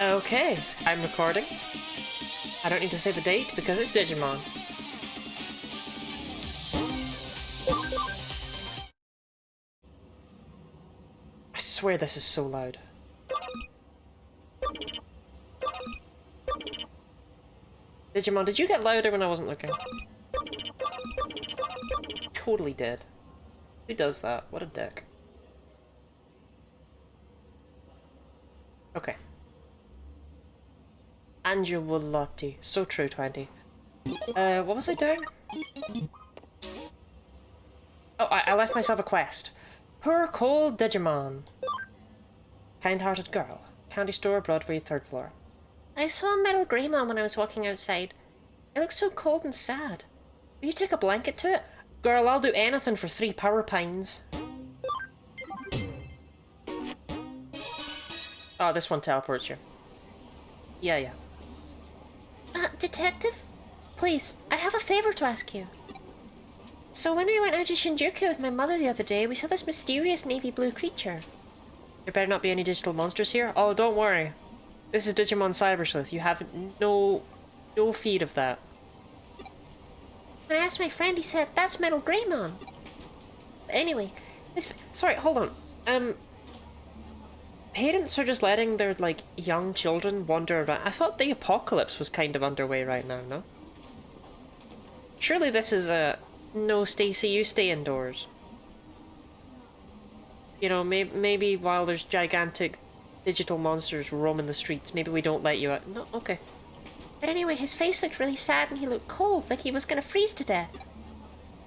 Okay, I'm recording. I don't need to say the date because it's Digimon. I swear this is so loud. Digimon, did you get louder when I wasn't looking? Totally did. Who does that? What a dick. Okay. Angelolotti. So true, 20. What was I doing? Oh, I left myself a quest. Poor cold Digimon. Kind-hearted girl. Candy store, Broadway, 3rd floor. I saw a metal Greymon when I was walking outside. It looks so cold and sad. Will you take a blanket to it? Girl, I'll do anything for 3 power pines. Oh, this one teleports you. Yeah. Detective? Please, I have a favor to ask you. So when I went out to Shinjuku with my mother the other day, we saw this mysterious navy blue creature. There better not be any digital monsters here. Oh, don't worry. This is Digimon Cyber Sleuth. You have no feed of that. When I asked my friend, he said, that's Metal Greymon. But anyway, sorry, hold on. Parents are just letting their, like, young children wander around. I thought the apocalypse was kind of underway right now, no? Surely this is a... No, Stacy, you stay indoors. You know, maybe while there's gigantic digital monsters roaming the streets, maybe we don't let you out. No, okay. But anyway, his face looked really sad and he looked cold, like he was gonna freeze to death.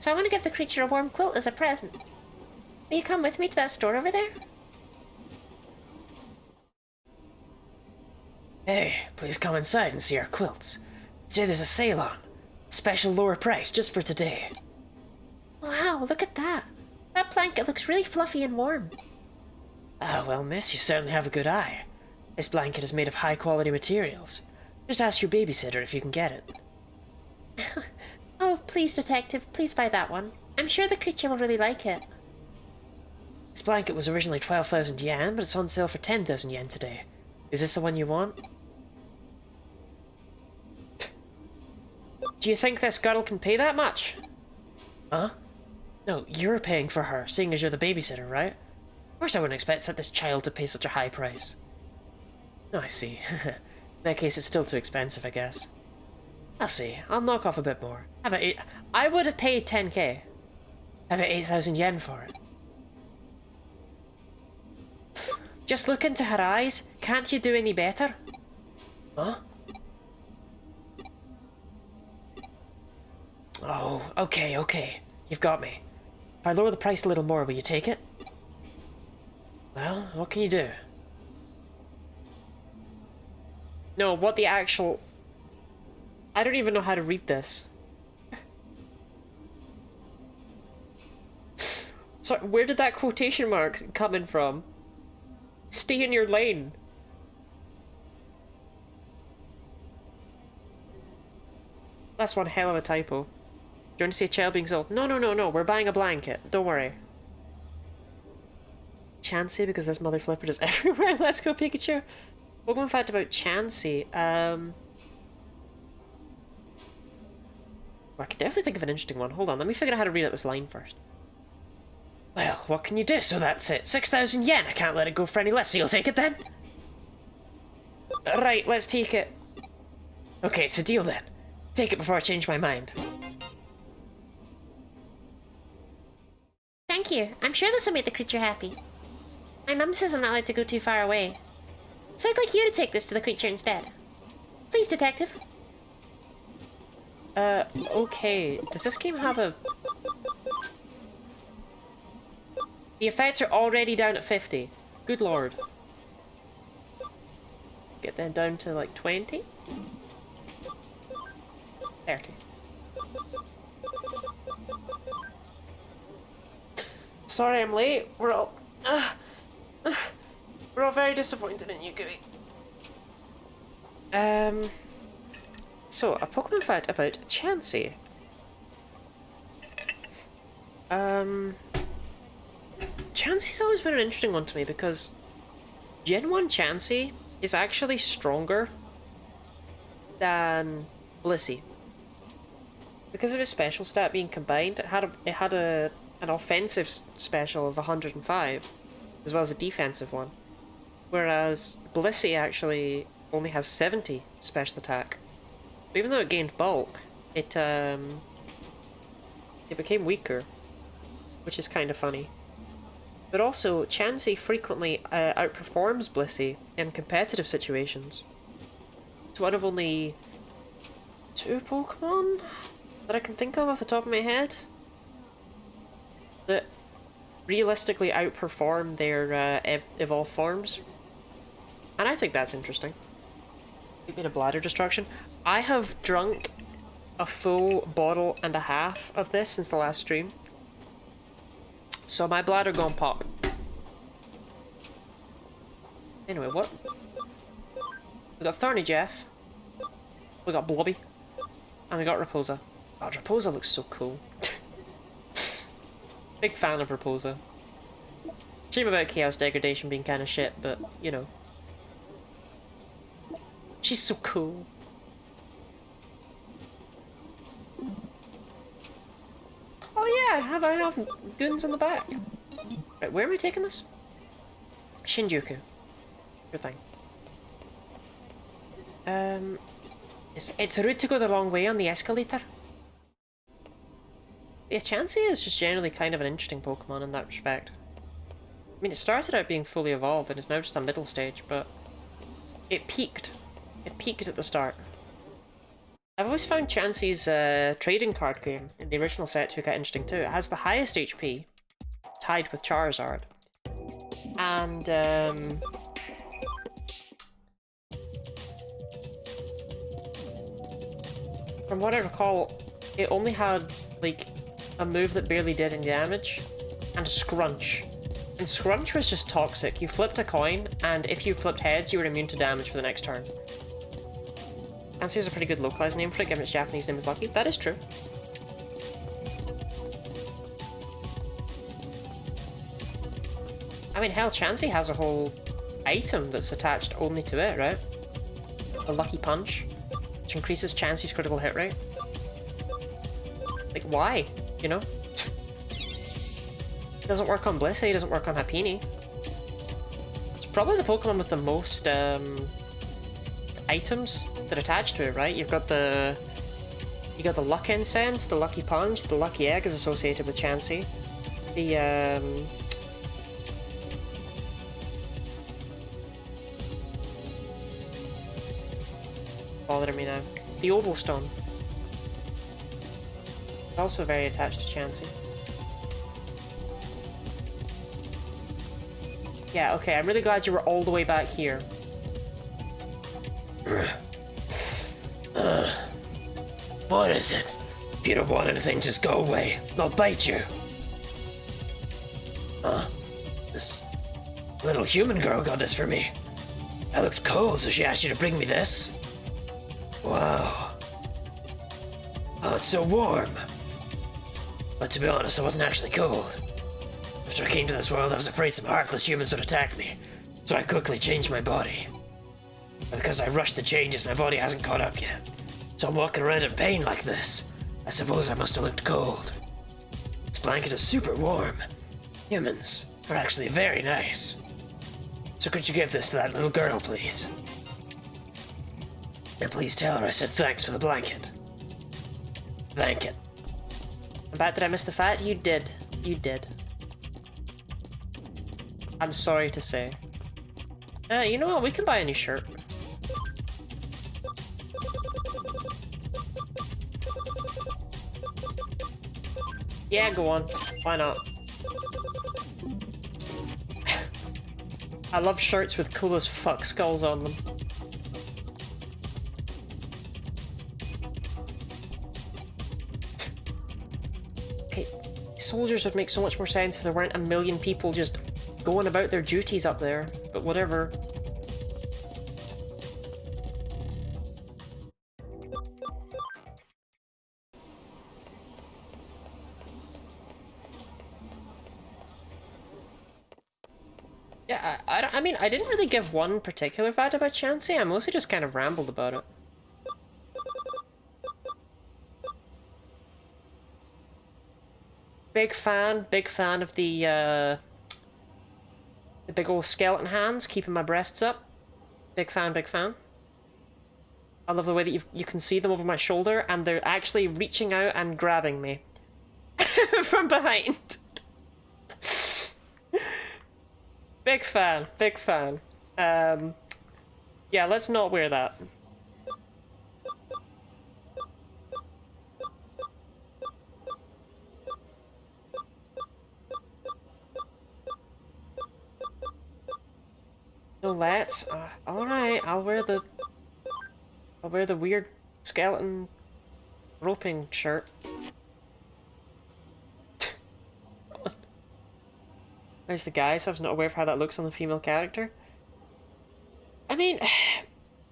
So I want to give the creature a warm quilt as a present. Will you come with me to that store over there? Hey, please come inside and see our quilts. Today there's a sale on. Special lower price just for today. Wow, look at that. That blanket looks really fluffy and warm. Ah, well, miss, you certainly have a good eye. This blanket is made of high-quality materials. Just ask your babysitter if you can get it. Oh, please, Detective, please buy that one. I'm sure the creature will really like it. This blanket was originally 12,000 yen, but it's on sale for 10,000 yen today. Is this the one you want? Do you think this girl can pay that much? Huh? No, you're paying for her, seeing as you're the babysitter, right? Of course I wouldn't expect this child to pay such a high price. Oh, I see. In that case, it's still too expensive, I guess. I'll see. I'll knock off a bit more. How about 8? I would have paid 10k. How about 8,000 yen for it? Just look into her eyes. Can't you do any better? Huh? Oh, okay. You've got me. If I lower the price a little more, will you take it? Well, what can you do? No, what the actual... I don't even know how to read this. Sorry, where did that quotation marks coming from? Stay in your lane. That's one hell of a typo. Do you want to see a child being sold? No. We're buying a blanket. Don't worry. Chansey, because this mother flipper is everywhere. Let's go, Pikachu. One fact about Chansey. Well, I can definitely think of an interesting one. Hold on, let me figure out how to read out this line first. Well, what can you do? So that's it. 6,000 yen. I can't let it go for any less, so you'll take it then? Right, let's take it. Okay, it's a deal then. Take it before I change my mind. Thank you. I'm sure this will make the creature happy. My mum says I'm not allowed to go too far away. So I'd like you to take this to the creature instead. Please, Detective. Okay. Does this game have a... The effects are already down at 50. Good lord. Get them down to like 20? 30. Sorry I'm late. We're all very disappointed in you, Gooey. So, a Pokemon fact about Chansey. Chansey's always been an interesting one to me because Gen 1 Chansey is actually stronger than Blissey. Because of its special stat being combined, it had an offensive special of 105, as well as a defensive one. Whereas Blissey actually only has 70 special attack. But even though it gained bulk, it became weaker, which is kind of funny. But also, Chansey frequently outperforms Blissey in competitive situations. It's one of only 2 Pokemon that I can think of off the top of my head that realistically outperform their evolved forms. And I think that's interesting. You've been a bladder destruction. I have drunk a full bottle and a half of this since the last stream. So my bladder gone pop. Anyway, what? We got Thorny Jeff. We got Blobby. And we got Raposa. Oh, Raposa looks so cool. Big fan of Raposa. Shame about Chaos Degradation being kind of shit, but, you know. She's so cool. Oh yeah, I have goons on the back. Right, where am I taking this? Shinjuku. Good thing. It's rude to go the wrong way on the escalator. Yeah, Chansey is just generally kind of an interesting Pokemon in that respect. I mean, it started out being fully evolved and is now just a middle stage, but it peaked. It peaked at the start. I've always found Chansey's trading card game in the original set to be quite interesting too. It has the highest HP, tied with Charizard. And, from what I recall, it only had, like, a move that barely did any damage, and Scrunch. And Scrunch was just toxic. You flipped a coin, and if you flipped heads, you were immune to damage for the next turn. Chansey is a pretty good localized name for it, given its Japanese name is Lucky. That is true. I mean, hell, Chansey has a whole item that's attached only to it, right? The Lucky Punch, which increases Chansey's critical hit rate. Like, why? You know? It doesn't work on Blissey, it doesn't work on Happiny. It's probably the Pokemon with the most, items that attach to it, right? You got the Luck Incense, the Lucky Punch, the Lucky Egg is associated with Chansey. The, bothering me now. The Oval Stone. Also very attached to Chansey. Yeah, okay, I'm really glad you were all the way back here. What is it? If you don't want anything, just go away. I'll bite you. This little human girl got this for me. That looks cool, so she asked you to bring me this? Wow. Oh, it's so warm. But to be honest, I wasn't actually cold. After I came to this world, I was afraid some heartless humans would attack me, so I quickly changed my body. But because I rushed the changes, my body hasn't caught up yet. So I'm walking around in pain like this. I suppose I must have looked cold. This blanket is super warm. Humans are actually very nice. So could you give this to that little girl, please? And please tell her I said thanks for the blanket. Thank it. And back, did I miss the fact? You did. You did. I'm sorry to say. You know what? We can buy a new shirt. Yeah, go on. Why not? I love shirts with cool as fuck skulls on them. Okay, soldiers would make so much more sense if there weren't a million people just going about their duties up there, but whatever. Yeah, I mean, I didn't really give one particular fact about Chansey. I mostly just kind of rambled about it. Big fan of the big old skeleton hands keeping my breasts up. Big fan, big fan. I love the way that you can see them over my shoulder and they're actually reaching out and grabbing me from behind. Big fan, big fan. Yeah, let's not wear that. No, let's. All right, I'll wear the weird skeleton roping shirt. There's the guy, so I was not aware of how that looks on the female character. I mean,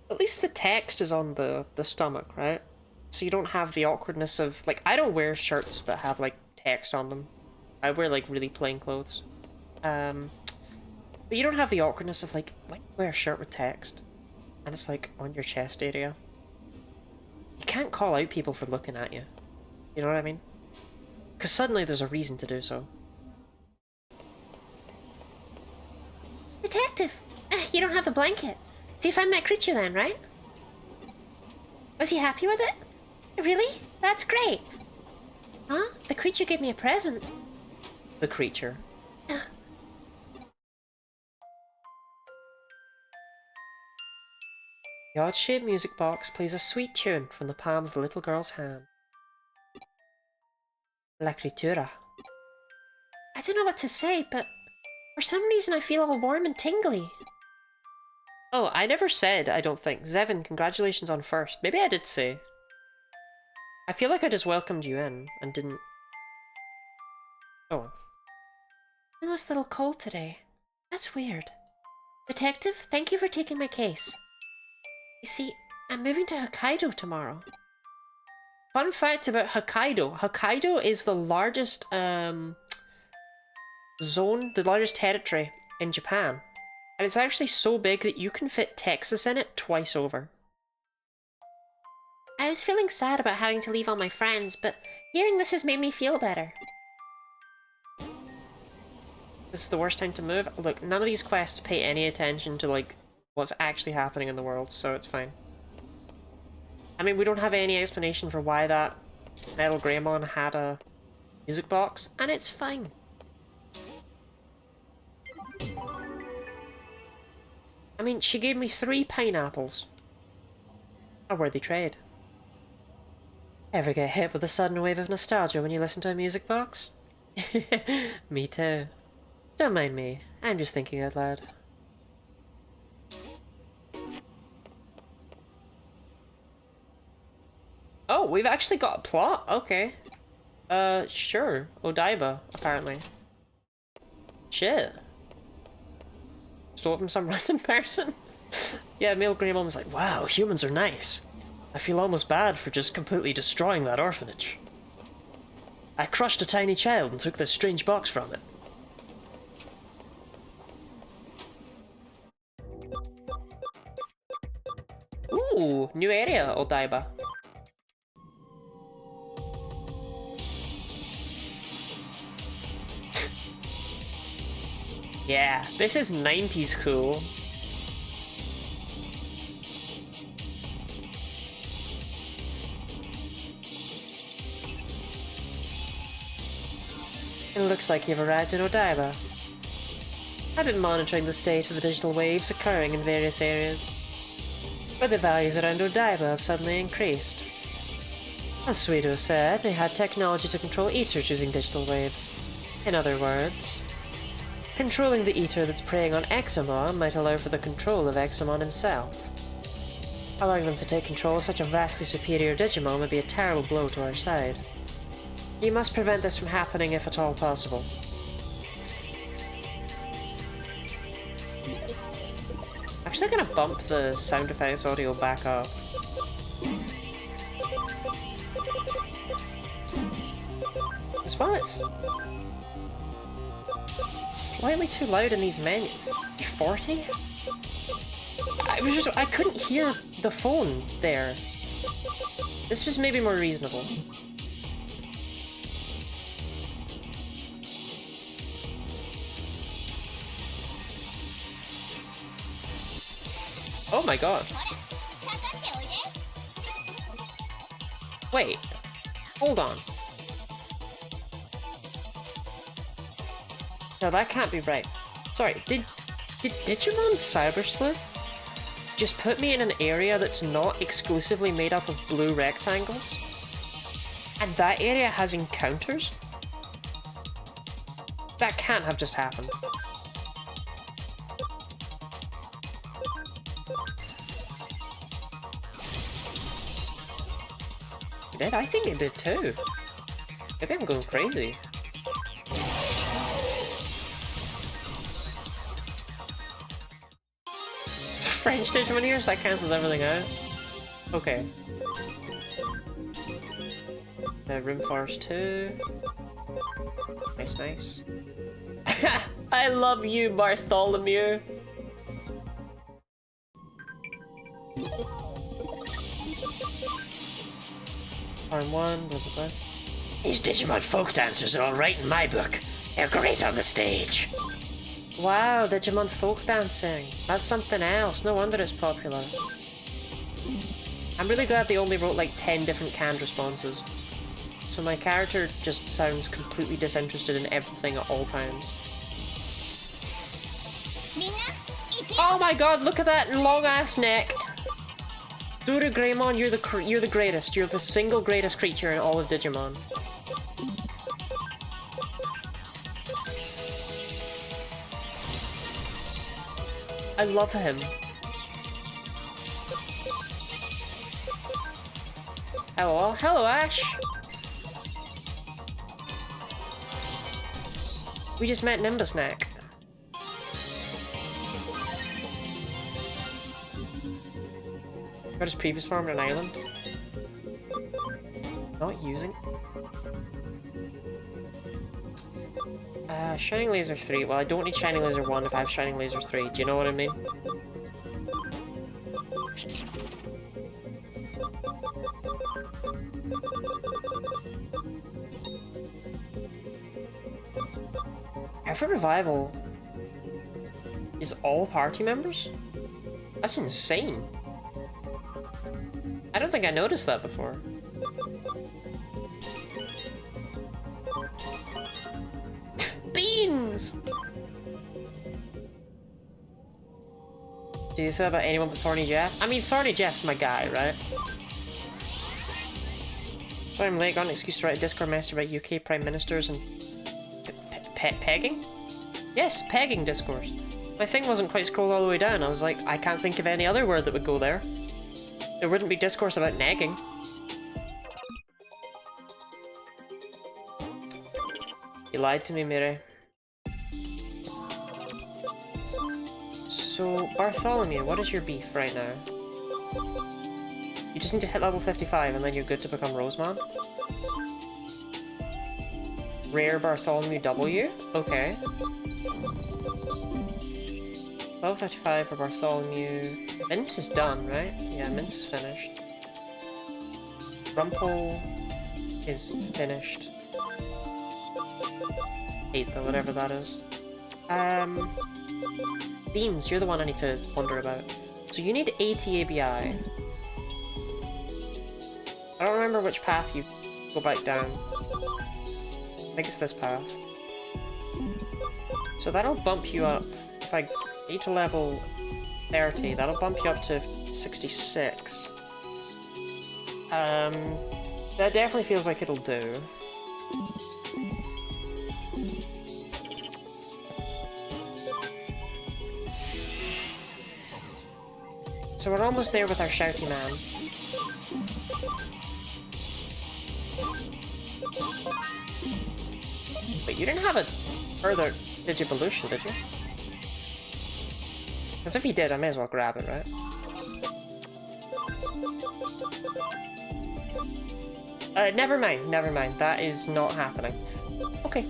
at least the text is on the stomach, right? So you don't have the awkwardness of, like, I don't wear shirts that have, like, text on them. I wear, like, really plain clothes. But you don't have the awkwardness of, like, when you wear a shirt with text, and it's, like, on your chest area. You can't call out people for looking at you. You know what I mean? Because suddenly there's a reason to do so. Detective! You don't have the blanket. So you found that creature then, right? Was he happy with it? Really? That's great. Huh? The creature gave me a present. The creature. The odd-shaped music box plays a sweet tune from the palm of the little girl's hand. La criatura. I don't know what to say, but for some reason I feel all warm and tingly. Oh, I never said, I don't think. Zevin, congratulations on first. Maybe I did say. I feel like I just welcomed you in and didn't... Oh. I feel a little cold today. That's weird. Detective, thank you for taking my case. You see, I'm moving to Hokkaido tomorrow. Fun fact about Hokkaido. Hokkaido is the largest zone, the largest territory in Japan. And it's actually so big that you can fit Texas in it twice over. I was feeling sad about having to leave all my friends, but hearing this has made me feel better. This is the worst time to move. Look, none of these quests pay any attention to, like, what's actually happening in the world, so it's fine. I mean, we don't have any explanation for why that Metal Greymon had a music box, and it's fine. I mean, she gave me 3 pineapples. A worthy trade. Ever get hit with a sudden wave of nostalgia when you listen to a music box? Me too. Don't mind me, I'm just thinking out loud. Oh, we've actually got a plot? Okay. Sure. Odaiba, apparently. Shit. Stole it from some random person? Yeah, Male Greymon was like, wow, humans are nice. I feel almost bad for just completely destroying that orphanage. I crushed a tiny child and took this strange box from it. Ooh, new area, Odaiba. Yeah, this is 90s cool. It looks like you've arrived in Odaiba. I've been monitoring the state of the digital waves occurring in various areas. Weather values around Odaiba have suddenly increased. As Suido said, they had technology to control Eaters using digital waves. In other words, controlling the Eater that's preying on Examon might allow for the control of Examon himself. Allowing them to take control of such a vastly superior Digimon would be a terrible blow to our side. You must prevent this from happening if at all possible. I'm actually gonna bump the sound effects audio back up. As well, it's... Slightly too loud in these menus. 40? I couldn't hear the phone there. This was maybe more reasonable. Oh my god. Wait. Hold on. No, that can't be right. Sorry, did Digimon Cyber Sleuth just put me in an area that's not exclusively made up of blue rectangles? And that area has encounters? That can't have just happened. It did? I think it did too. Maybe I'm going crazy. French Digimon here, so that cancels everything out. Okay. Room Forest 2. Nice, nice. I love you, Bartholomew! Arm 1, blah blah blah. These Digimon folk dancers are all right in my book. They're great on the stage. Wow, Digimon folk dancing. That's something else. No wonder it's popular. I'm really glad they only wrote like 10 different canned responses. So my character just sounds completely disinterested in everything at all times. Oh my god, look at that long ass neck! Dura Greymon, you're the greatest. You're the single greatest creature in all of Digimon. I love him. Hello, hello Ash! We just met Nimbus Neck. Got his previous farm on an island. Not using. Shining Laser 3. Well, I don't need Shining Laser 1 if I have Shining Laser 3. Do you know what I mean? Effort Revival is all party members? That's insane. I don't think I noticed that before. Beans! Do you say that about anyone but Thorny Jeff? I mean, Thorny Jeff's my guy, right? Sorry I'm late, got an excuse to write a Discord message about UK Prime Ministers and... pegging? Yes, pegging discourse. My thing wasn't quite scrolled all the way down. I was like, I can't think of any other word that would go there. There wouldn't be discourse about negging. You lied to me, Mire. So, Bartholomew, what is your beef right now? You just need to hit level 55 and then you're good to become Roseman? Rare Bartholomew W? Okay. Level 55 for Bartholomew. Mince is done, right? Yeah, Mince is finished. Rumpel is finished. 8th or whatever that is. Beans, you're the one I need to wonder about. So you need 80 ABI. I don't remember which path you go back down. I think it's this path. So that'll bump you up. If I get to level 30, that'll bump you up to 66. That definitely feels like it'll do. So we're almost there with our shouty man. But you didn't have a further Digivolution, did you? Because if you did, I may as well grab it, right? Never mind, never mind. That is not happening. Okay.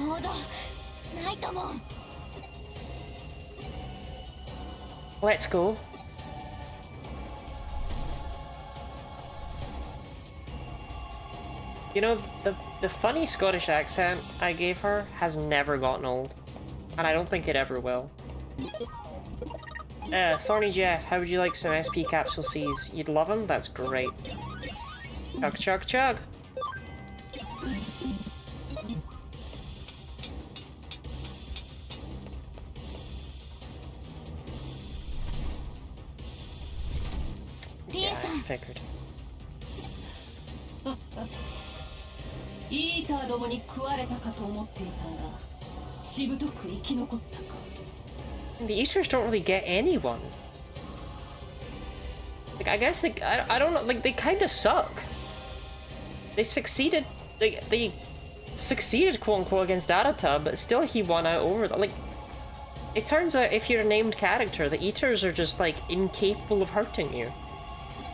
ほど。ナイトモン。Let's go. You know, the funny Scottish accent I gave her has never gotten old. And I don't think it ever will. Thorny Jeff, how would you like some SP Capsule C's? You'd love them? That's great. Chug, chug, chug! Yeah, I figured. イーターどもに食われたかと思っていたが、しぶとく生き残ったか。The Eaters don't really get anyone. Like, I guess I don't know, like, they kinda suck. They succeeded, they succeeded, quote-unquote, against Arata, but still he won out over them. Like, it turns out if you're a named character, the Eaters are just, like, incapable of hurting you.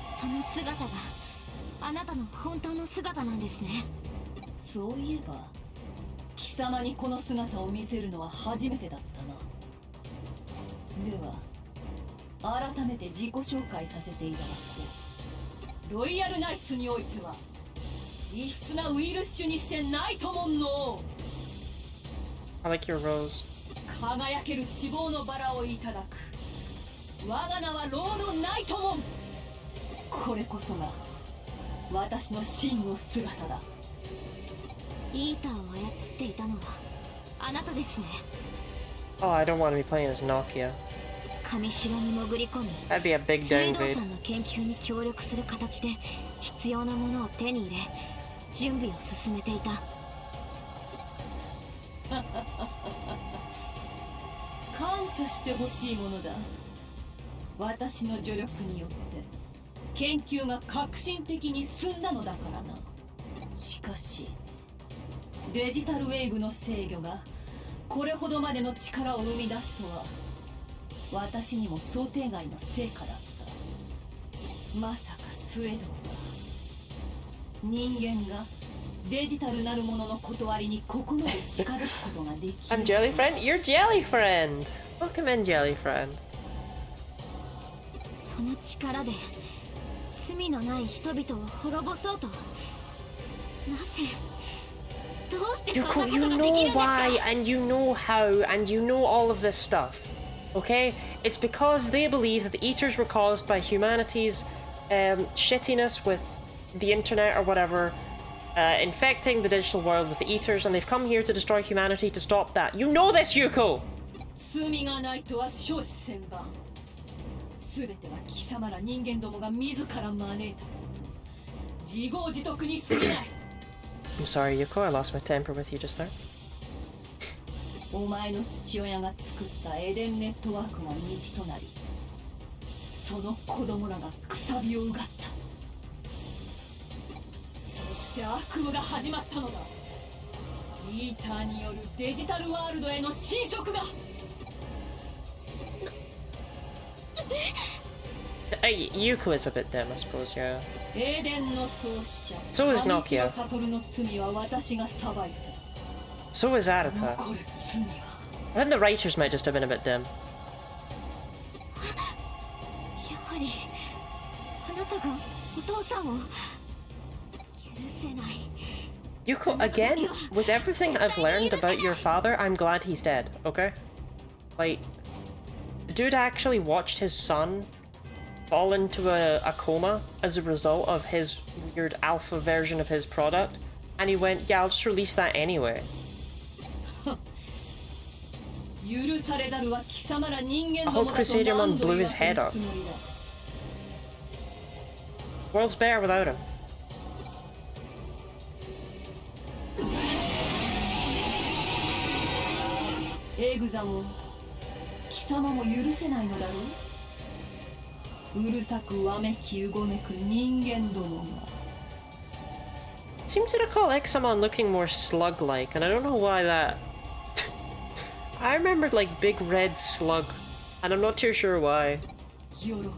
その姿があなたの本当の姿なんですね。そういえば、貴様にこの姿を見せるのは初めてだったな。では、改めて自己紹介させていただこう。ロイヤルナイツにおいては、異質なウイルス種にしてナイトモンの I like your rose. 輝ける希望のバラをいただく。我が名はロードナイトモン。これこそが私の真の姿だ。イーターを操っていたのはあなたですね。Oh, I don't want to be playing as Nokia. 上城に潜り込み、 That'd be a big 水道 downgrade. さんの研究に協力する形で必要なものを手に入れ、準備を進めていた。感謝してほしいものだ。私の助力によって研究が革新的に進んだのだからな。しかしデジタルウェーブの制御がこれほどまでの力を生み出すとは私にも想定外の成果だった。まさかスウェードが人間がデジタルなるものの断りにここまで近づくことができる。I'm Jelly Friend? You're Jelly Friend! Welcome in, Jelly Friend. その力で罪のない人々を滅ぼそうと。なぜどうしてそんなことができ You るん know ですか？ why, and you know how, and you know all of this stuff. Okay? It's because they believe that the Eaters were caused by humanity's shittiness with the internet or whatever, infecting the digital world with the Eaters, and they've come here to destroy humanity to stop that. You know this, Yuko! 罪がないとは少子千万。すべては貴様ら人間どもが自ら招いたこと。自業自得に過ぎない。I'm sorry, Yuko, I lost my temper with you just there. お前の父親が作ったエデンネットワークが道となり、その子供らがくさびをうがった。そして悪夢が始まったのだ。イーターによるデジタルワールドへの侵食が。Yuko is a bit dim, I suppose, yeah. エデンの創始者 So is Nokia. 神城悟の罪は私が裁いた。 So is Arata. 残る罪は I think the writers might just have been a bit dim. やはりあなたがお父さんを許せない。 Yuko, again, with everything I've learned about your father, I'm glad he's dead, okay? Like, the dude actually watched his son fall into a coma as a result of his weird alpha version of his product, and he went, yeah, I'll just release that anyway. 許されざるは貴様ら人間 I ど hope もだと Crusader 何 Man 度 blew 言わ his せる head up. つもりだ。 World's better without him. エグザモン、貴様も許せないのだろう。うるさくわめきうごめく人間どもが。 Seems to recall Examon looking more slug-like, and I don't know why that... I remembered like big red slug, and I'm not too sure why. 喜べ。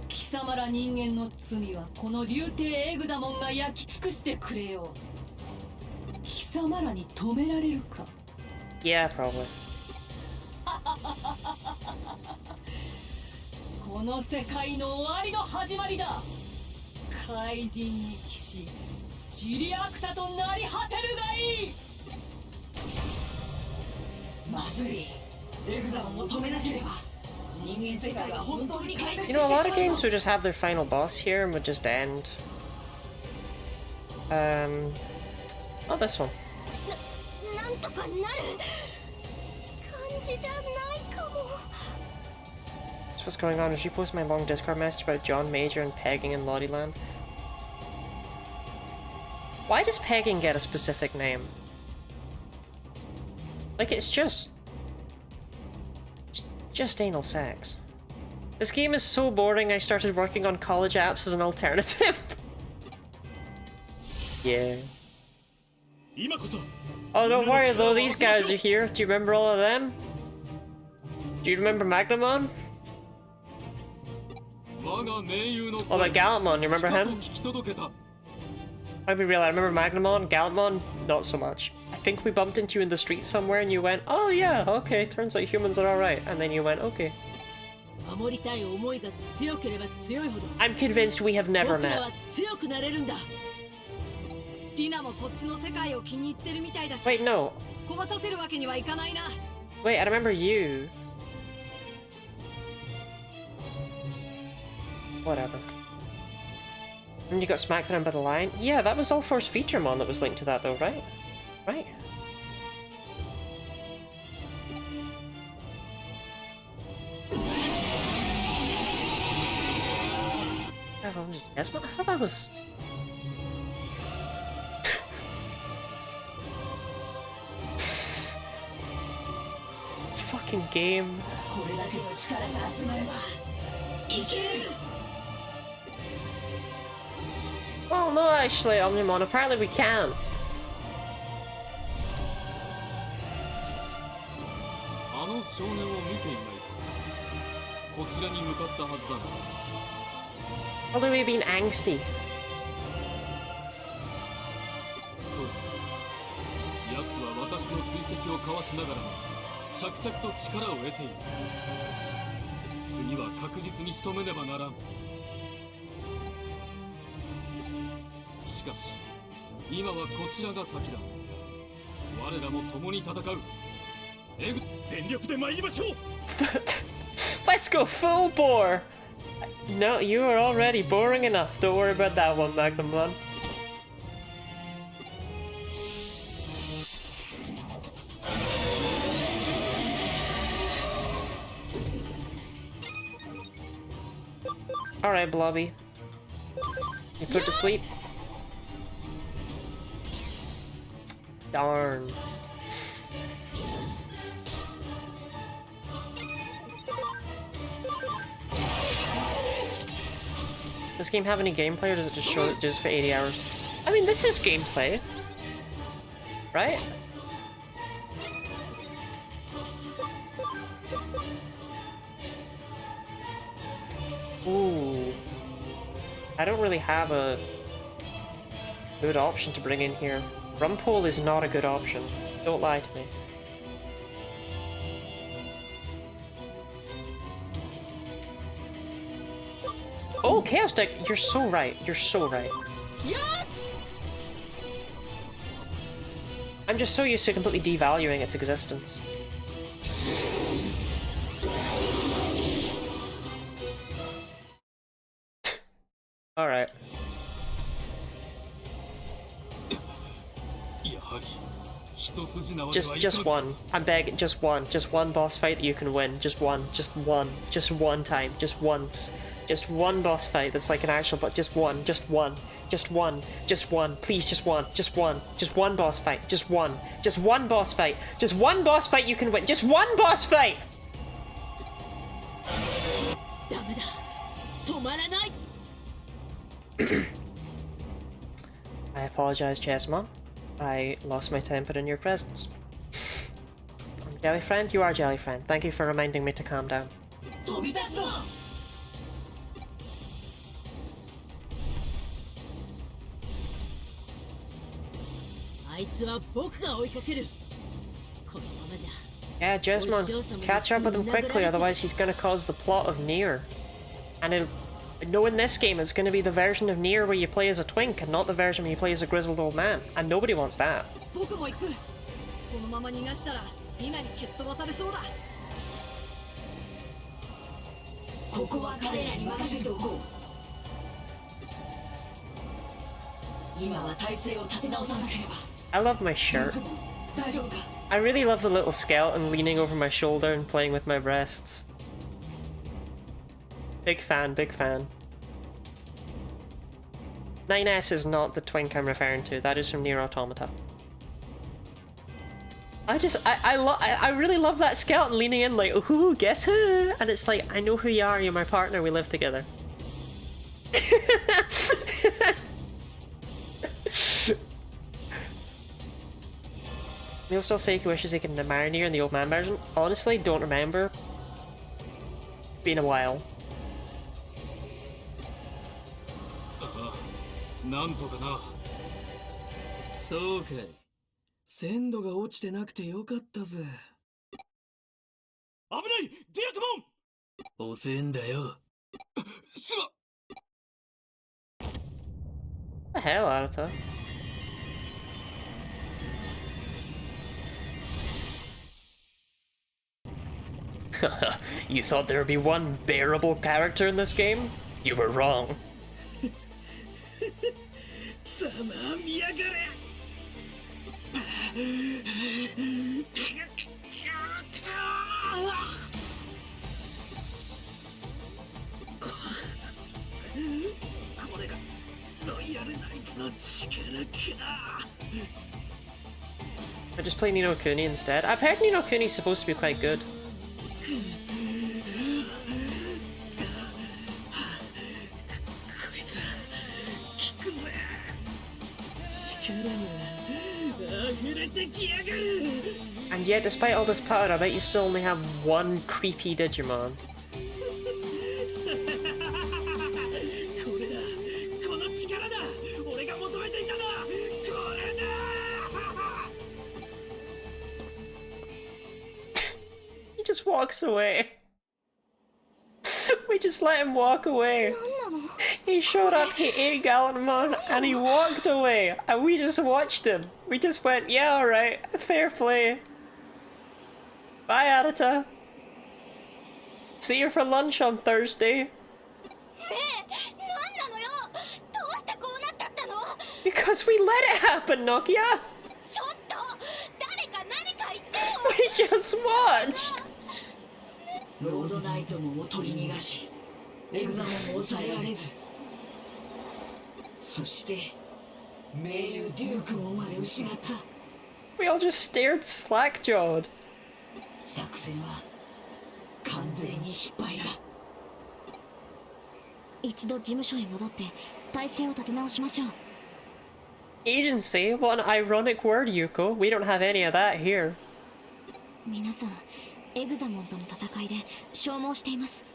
貴様ら人間の罪はこの竜帝エグザモンが焼き尽くしてくれよう。貴様らに止められるか。 Yeah, probably. この世界の終わりの始まりだ。怪人に騎士チリアクタとなり果てるがいい。まずい。エグザを求めなければ人間世界が本当に壊滅 You know, a lot of games would just have their final boss here and would just end. Oh, this one. なんとかなる感じじゃないかも。 That's what's going on. Did you post my long Discord message about John Major and pegging in Lottie-land? Why does pegging get a specific name? Like, it's just anal sex. This game is so boring I started working on college apps as an alternative. Yeah. Oh, don't worry though, these guys are here. Do you remember all of them? Do you remember Magnamon? Oh, about Gallantmon, you remember him? I'll be real, I remember Magnamon, Gallantmon, not so much. I think we bumped into you in the street somewhere and you went, oh yeah, okay, turns out humans are alright. And then you went, okay. I'm convinced we have never met. Wait, no. Wait, I remember you. Whatever. And you got smacked down by the lion? Yeah, that was all Force Featuremon that was linked to that though, right? Right. I thought that was... It's a fucking game. Well, no, actually, Omnimon, apparently we can. Although we've been angsty. Let's go full bore! No, you are already boring enough. Don't worry about that one, Magnamon. Alright, Blobby. You put to sleep? Darn. Does this game have any gameplay or does it just show it just for 80 hours? I mean, this is gameplay. Right? Ooh. I don't really have a good option to bring in here. Rumpole is not a good option. Don't lie to me. Oh, Chaos Deck! You're so right. You're so right. I'm just so used to completely devaluing its existence. Alright. Just one. I'm begging, just one. Just one boss fight that you can win. Just one. Just one. Just one time. Just once. Just one boss fight that's like an actual, but just one. Just one. Just one. Just one. Please, just one. Just one. Just one boss fight. Just one. Just one boss fight. Just one boss fight you can win. Just one boss fight! I apologize, Chessmon. I lost my temper in your presence. Jellyfriend, you are Jellyfriend. Thank you for reminding me to calm down. Yeah, Jesmon, catch up with him quickly, otherwise he's gonna cause the plot of Nier. And in this game, it's gonna be the version of Nier where you play as a twink and not the version where you play as a grizzled old man. And nobody wants that. このまま逃がしたらリナに蹴っ飛ばされそうだ。ここは彼らに任せておこう。今は体勢を立て直さなければ。I love my shirt. 大丈夫か？ I really love the little skeleton leaning over my shoulder and playing with my breasts. Big fan, big fan. 9S is not the twink I'm referring to. That is from Nier Automata. I really love that skeleton leaning in like, ooh, guess who? And it's like, I know who you are, you're my partner, we live together. Neil still say he wishes he could admire Nier in the old man version. Honestly, don't remember. Been a while. なんとかな。そうかい。鮮度が落ちてなくてよかったぜ。危ない！ディアクモン！遅えんだよ。すま。The hell, Arata? You thought there would be one bearable character in this game? You were wrong. ざまあ見やがれ。これがロイヤルナイツの力か。I just play Ni no Kuni instead. I've heard Ni no Kuni is supposed to be quite good. こいつ効くぜ。力が溢れてきやがる。 And yet, despite all this power, I bet you still only have one creepy Digimon. これだ。この力だ。俺が求めていたのはこれだ。He just walks away. We just let him walk away. He showed up, he ate Gallimon, and he walked away. And we just watched him. We just went, yeah, alright, fair play. Bye, Arata. See you for lunch on Thursday. Because we let it happen, Nokia! We just watched! ロードナイトもお取り逃がし、エグザモンも抑えられず、そして盟友デュークモンまで失った。 We all just stared slack-jawed. 作戦は完全に失敗だ。一度事務所へ戻って体制を立て直しましょう。 Agency? What an ironic word, Yuko. We don't have any of that here. 皆さん、エグザモンとの戦いで消耗しています。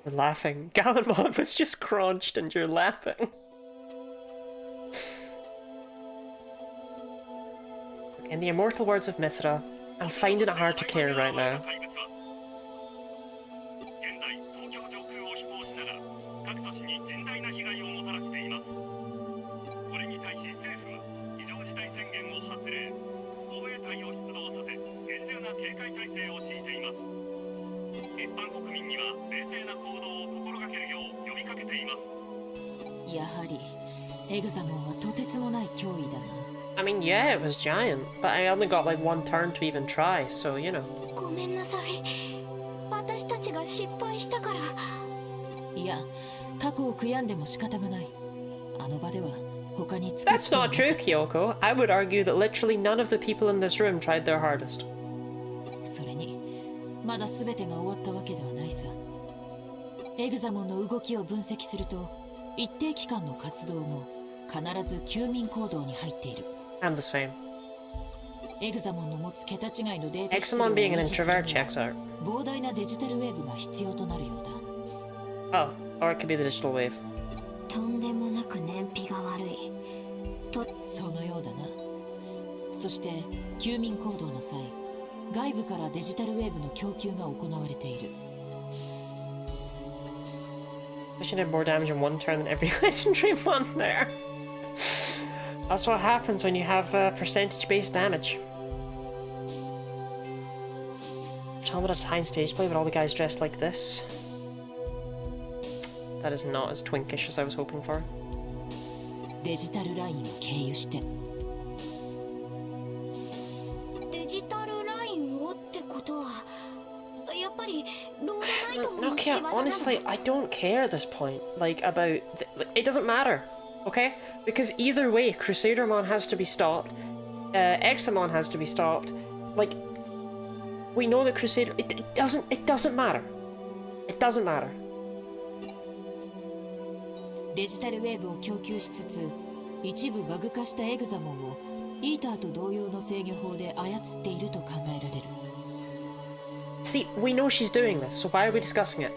You're laughing. Gallimon was just crunched and you're laughing. In the immortal words of Mithra, I'm finding it hard to care right now. やはりエグザモンはとてつもない脅威だな。 I mean, yeah, it was giant, but I only got like one turn to even try, so you know. ごめんなさい。私たちが失敗したから。いや、過去を悔やんでも仕方がない。あの場では他に尽く That's すと not true, Kyoko. I would argue that literally none of the people in this room tried their hardest. それにまだ全てが終わったわけではないさ。エグザモンの動きを分析すると、一定期間の活動後必ず休眠行動に入っている。I'm the same. エグザモンの持つ桁違いのデータ Examon being an introvert checks out. 膨大なデジタルウェーブが必要となるようだ。 Oh, or it could be the digital wave. とんでもなく燃費が悪い。そのようだな。そして休眠行動の際、外部からデジタルウェーブの供給が行われている。Mission did more damage in one turn than every legendary one there. That's what happens when you have percentage-based damage. Automata Time stage play with all the guys dressed like this. That is not as twinkish as I was hoping for. デジタルラインを経由して。デジタルラインをってことは、やっぱりロードナイトも Okay, honestly, I don't care at this point. Like, about... it doesn't matter, okay? Because either way, Crusadermon has to be stopped. Examon has to be stopped. Like, we know that Crusader... It doesn't matter. It doesn't matter. デジタルウェーブを供給しつつ、一部バグ化したエグザモンをイーターと同様の制御法で操っていると考えられる。See, we know she's doing this, so why are we discussing it?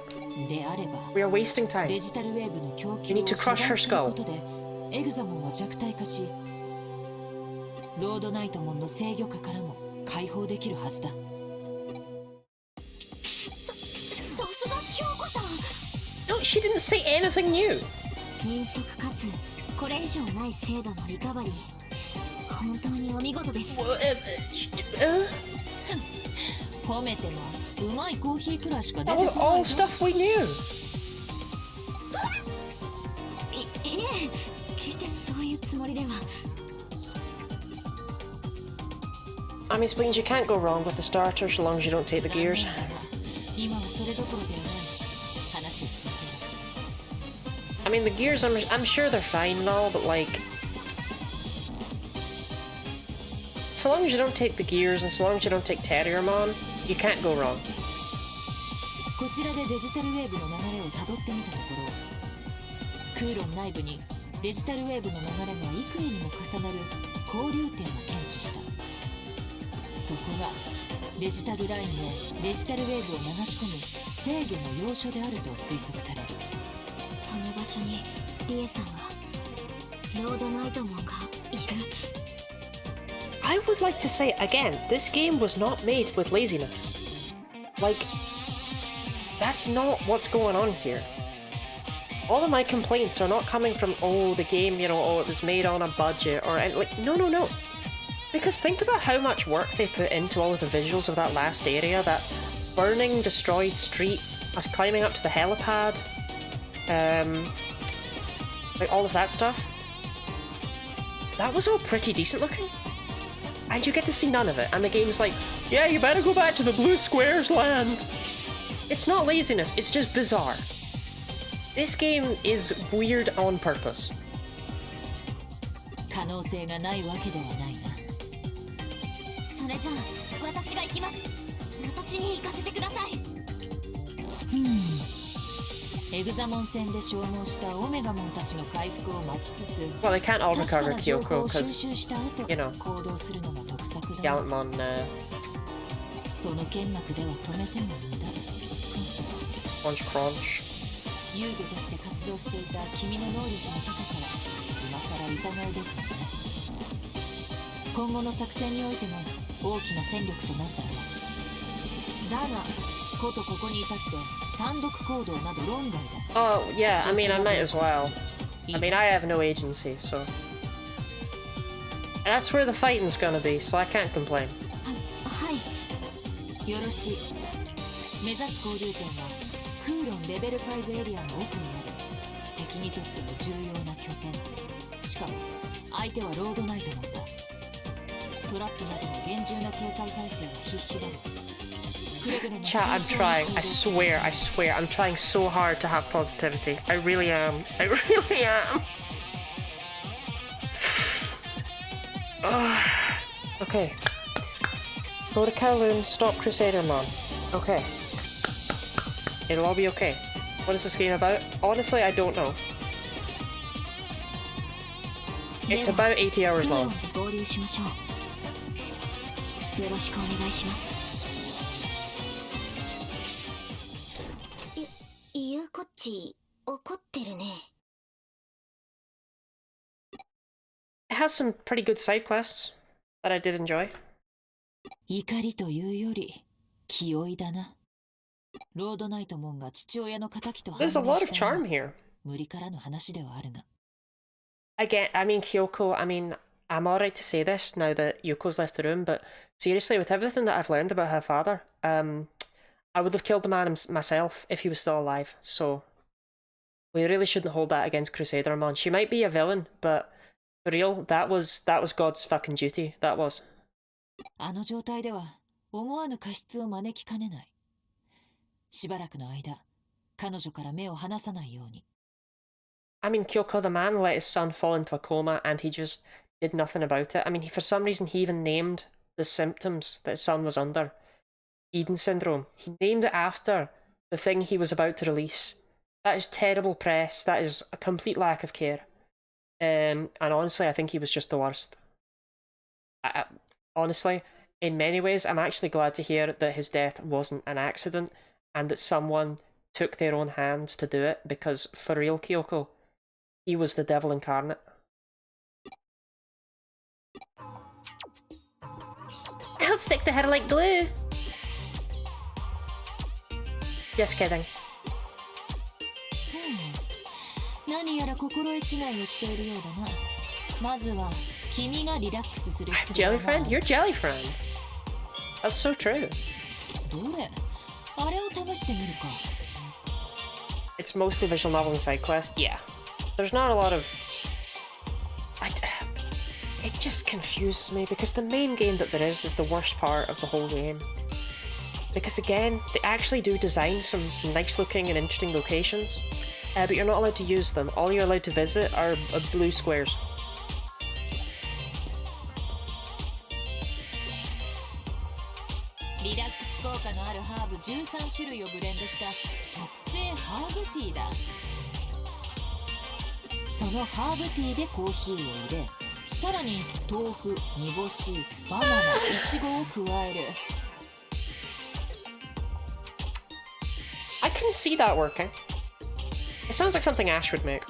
であれば、 We are wasting time. デジタルウェーブの供給 You を need to 遮 crush 断 her する skull. ことで、エグザモンは弱体化し、ロードナイトモンの制御下からも解放できるはずだ。さすが京子さん。 No, she didn't say anything new. 迅速かつこれ以上ない精度のリカバリー。本当にお見事です。褒めてもうまいコーヒーくらいしか出 That て was こない all ぞ。 stuff we knew. いえ、決してそういうつもりでは。I mean, Spleens, you can't go wrong with the starter so long as you don't take the 残念 gears. だが今はそれどころではない。話を続ける。 I mean, the gears, I'm sure they're fine and all, but like... So long as you don't take the gears and so long as you don't take Terriermon, you can't go wrong. こちらでデジタルウェーブの流れをたどってみたところ、空論内部にデジタルウェーブの流れが幾重にも重なる交流点を検知した。そこがデジタルラインのデジタルウェーブを流し込む制御の要所であると推測される。その場所にリエさんがロードナイトモンがいる。 I would like to say again, this game was not made with laziness. Like, that's not what's going on here. All of my complaints are not coming from, oh, the game, you know, oh, it was made on a budget, or like, no. Because think about how much work they put into all of the visuals of that last area, that burning, destroyed street, us climbing up to the helipad, like all of that stuff. That was all pretty decent looking. And you get to see none of it, and the game's like, yeah, you better go back to the blue squares land. It's not laziness, it's just bizarre. This game is weird on purpose. 可能性がないわけではないな。それじゃあ私が行きます。私に行かせてください。エグザモン戦で消耗したオメガモンたちの回復を待ちつつ、 Well, they can't all 確か recover な情報 Kyoko を収 because 集した後 you know, 行動するのが得策だ。 Gallantmon, その剣幕では止めても無駄。 Crunch Crunch. 遊具として活動していた君の能力の高さは今更疑うべきだな。今後の作戦においても大きな戦力となったろう。だがことここに至って単独行動など論外だ。 Oh, yeah, I mean, I might as well. I mean, I have no agency, so... And that's where the fighting's gonna be, so I can't complain. はい。よろしい。目指す交流点は空論レベル5エリアの奥にある敵にとっても重要な拠点。しかも相手はロードナイトモンだ。トラップなどの厳重な警戒態勢は必至だろう。 Chat, I'm trying. I swear, I'm trying so hard to have positivity. I really am. I really am. Okay. Go to Kowloon, stop Crusadermon. Okay. It'll all be okay. What is this game about? Honestly, I don't know. It's about 80 hours クーロン long. で合流しましょう。よろしくお願いします。ゆうこっち怒ってるね。It has some pretty good side quests that I did enjoy. 怒りというより気負いだな。ロードナイトモンが父親の仇と判明 There's a lot し of たの charm は here. 無理からの話ではあるが。I mean, Kyoko, I mean, I'm alright to say this now that Yoko's left the room, but seriously, with everything that I've learned about her father, I would have killed the man myself if he was still alive, so we really shouldn't hold that against Crusadermon. She might be a villain, but for real, that was God's fucking duty. That was. あの状態では思わぬ過失を招きかねない。しばらくの間、彼女から目を離さないように。I mean, Kyoko, the man, let his son fall into a coma and he just did nothing about it. I mean, for some reason, he even named the symptoms that his son was under. Eden syndrome. He named it after the thing he was about to release. That is terrible press. That is a complete lack of care. And honestly, I think he was just the worst. Honestly, in many ways, I'm actually glad to hear that his death wasn't an accident and that someone took their own hands to do it, because for real, Kyoko, he was the devil incarnate. I'll stick to her like glue. Just kidding. 何やら心得違いをしているようだな。まずは君がリラックスする必要 Jelly が friend? You're jelly friend. That's so true. どれあれを試してみるか。 It's mostly visual novel and side quest. Yeah. There's not a lot of... It just confuses me because the main game that there is the worst part of the whole game. Because again, they actually do design some nice looking and interesting locations, but you're not allowed to use them. All you're allowed to visit are blue squares. リラックス効果のあるハーブ13種類をブレンドした特製ハーブティーだ。そのハーブティーでコーヒーを入れ、さらに豆腐、煮干し、バナナ、イチゴを加える。I can see that working. It sounds like something Ash would make.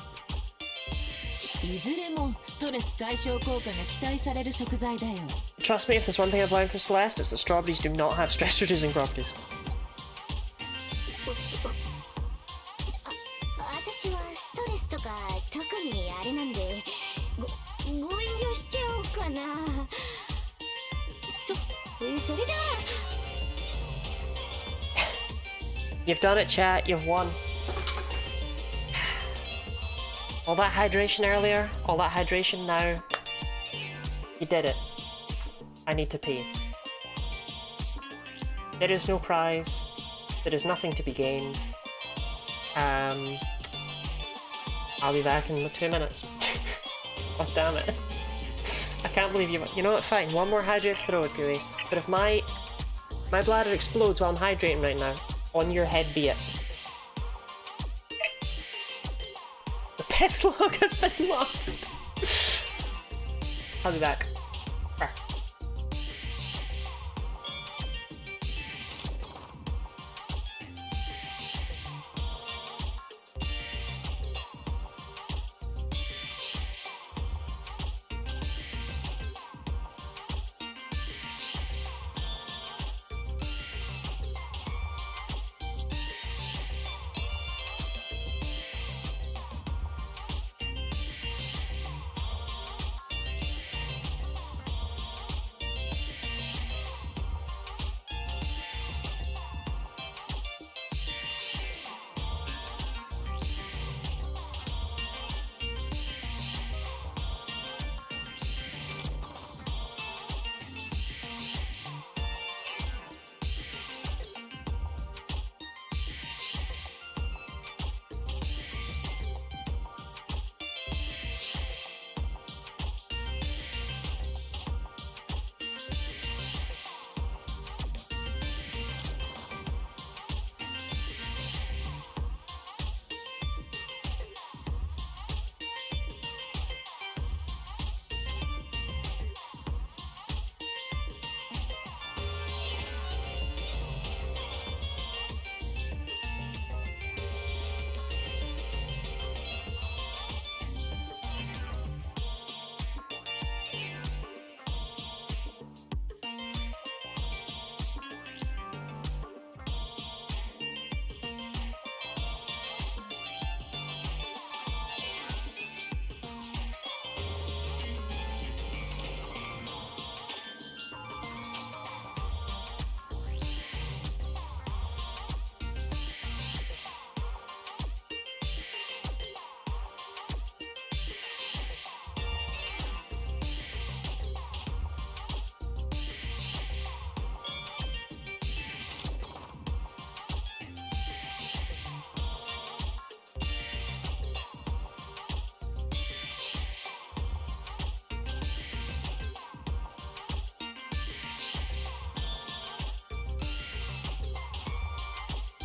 いずれもストレス解消効果が期待される食材だよ。Trust me, if there's one thing I've learned from Celeste, it's that strawberries do not have stress-reducing properties. 私はストレスとか特にあれなんでご遠慮しちゃおうかな。それじゃあ You've done it, chat. You've won. All that hydration earlier, all that hydration now. You did it. I need to pee. There is no prize. There is nothing to be gained. I'll be back in 2 minutes. God damn it. I can't believe you... You know what, fine. One more hydrate throw, Gooey. But if my bladder explodes while I'm hydrating right now, on your head be it. The piss log has been lost. I'll be back. Arr.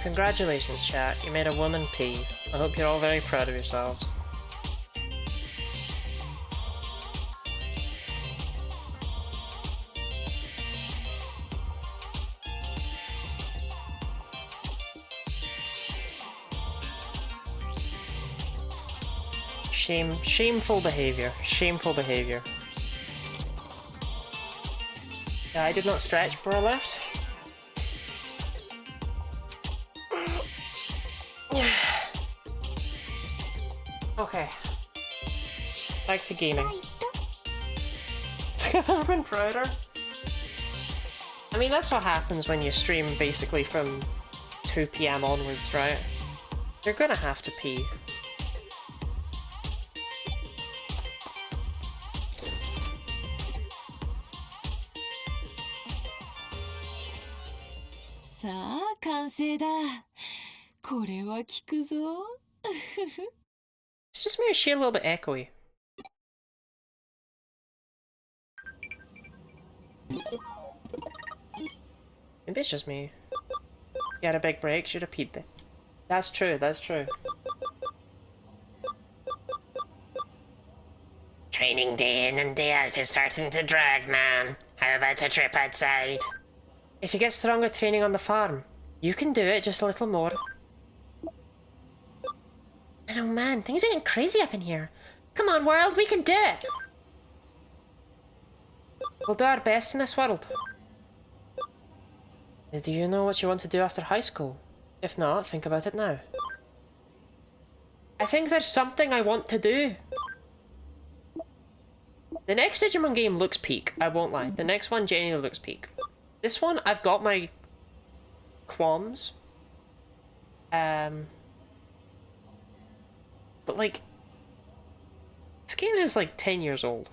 Congratulations, chat. You made a woman pee. I hope you're all very proud of yourselves. Shameful behavior. Shameful behavior. Yeah, I did not stretch before I left. Okay. Back to gaming. I've never been prouder. I mean, that's what happens when you stream basically from 2 PM onwards, right? You're gonna have to pee. It's just made she a little bit echoey. Maybe it's just me. You had a big break, should have peed there. That's true, that's true. Training day in and day out is starting to drag, man. How about a trip outside? If you get stronger training on the farm, you can do it just a little more. And oh man, things are getting crazy up in here. Come on, world, we can do it! We'll do our best in this world. Do you know what you want to do after high school? If not, think about it now. I think there's something I want to do. The next Digimon game looks peak, I won't lie. The next one genuinely looks peak. This one, I've got my qualms. But like, this game is like 10 years old.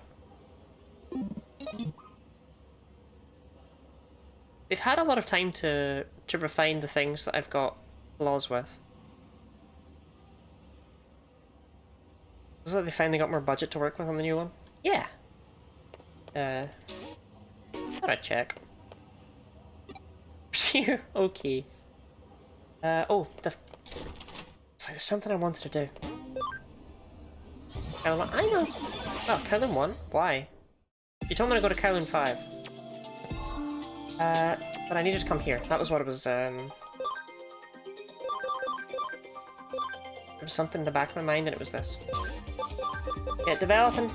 They've had a lot of time to refine the things that I've got flaws with. Looks like they finally got more budget to work with on the new one. Yeah. Thought I'd check. Okay. Oh, it's like something I wanted to do. Kowloon, I know. Oh, Kowloon 1? Why? You told me to go to Kowloon 5. But I needed to come here. That was what it was, There was something in the back of my mind and it was this. Get developing.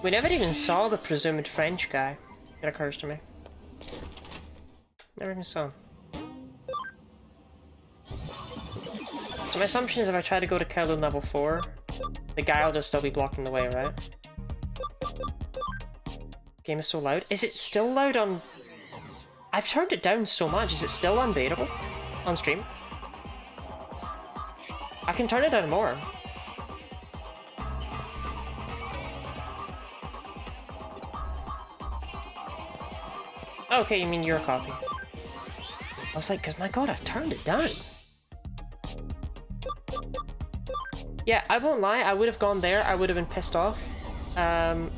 We never even saw the presumed French guy. It occurs to me. Never even saw him. So my assumption is if I try to go to Kowloon level 4, the guy will just still be blocking the way, right? Game is so loud. Is it still loud on... I've turned it down so much. Is it still unbeatable on stream? I can turn it down more. Okay, you mean your copy. I was like, cause my god, I've turned it down. Yeah, I won't lie, I would have gone there, I would have been pissed off. And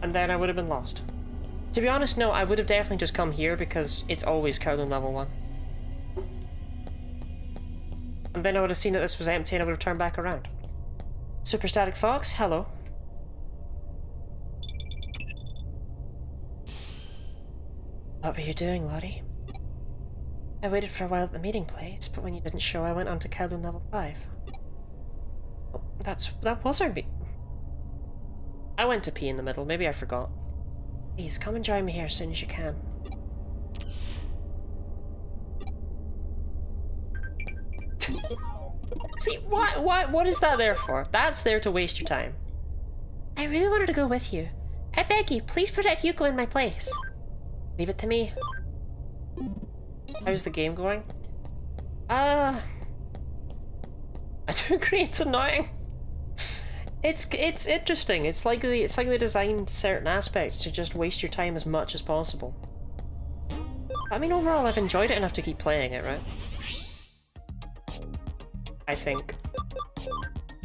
then I would have been lost. To be honest, no, I would have definitely just come here because it's always Kowloon level 1. And then I would have seen that this was empty and I would have turned back around. Super Static Fox, hello. What were you doing, Lottie? I waited for a while at the meeting place, but when you didn't show, I went on to Kowloon level 5. Oh, that was our I went to pee in the middle, maybe I forgot. Please, come and join me here as soon as you can. See, what is that there for? That's there to waste your time. I really wanted to go with you. I beg you, please protect Yuko in my place. Leave it to me. How's the game going? I do agree, it's annoying. It's interesting. It's like they designed certain aspects to just waste your time as much as possible. I mean, overall, I've enjoyed it enough to keep playing it, right? I think.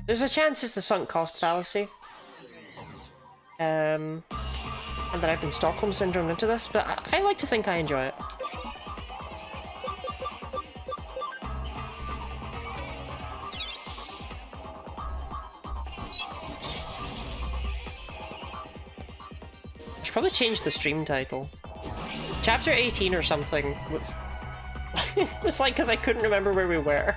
There's a chance it's the sunk cost fallacy. And that I've been Stockholm Syndrome into this, but I like to think I enjoy it. I should probably change the stream title. Chapter 18 or something was... it was like because I couldn't remember where we were.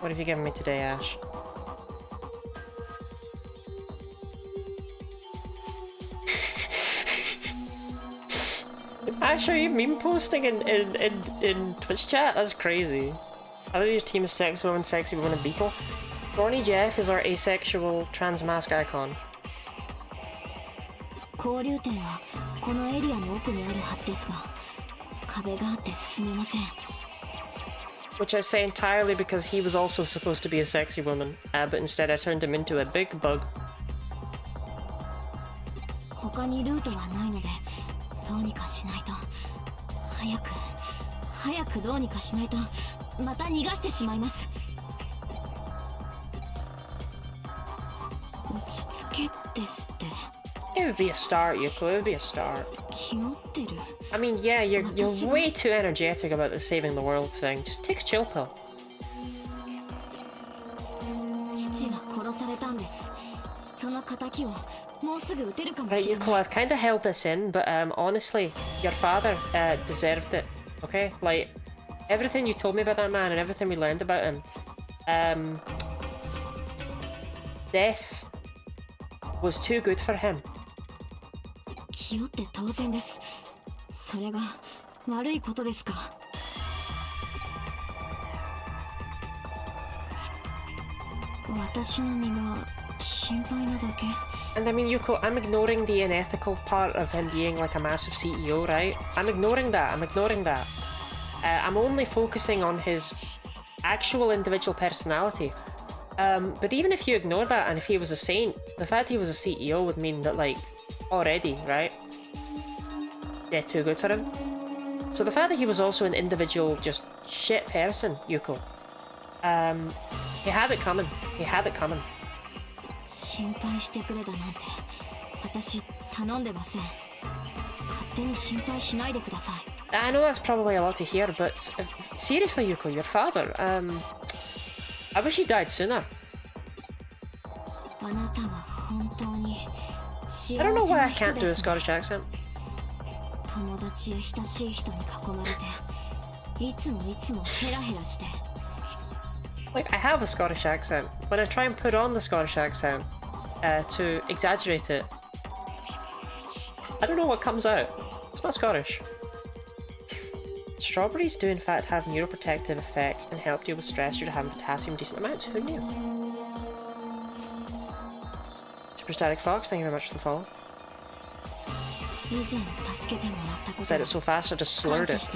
What have you given me today, Ash? Ash, are you meme posting in Twitch chat? That's crazy. I love your team of sexy woman, and beetle. Thorny Jeff is our asexual trans mask icon. Which I say entirely because he was also supposed to be a sexy woman, but instead I turned him into a big bug. It would be a start, Yuko, it would be a start. I mean, yeah, you're way too energetic about the saving the world thing. Just take a chill pill. Right, Yuko, I've kind of held this in, but honestly, your father deserved it, okay? Like, everything you told me about that man and everything we learned about him, death was too good for him. And I mean, Yuko, I'm ignoring the unethical part of him being like a massive CEO, right? I'm ignoring that, I'm only focusing on his actual individual personality. But even if you ignore that, and if he was a saint, the fact he was a CEO would mean that, like, already, right? Yeah, too good for him. So the fact that he was also an individual, just shit person, Yuko, he had it coming. He had it coming. I know that's probably a lot to hear, but seriously, Yuko, your father, I wish he died sooner. I don't know why I can't do a Scottish accent. Like, I have a Scottish accent. When I try and put on the Scottish accent to exaggerate it, I don't know what comes out. It's not Scottish. Strawberries do in fact have neuroprotective effects and help deal with stress due to having potassium in decent amounts. Who knew? Superstatic Fox, thank you very much for the follow. Said it so fast I just slurred it.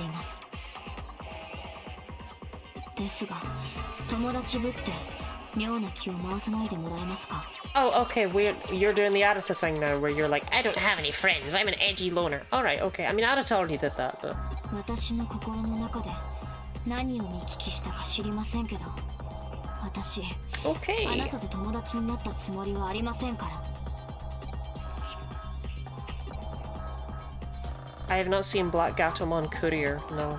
Oh, okay, you're doing the Aratha thing now, where you're like, I don't have any friends, I'm an edgy loner. Alright, okay, I mean, Aratha already did that, but... Okay. I have not seen Black Gatomon Courier, no.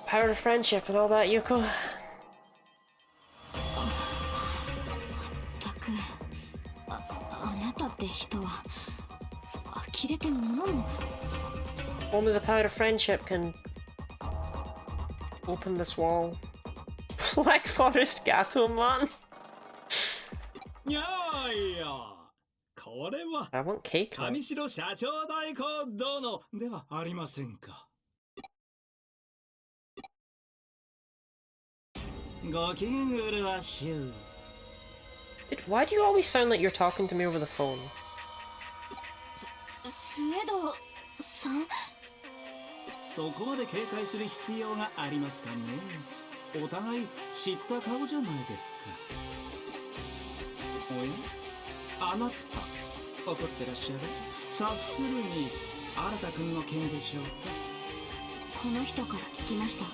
Power of friendship and all that, Yuko. Only the power of friendship can open this wall. Black Forest Gatomon. これは I want cake. now. 上白社長代行殿ではありませんか。ご機嫌うるわしゅう。 Dude, why do you always sound like you're talking to me over the phone? スエドさん。そこまで警戒する必要がありますかね。お互い知った顔じゃないですか。おや、あなた怒ってらっしゃる。察するに新君の件でしょうか。この人から聞きました。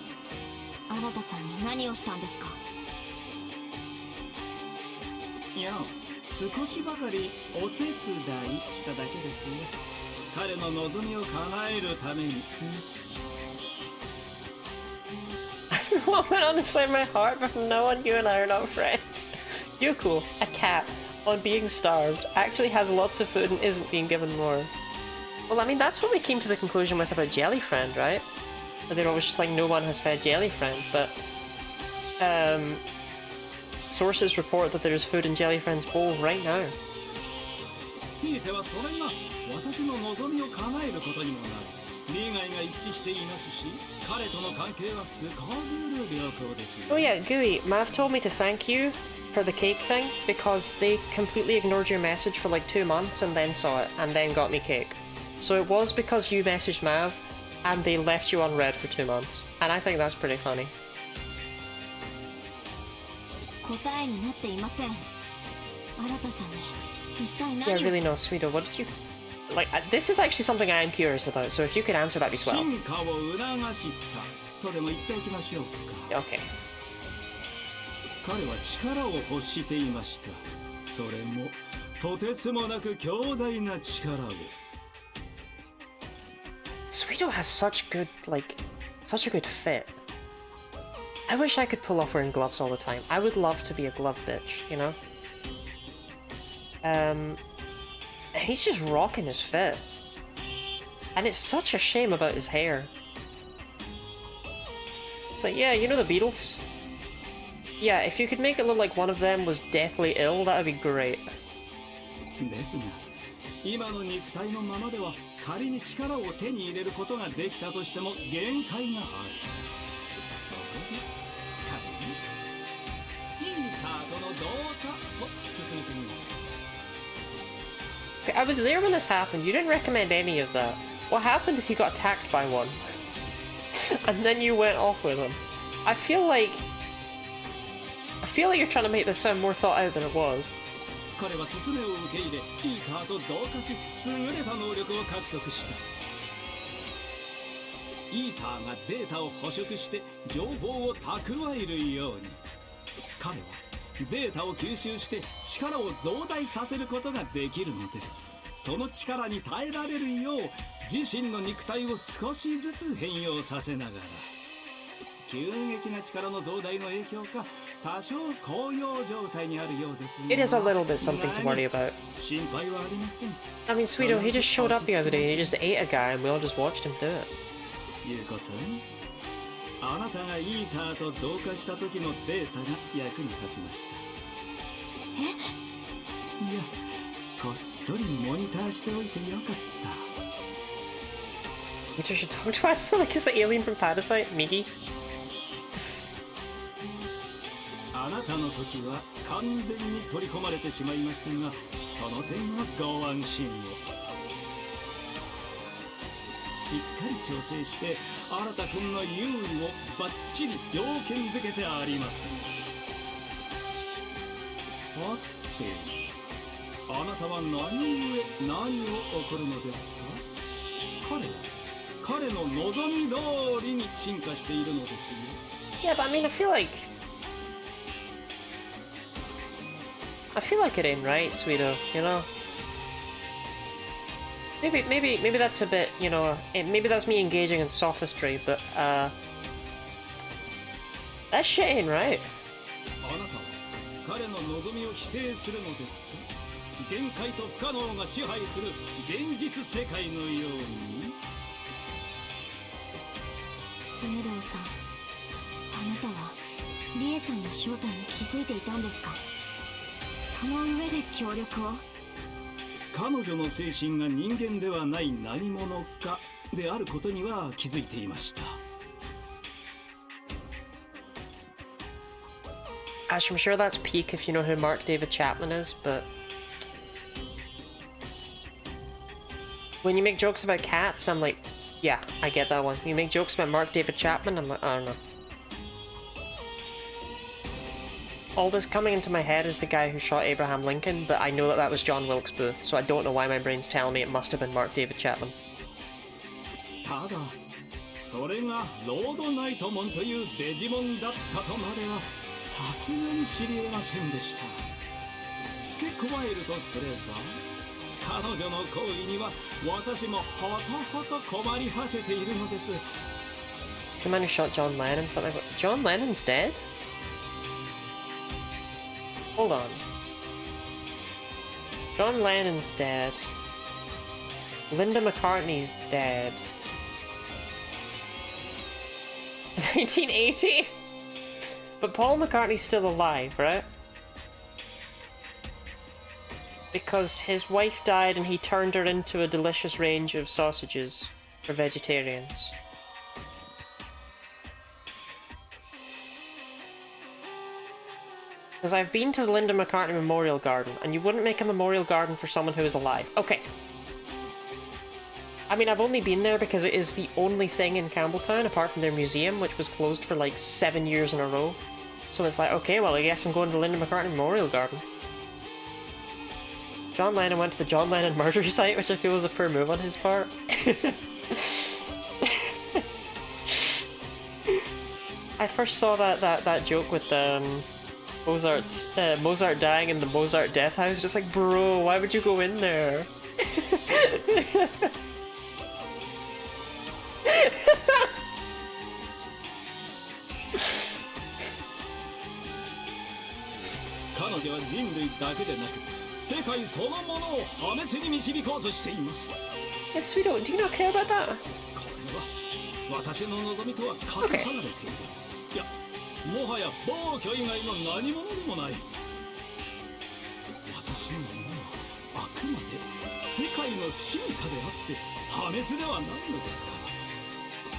新さんに何をしたんですか。いや、少しばかりお手伝いしただけですよ。彼の望みを叶えるために。What went on inside my heart, but from now on you and I are not friends. Yuko, a cat, on being starved, actually has lots of food and isn't being given more. Well, I mean, that's what we came to the conclusion with about Jellyfriend, right? There was just like, no one has fed Jellyfriend, but sources report that there's food in Jellyfriend's bowl right now. ひいてはそれが私の望みを叶えることにもなる。利害が一致していますし、彼との関係はすこぶる良好ですよ。Oh yeah, Gooey, Mav told me to thank you for the cake thing because they completely ignored your message for like 2 months and then saw it and then got me cake. So it was because you messaged Mav and they left you unread for 2 months. And I think that's pretty funny. 答えになっていません。新さんに一体 Yeah, 何を。 really no, Sweeto, what did you... Like, this is actually something I am curious about, so if you could answer that'd be swell. 進化を促したとでも言っておきましょうか。 Okay. 彼は力を欲していました。それもとてつもなく強大な力を。 Sweeto has such good, like, such a good fit. I wish I could pull off wearing gloves all the time. I would love to be a glove bitch, you know? He's just rocking his fit. And it's such a shame about his hair. It's like, yeah, you know the Beatles? Yeah, if you could make it look like one of them was deathly ill, that would be great. ですが、今の肉体のままでは仮に力を手に入れることができたとしても限界がある。そこで彼にいいカードの同化を進めてみました。 Okay, I was there when this happened. You didn't recommend any of that. What happened is he got attacked by one. And then you went off with him. I feel like you're trying to make this sound more thought out than it was. 彼は勧めを受け入れ、いいカード同化し、優れた能力を獲得した。イーターがデータを捕食して情報を蓄えるように、彼はデータを吸収して力を増大させることができるのです。その力に耐えられるよう自身の肉体を少しずつ変容させながら、急激な力の増大の影響か多少高揚状態にあるようですが、 It is a little bit something to worry about. 心配はありません。 I mean, Sweeto, he just showed up the other day and he just ate a guy and we all just watched him do it. ゆうこさん、あなたがイーターと同化した時のデータが役に立ちました。いや、こっそりモニターしておいてよかった。 Peter should talk to him like he's the alien from Parasite, Miggy. あなたの時は完全に取り込まれてしまいましたが、その点はご安心を。しっかり調整して新君の優位をバッチリ条件付けてあります。はて、あなたは何故何を起こるのですか。彼の望み通りに進化しているのですよ。 Yeah, but I mean, I feel like it ain't right, Sweeto, you know? Maybe that's a bit, you know, maybe that's me engaging in sophistry, but, that shit ain't right. あなたは彼の望みを否定するのですか。限界と不可能が支配する現実世界のように。スエドウさん、あなたはリエさんの正体に気づいていたんですか。その上で協力を。彼女の精神が人間ではない何者かであることには気づいていました。 Ash, I'm sure that's peak if you know who Mark David Chapman is, but when you make jokes about cats, I'm like, yeah, I get that one. You make jokes about Mark David Chapman, I'm like, I don't know. All this coming into my head is the guy who shot Abraham Lincoln, but I know that that was John Wilkes Booth, so I don't know why my brain's telling me it must have been Mark David Chapman. ただそれがロードナイトモンというデジモンだったとまではさすがに知り得ませんでした。付け加えるとすれば彼女の行為には私もほとほと困り果てているのです。 It's the man who shot John Lennon, something like that. John Lennon's dead? Hold on. John Lennon's dead. Linda McCartney's dead. It's 1980? But Paul McCartney's still alive, right? Because his wife died and he turned her into a delicious range of sausages for vegetarians. Because I've been to the Linda McCartney Memorial Garden, and you wouldn't make a memorial garden for someone who is alive. Okay. I mean, I've only been there because it is the only thing in Campbelltown, apart from their museum, which was closed for like 7 years in a row. So it's like, okay, well, I guess I'm going to the Linda McCartney Memorial Garden. John Lennon went to the John Lennon murder site, which I feel was a poor move on his part. I first saw that joke with Mozart dying in the Mozart death house. Just like, bro, why would you go in there? Yes, sweetheart, do you not care about that? Okay. もはや暴挙以外の何者でもない。私の夢はあくまで世界の進化であって破滅ではないのですか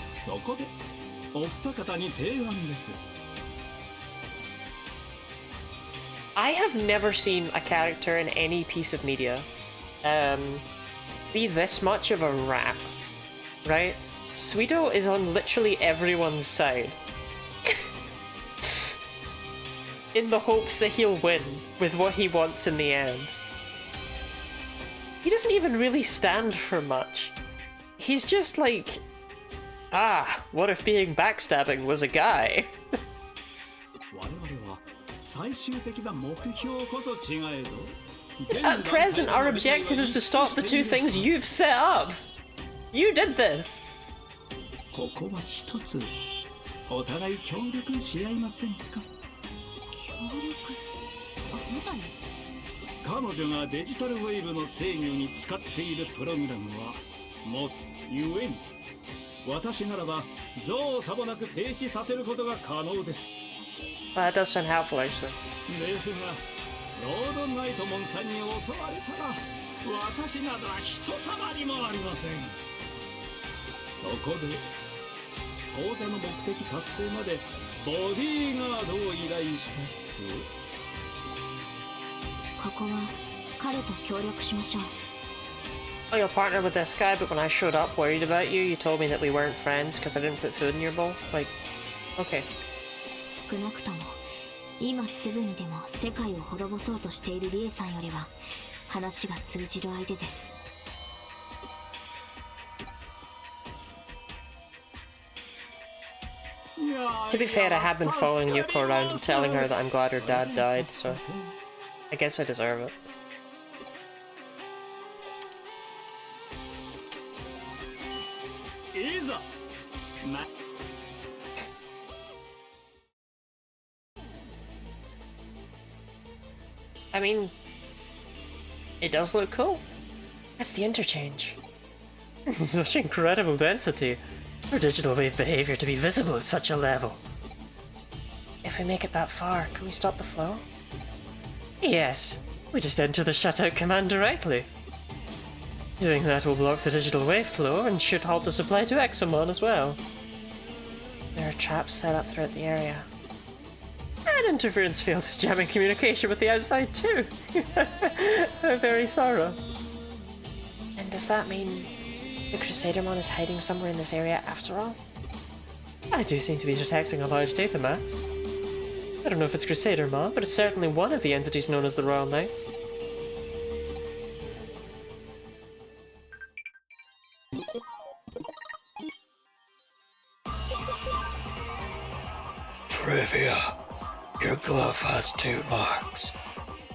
ら。そこでお二方に提案です。 I have never seen a character in any piece of media be this much of a rat, right? Sweeto is on literally everyone's side. In the hopes that he'll win with what he wants in the end. He doesn't even really stand for much. He's just like, ah, what if being backstabbing was a guy? At present, our objective is to stop the two things you've set up. You did this. ここは一つお互い協力し合いませんか。 彼女がデジタルウェーブの制御に使っているプログラムはもゆえに私ならば象をさもなく停止させることが可能です。 That does sound helpful, actually. ですがロードナイトモンさんに襲われたら私などはひとたまりもありません。そこで当座の目的達成までボディーガードを依頼したと。 ここは彼と協力しましょう。 Oh, you'll partner with this guy, but when I showed up worried about you, you told me that we weren't friends because I didn't put food in your bowl? Like, okay. 少なくとも今すぐにでも世界を滅ぼそうとしているリエさんよりは話が通じる相手です。 To be fair, I have been following Yuko around and telling her that I'm glad her dad died, so I guess I deserve it. I mean, it does look cool. That's the interchange. Such incredible density. For digital wave behavior to be visible at such a level. If we make it that far, can we stop the flow? Yes, we just enter the shutout command directly. Doing that will block the digital wave flow and should halt the supply to Examon as well. There are traps set up throughout the area. And interference field is jamming communication with the outside too. Very thorough. And does that mean the Crusadermon is hiding somewhere in this area after all? I do seem to be detecting a large data mass. I don't know if it's Crusadermon, but it's certainly one of the entities known as the Royal Knights. Trivia. Your glove has 2 marks.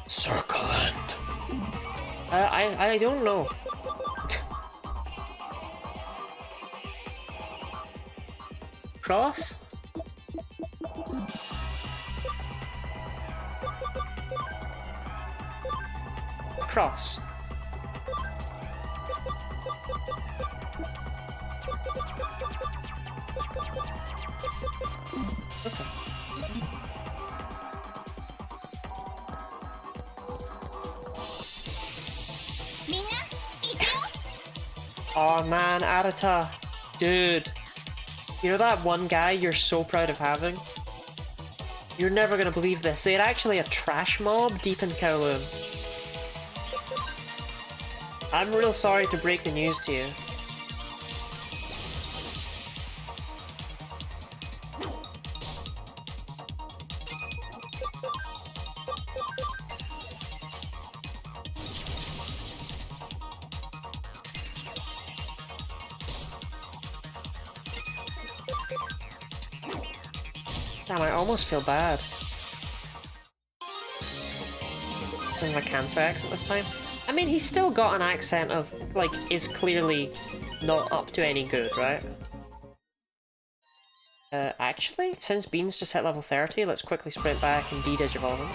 Circle and... I don't know. Cross? Cross. Okay. Oh man, Arata. Dude. You know that one guy you're so proud of having? You're never gonna believe this. They had actually a trash mob deep in Kowloon. I'm real sorry to break the news to you. Damn, I almost feel bad. Sounds like cancer accent this time. I mean, he's still got an accent of, like, is clearly not up to any good, right? Actually, since Bean's just hit level 30, let's quickly sprint back and de-digivolve him.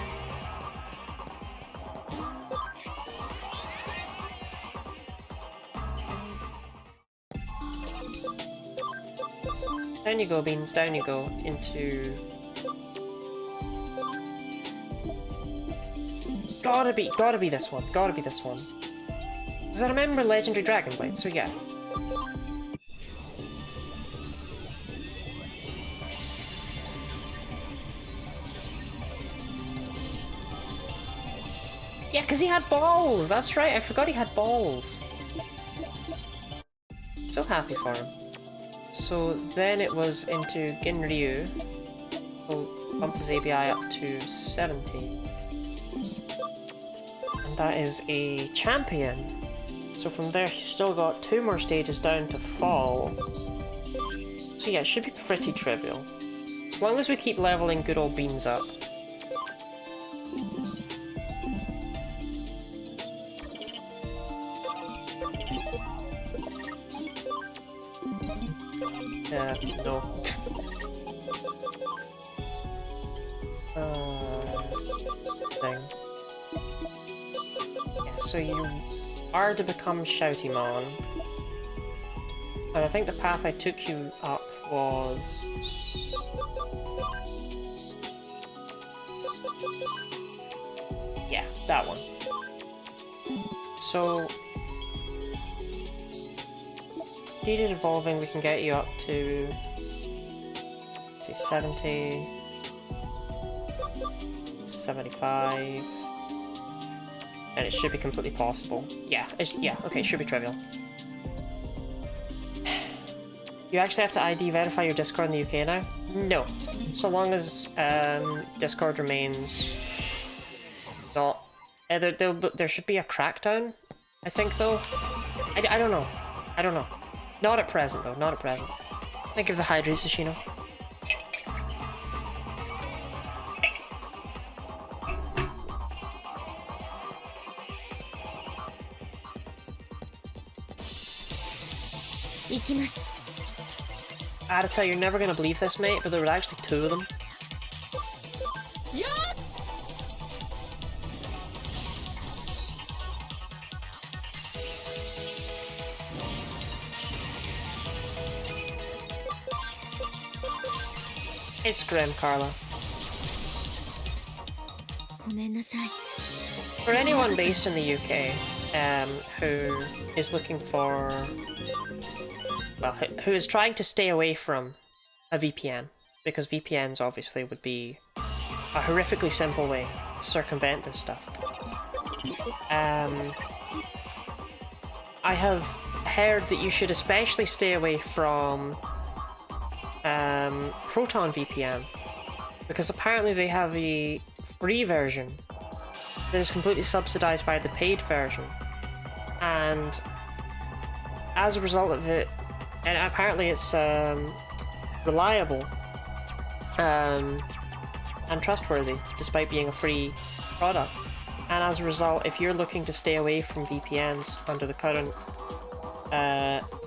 Down you go, Beans, down you go, into... Gotta be this one, gotta be this one. Because I remember Legendary Dragon Blade, so yeah. Yeah, because he had balls, that's right, I forgot he had balls. So happy for him. So then it was into Ginryu. We'll bump his ABI up to 70. And that is a champion. So from there he's still got 2 more stages down to fall. So yeah, it should be pretty trivial. As long as we keep leveling good old Beans up. No. Thing. Yeah, so you are to become Shoutymon. And I think the path I took you up was... yeah, that one. So... Needed evolving, we can get you up to... say 70... 75... and it should be completely possible. Yeah, yeah, okay, should be trivial. You actually have to ID verify your Discord in the UK now? No. So long as Discord remains not... there should be a crackdown, I think, though. I don't know. I don't know. Not at present, though. Not at present. Think of the hydrates, Ashino. Arata, you're never gonna believe this, mate, but there were actually 2 of them. It's grim, Carla. For anyone based in the UK, who is looking for, well, who is trying to stay away from a VPN, because VPNs obviously would be a horrifically simple way to circumvent this stuff. I have heard that you should especially stay away from Proton VPN, because apparently they have a free version that is completely subsidized by the paid version, and as a result of it, and apparently it's reliable and trustworthy despite being a free product, and as a result, if you're looking to stay away from VPNs under the current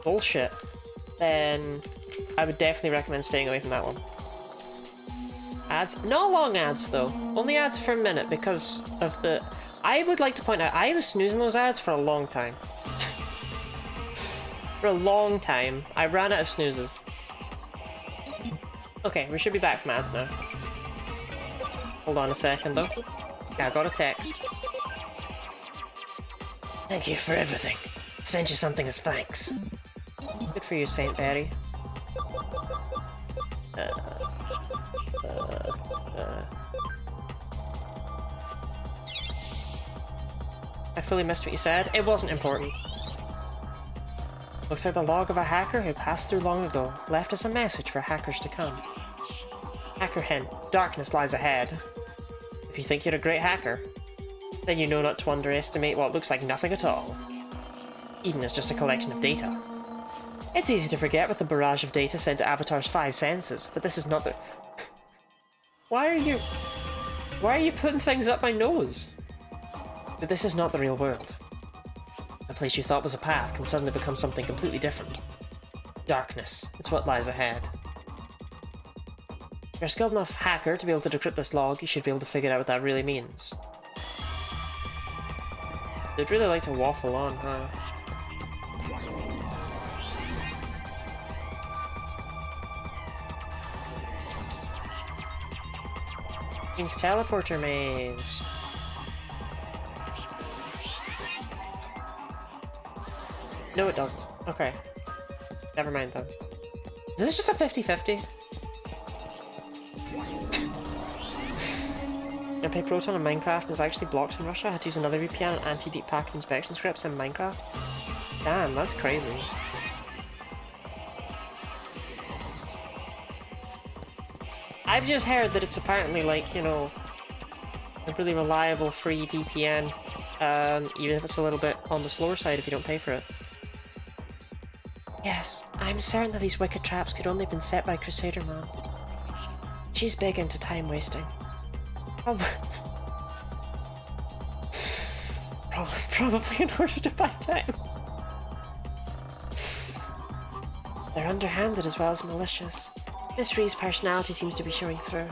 bullshit, then I would definitely recommend staying away from that one. Ads? Not long ads though, only ads for a minute because of the... I would like to point out, I was snoozing those ads for a long time. For a long time. I ran out of snoozes. Okay, we should be back from ads now. Hold on a second though. Yeah, I got a text. Thank you for everything. Sent you something as thanks. Good for you, Saint Berry. I fully missed what you said. It wasn't important. Looks like the log of a hacker who passed through long ago, left us a message for hackers to come. Hacker hint, darkness lies ahead. If you think you're a great hacker, then you know not to underestimate what looks like nothing at all. Eden is just a collection of data. It's easy to forget with the barrage of data sent to Avatar's 5 senses, but this is not the... Why are you putting things up my nose? But this is not the real world. A place you thought was a path can suddenly become something completely different. Darkness, it's what lies ahead. If you're a skilled enough hacker to be able to decrypt this log, you should be able to figure out what that really means. They'd really like to waffle on, huh? Means teleporter maze. No, it doesn't. Okay. Never mind then. Is this just a 50-50? I play Proton in Minecraft and it's actually blocked in Russia. I had to use another VPN and anti-deep packet inspection scripts in Minecraft. Damn, that's crazy. I've just heard that it's apparently like, you know, a really reliable free VPN, even if it's a little bit on the slower side if you don't pay for it. Yes, I'm certain that these wicked traps could only have been set by Crusader Man. She's big into time wasting. Probably in order to buy time. They're underhanded as well as malicious. Mystery's personality seems to be showing through.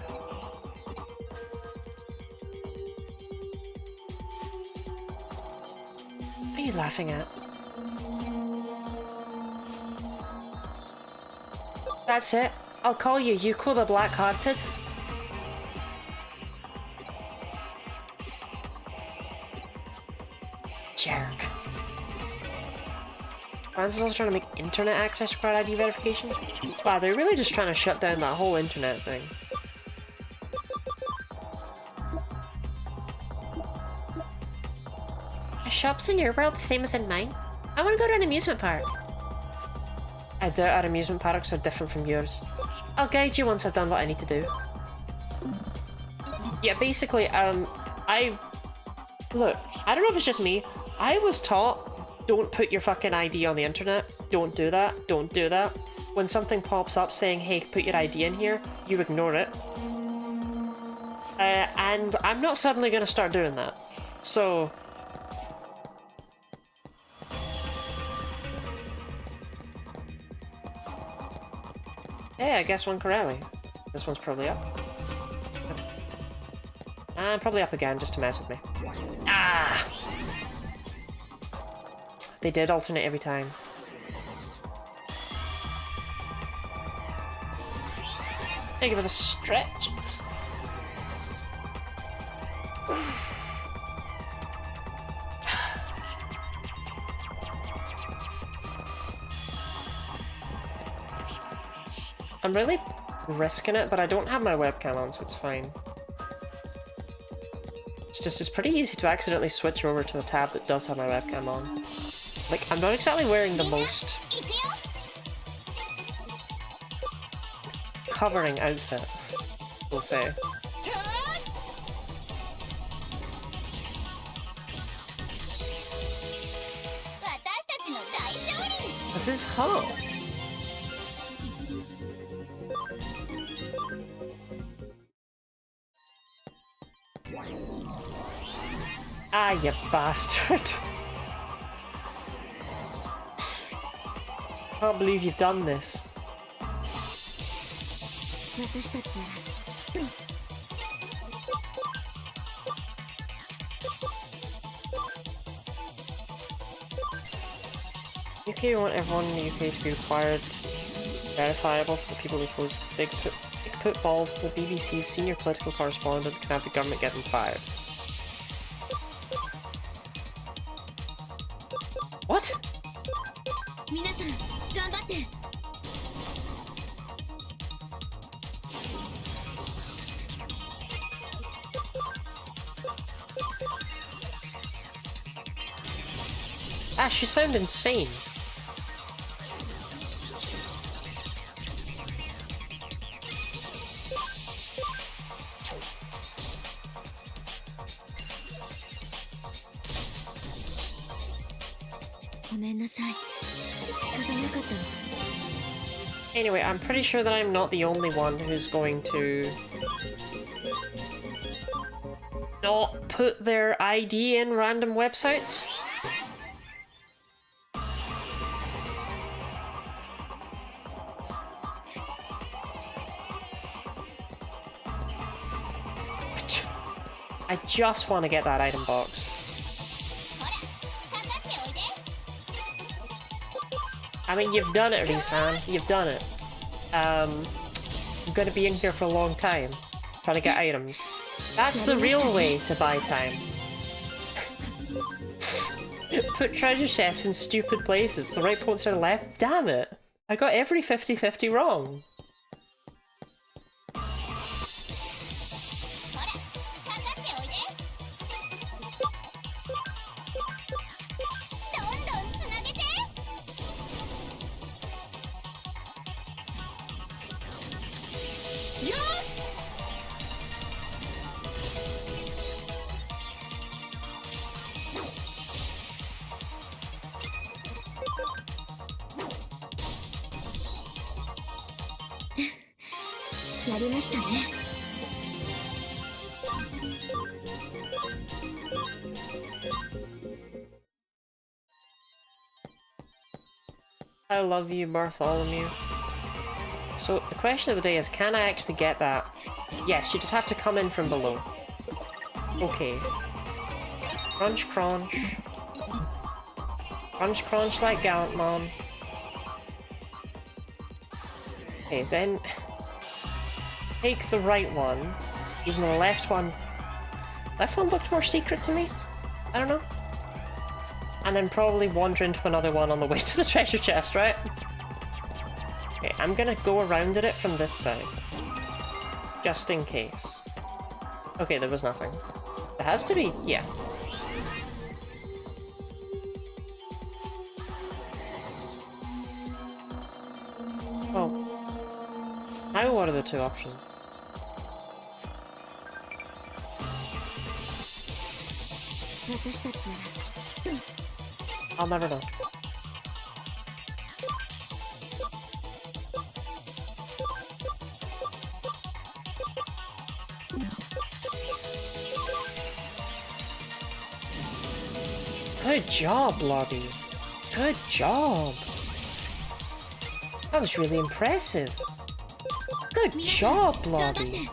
What are you laughing at? That's it. I'll call you Yuko the Black-Hearted. Jerk. France is also trying to make internet access require ID verification? Wow, they're really just trying to shut down that whole internet thing. Are shops in your world the same as in mine? I want to go to an amusement park. I doubt our amusement parks are different from yours. I'll guide you once I've done what I need to do. Yeah, basically, Look, I don't know if it's just me. I was taught, don't put your fucking ID on the internet. Don't do that. Don't do that. When something pops up saying, hey, put your ID in here, you ignore it. And I'm not suddenly going to start doing that. So... yeah, I guess one correctly. This one's probably up. And probably up again just to mess with me. Ah! They did alternate every time. Think of it a stretch. I'm really risking it, but I don't have my webcam on, so it's fine. It's pretty easy to accidentally switch over to a tab that does have my webcam on. Like, I'm not exactly wearing the most covering outfit, we'll say. This is hot. Ah, you bastard. Can't believe you've done this. UK want everyone in the UK to be required verifiable so that people who pose big put balls to the BBC's senior political correspondent can have the government get them fired. What? Ash, you sound insane. Anyway, I'm pretty sure that I'm not the only one who's going to not put their ID in random websites. I just want to get that item box. I mean, you've done it, Risan. You've done it. I'm gonna be in here for a long time, trying to get items. That's the real way to buy time. Put treasure chests in stupid places. The right points are left. Damn it! I got every 50-50 wrong. I love you, Bartholomew. So, the question of the day is, can I actually get that? Yes, you just have to come in from below. Okay. Crunch, crunch. Crunch, crunch like Gallantmon. Okay, then... take the right one, even though the left one... left one looked more secret to me? I don't know. And then probably wander into another one on the way to the treasure chest, right? Okay, I'm gonna go around it from this side. Just in case. Okay, there was nothing. There has to be, yeah. Oh. Now what are the two options? I'll never know. Good job, Lobby. Good job. That was really impressive. Good job, Lobby.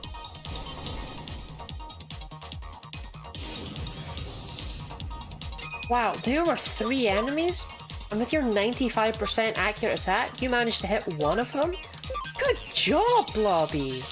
Wow, there were 3 enemies? And with your 95% accurate attack, you managed to hit one of them? Good job, Lobby!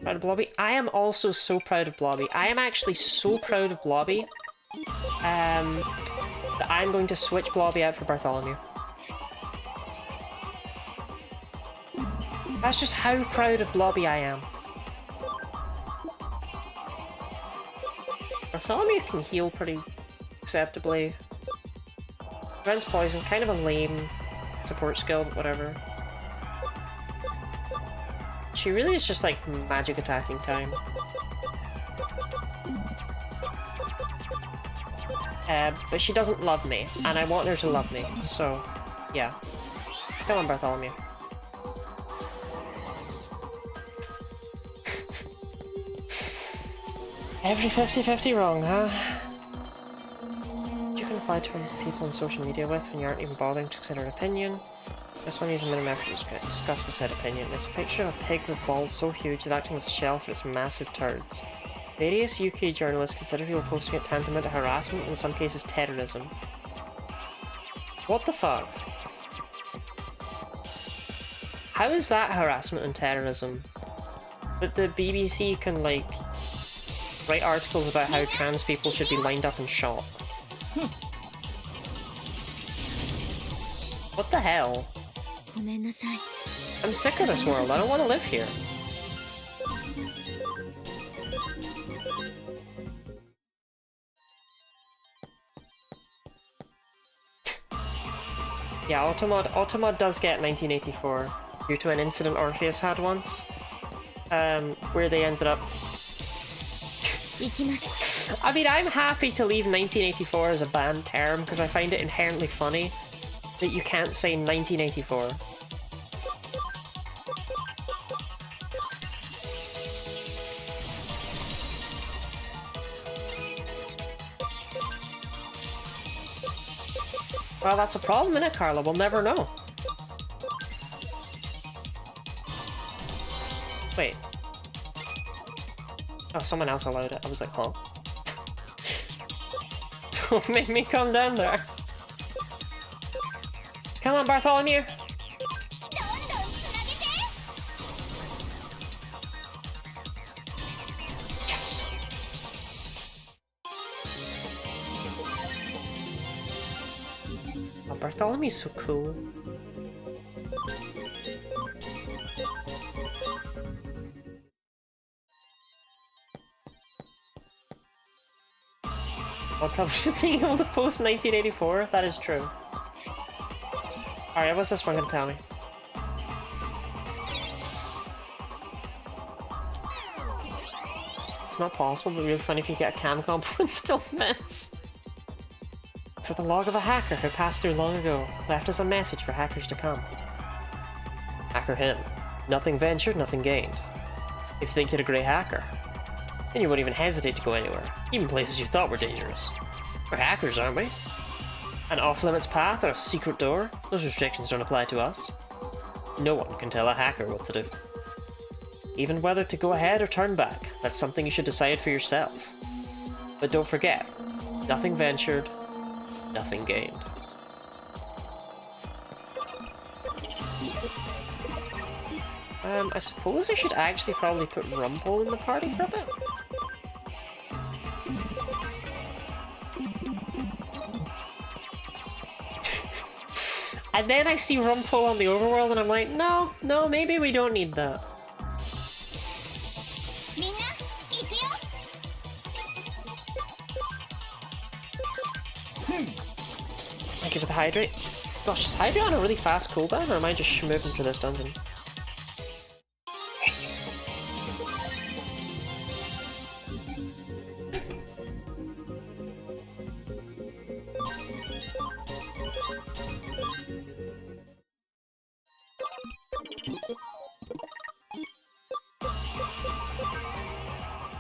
Proud of Blobby. I am also so proud of Blobby. I am actually so proud of Blobby that I'm going to switch Blobby out for Bartholomew. That's just how proud of Blobby I am. Bartholomew can heal pretty acceptably. Prevents poison, kind of a lame support skill, but whatever. She really is just like magic attacking time. But she doesn't love me, and I want her to love me, so yeah. Come on, Bartholomew. Every 50-50 wrong, huh? You can apply terms to people on social media with when you aren't even bothering to consider an opinion. This one uses minimum effort to discuss with said opinion. It's a picture of a pig with balls so huge that acting as a shell for its massive turds. Various UK journalists consider people posting it tantamount to harassment and in some cases terrorism. What the fuck? How is that harassment and terrorism? But the BBC can, like, write articles about how trans people should be lined up and shot. What the hell? I'm sick of this world. I don't want to live here. Yeah, Automod does get 1984 due to an incident Orpheus had once, where they ended up... I mean, I'm happy to leave 1984 as a banned term because I find it inherently funny that you can't say 1984. Well, that's a problem, innit, Carla? We'll never know. Wait. Oh, someone else allowed it. I was like, huh? Don't make me come down there. Come on, Bartholomew. Yes. Oh, Bartholomew's so cool. Well, probably just being able to post 1984, that is true. Alright, what's this one gonna tell me? It's not possible, but really funny if you get a cam combo and still miss. It's the log of a hacker who passed through long ago, left us a message for hackers to come. Hacker him. Nothing ventured, nothing gained. If you think you're a great hacker, then you won't even hesitate to go anywhere, even places you thought were dangerous. We're hackers, aren't we? An off-limits path or a secret door? Those restrictions don't apply to us. No one can tell a hacker what to do. Even whether to go ahead or turn back, that's something you should decide for yourself. But don't forget, nothing ventured, nothing gained. I suppose I should actually probably put Rumpole in the party for a bit. And then I see Rumpole on the overworld and I'm like, no, maybe we don't need that. Thank you for the hydrate. Gosh, is hydrate on a really fast cooldown or am I just schmooping through this dungeon?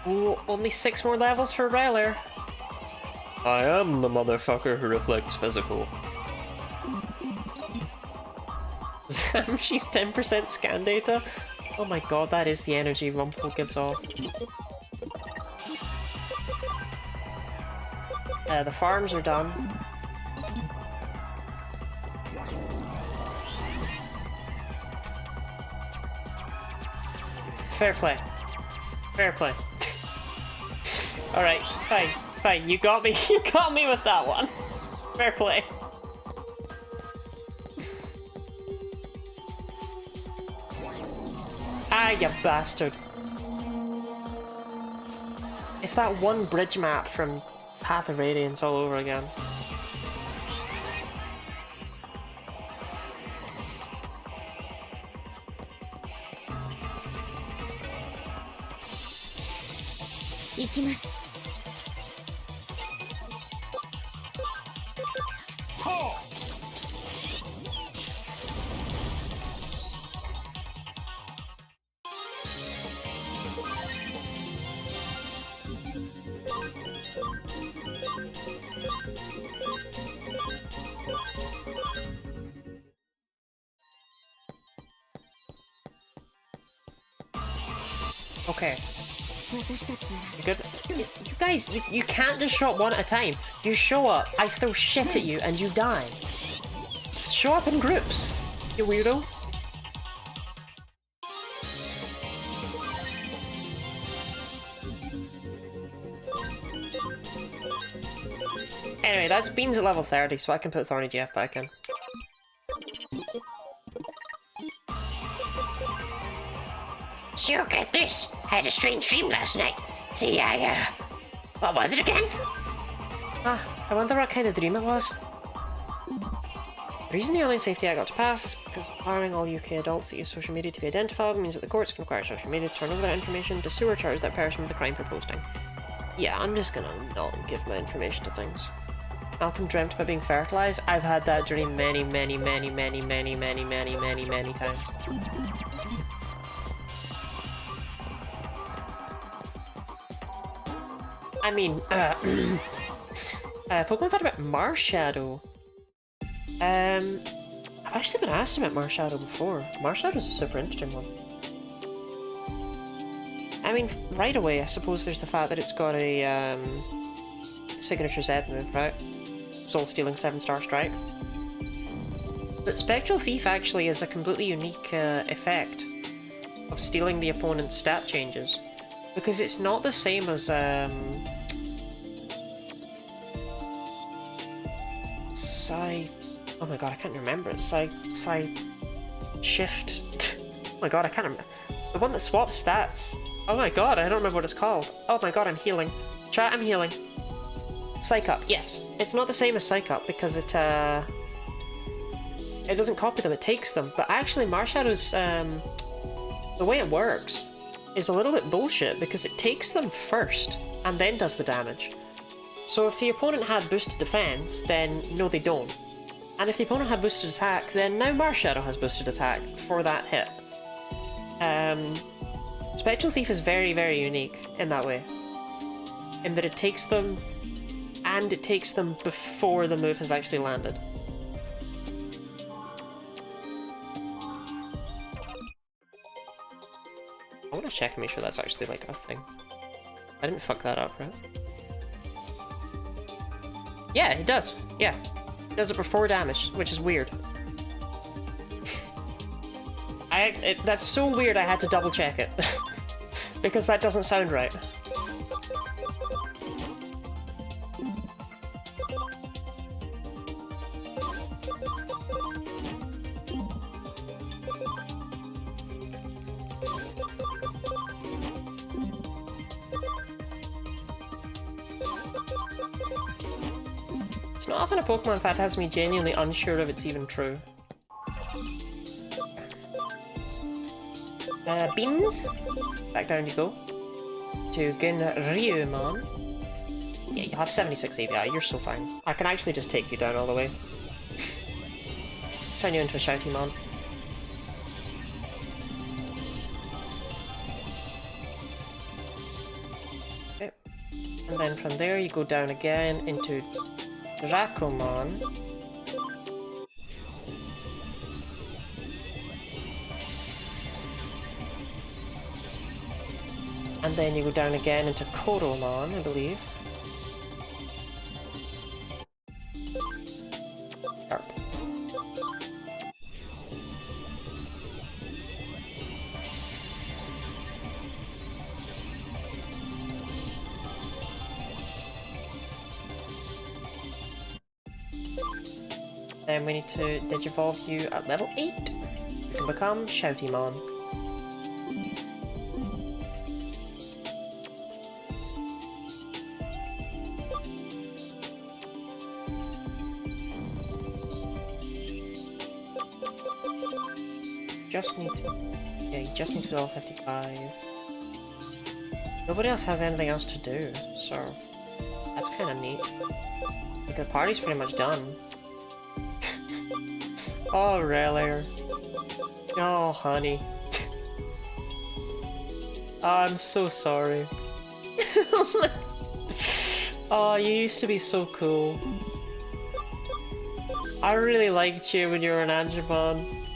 Ooh, only 6 more levels for Ryler. I am the motherfucker who reflects physical. She's 10% scan data? Oh my god, that is the energy Rumpole gives off. The farms are done. Fair play. Fair play. Alright, fine, fine. You got me. You got me with that one. Fair play. Ah, you bastard. It's that one bridge map from Path of Radiance all over again. Okay. You good? You guys, you can't just show up one at a time. You show up, I throw shit at you, and you die. Show up in groups, you weirdo. Anyway, that's Beans at level 30, so I can put Thorny Jeff back in. So get this. I had a strange dream last night. See, what was it again? Ah, I wonder what kind of dream it was. The reason the online safety act got to pass is because requiring all UK adults that use social media to be identifiable means that the courts can require social media to turn over that information to sue or charge that person with a crime for posting. Yeah, I'm just gonna not give my information to things. Malcolm dreamt about being fertilized. I've had that dream many times. I mean, Pokemon thought about Marshadow. I've actually been asked about Marshadow before. Marshadow's a super interesting one. I mean, right away, I suppose there's the fact that it's got a signature Z move, right? Soul Stealing 7-star strike. But Spectral Thief actually is a completely unique effect of stealing the opponent's stat changes. Because it's not the same as, oh my god, I can't remember it. Shift. Oh my god, I can't remember. The one that swaps stats. Oh my god, I don't remember what it's called. Oh my god, I'm healing. Chat, I'm healing. Psych Up, yes. It's not the same as Psych Up because it doesn't copy them, it takes them. But actually, Marshadow's, the way it works is a little bit bullshit because it takes them first and then does the damage. So if the opponent had boosted defense, then no they don't. And if the opponent had boosted attack, then now Marshadow has boosted attack for that hit. Spectral Thief is very, very unique in that way. In that it takes them, and it takes them before the move has actually landed. I want to check and make sure that's actually like a thing. I didn't fuck that up, right? Yeah, it does. Yeah. It does it for 4 damage, which is weird. That's so weird I had to double check it. Because that doesn't sound right. It's not often a Pokemon fact has me genuinely unsure if it's even true. Beans? Back down you go. To Ginryumon. Yeah, you have 76 ABI, you're so fine. I can actually just take you down all the way. Turn you into a Shouty Mon. Okay. And then from there you go down again into Dracomon. And then you go down again into Koromon, I believe. Sharp. Then we need to digivolve you at level 8. You can become Shoutymon. Just need to... Yeah, you just need to be level 55. Nobody else has anything else to do, so... That's kind of neat. Like, the party's pretty much done. Oh, really? Oh, honey. I'm so sorry. Oh, you used to be so cool. I really liked you when you were an Angemon.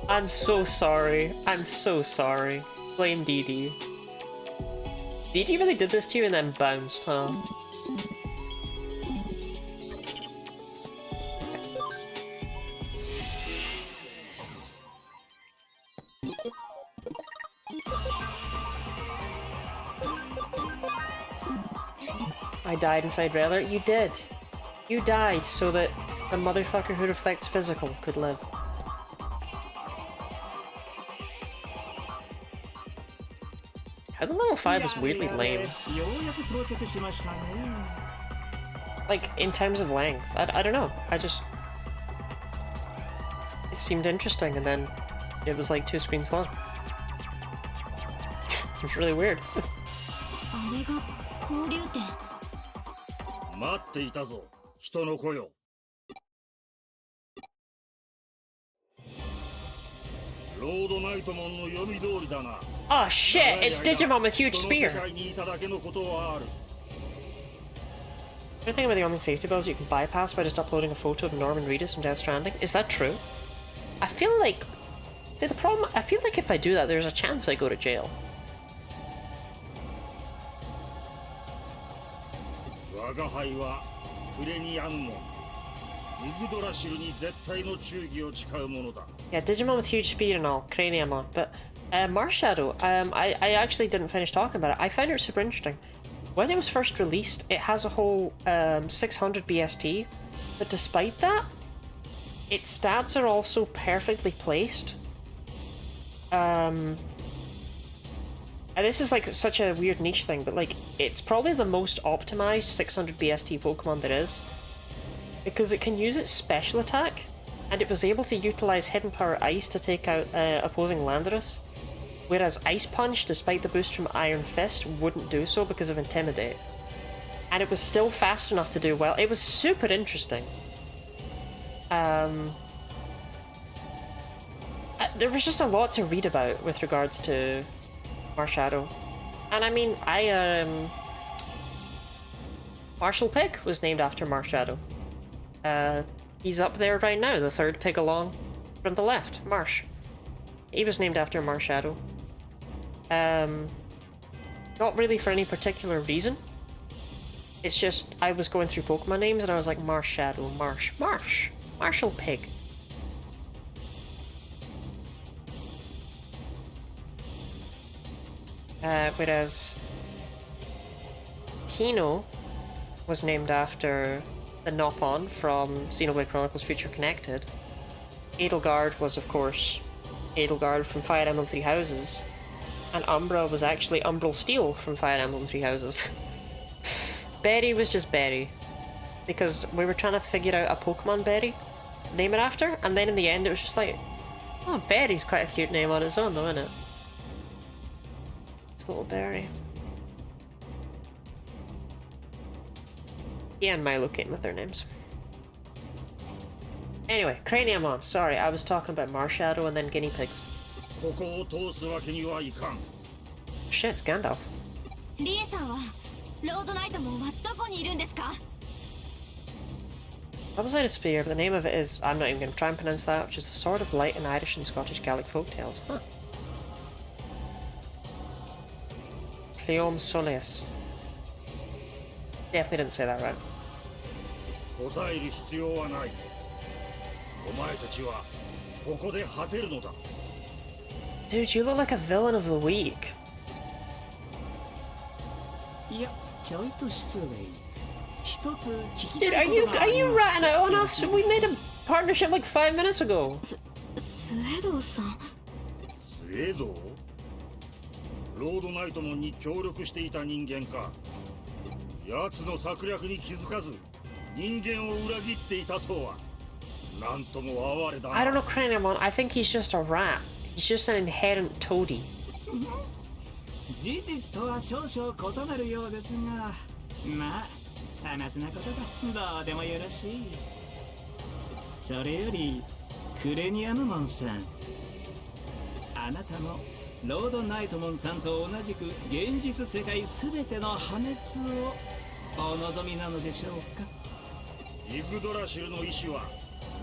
I'm so sorry. I'm so sorry. Blame Dee Dee. Dee Dee really did this to you and then bounced, huh? I died inside Railer? You did. You died so that the motherfucker who reflects physical could live. How the level 5 is weirdly lame. Like, in terms of length. I don't know. I just... It seemed interesting and then it was like 2 screens long. It was really weird. 待っていたぞ、人の子よ。ロードナイトモンの読み通りだな。Oh shit, it's Digimon with huge spear! Good thing about the only safety bells you can bypass by just uploading a photo of Norman Reedus from Death Stranding. Is that true? I feel like... See, the problem... I feel like if I do that, there's a chance I go to jail. Yeah, Digimon with huge speed and all, Craniamon, but Marshadow, I actually didn't finish talking about it. I found it super interesting. When it was first released, it has a whole 600 BST, but despite that, its stats are also perfectly placed. And this is like such a weird niche thing, but like, it's probably the most optimized 600 BST Pokemon there is. Because it can use its special attack, and it was able to utilize Hidden Power Ice to take out opposing Landorus, whereas Ice Punch, despite the boost from Iron Fist, wouldn't do so because of Intimidate. And it was still fast enough to do well. It was super interesting. There was just a lot to read about with regards to Marshadow. And I mean, Marshall Pig was named after Marshadow. He's up there right now, the third pig along from the left, Marsh. He was named after Marshadow. Not really for any particular reason. It's just, I was going through Pokemon names and I was like, Marshadow, Marshall Pig. Whereas Hino was named after the Nopon from Xenoblade Chronicles Future Connected. Edelgard was, of course, Edelgard from Fire Emblem Three Houses. And Umbra was actually Umbral Steel from Fire Emblem Three Houses. Berry was just Berry. Because we were trying to figure out a Pokemon Berry, name it after, and then in the end it was just like, oh, Berry's quite a cute name on its own though, isn't it? This little berry. Yeah, and Milo came with their names. Anyway, Craniamon. Sorry, I was talking about Marshadow and then guinea pigs. Shit, it's Gandalf. Double-sided spear, but the name of it is, I'm not even going to try and pronounce that, which is the Sword of Light in Irish and Scottish Gaelic folktales. Huh. Cleome Soleus. Definitely didn't say that right. Dude, you look like a villain of the week. Dude, are you ratting out on us? We made a partnership like 5 minutes ago. スウェドさん。スウェードロードナイトモンに協力していた人間か。奴の策略に気づかず人間を裏切っていたとは。なんとも哀れだな。 I don't know Craniamon, I think he's just a rat. He's just an inherent toady. 事実とは少々異なるようですが、まあさまつなことがどうでもよろしい。それよりクレニアムモンさん、あなたもロードナイトモンさんと同じく現実世界すべての破滅をお望みなのでしょうか。イグドラシルの意志は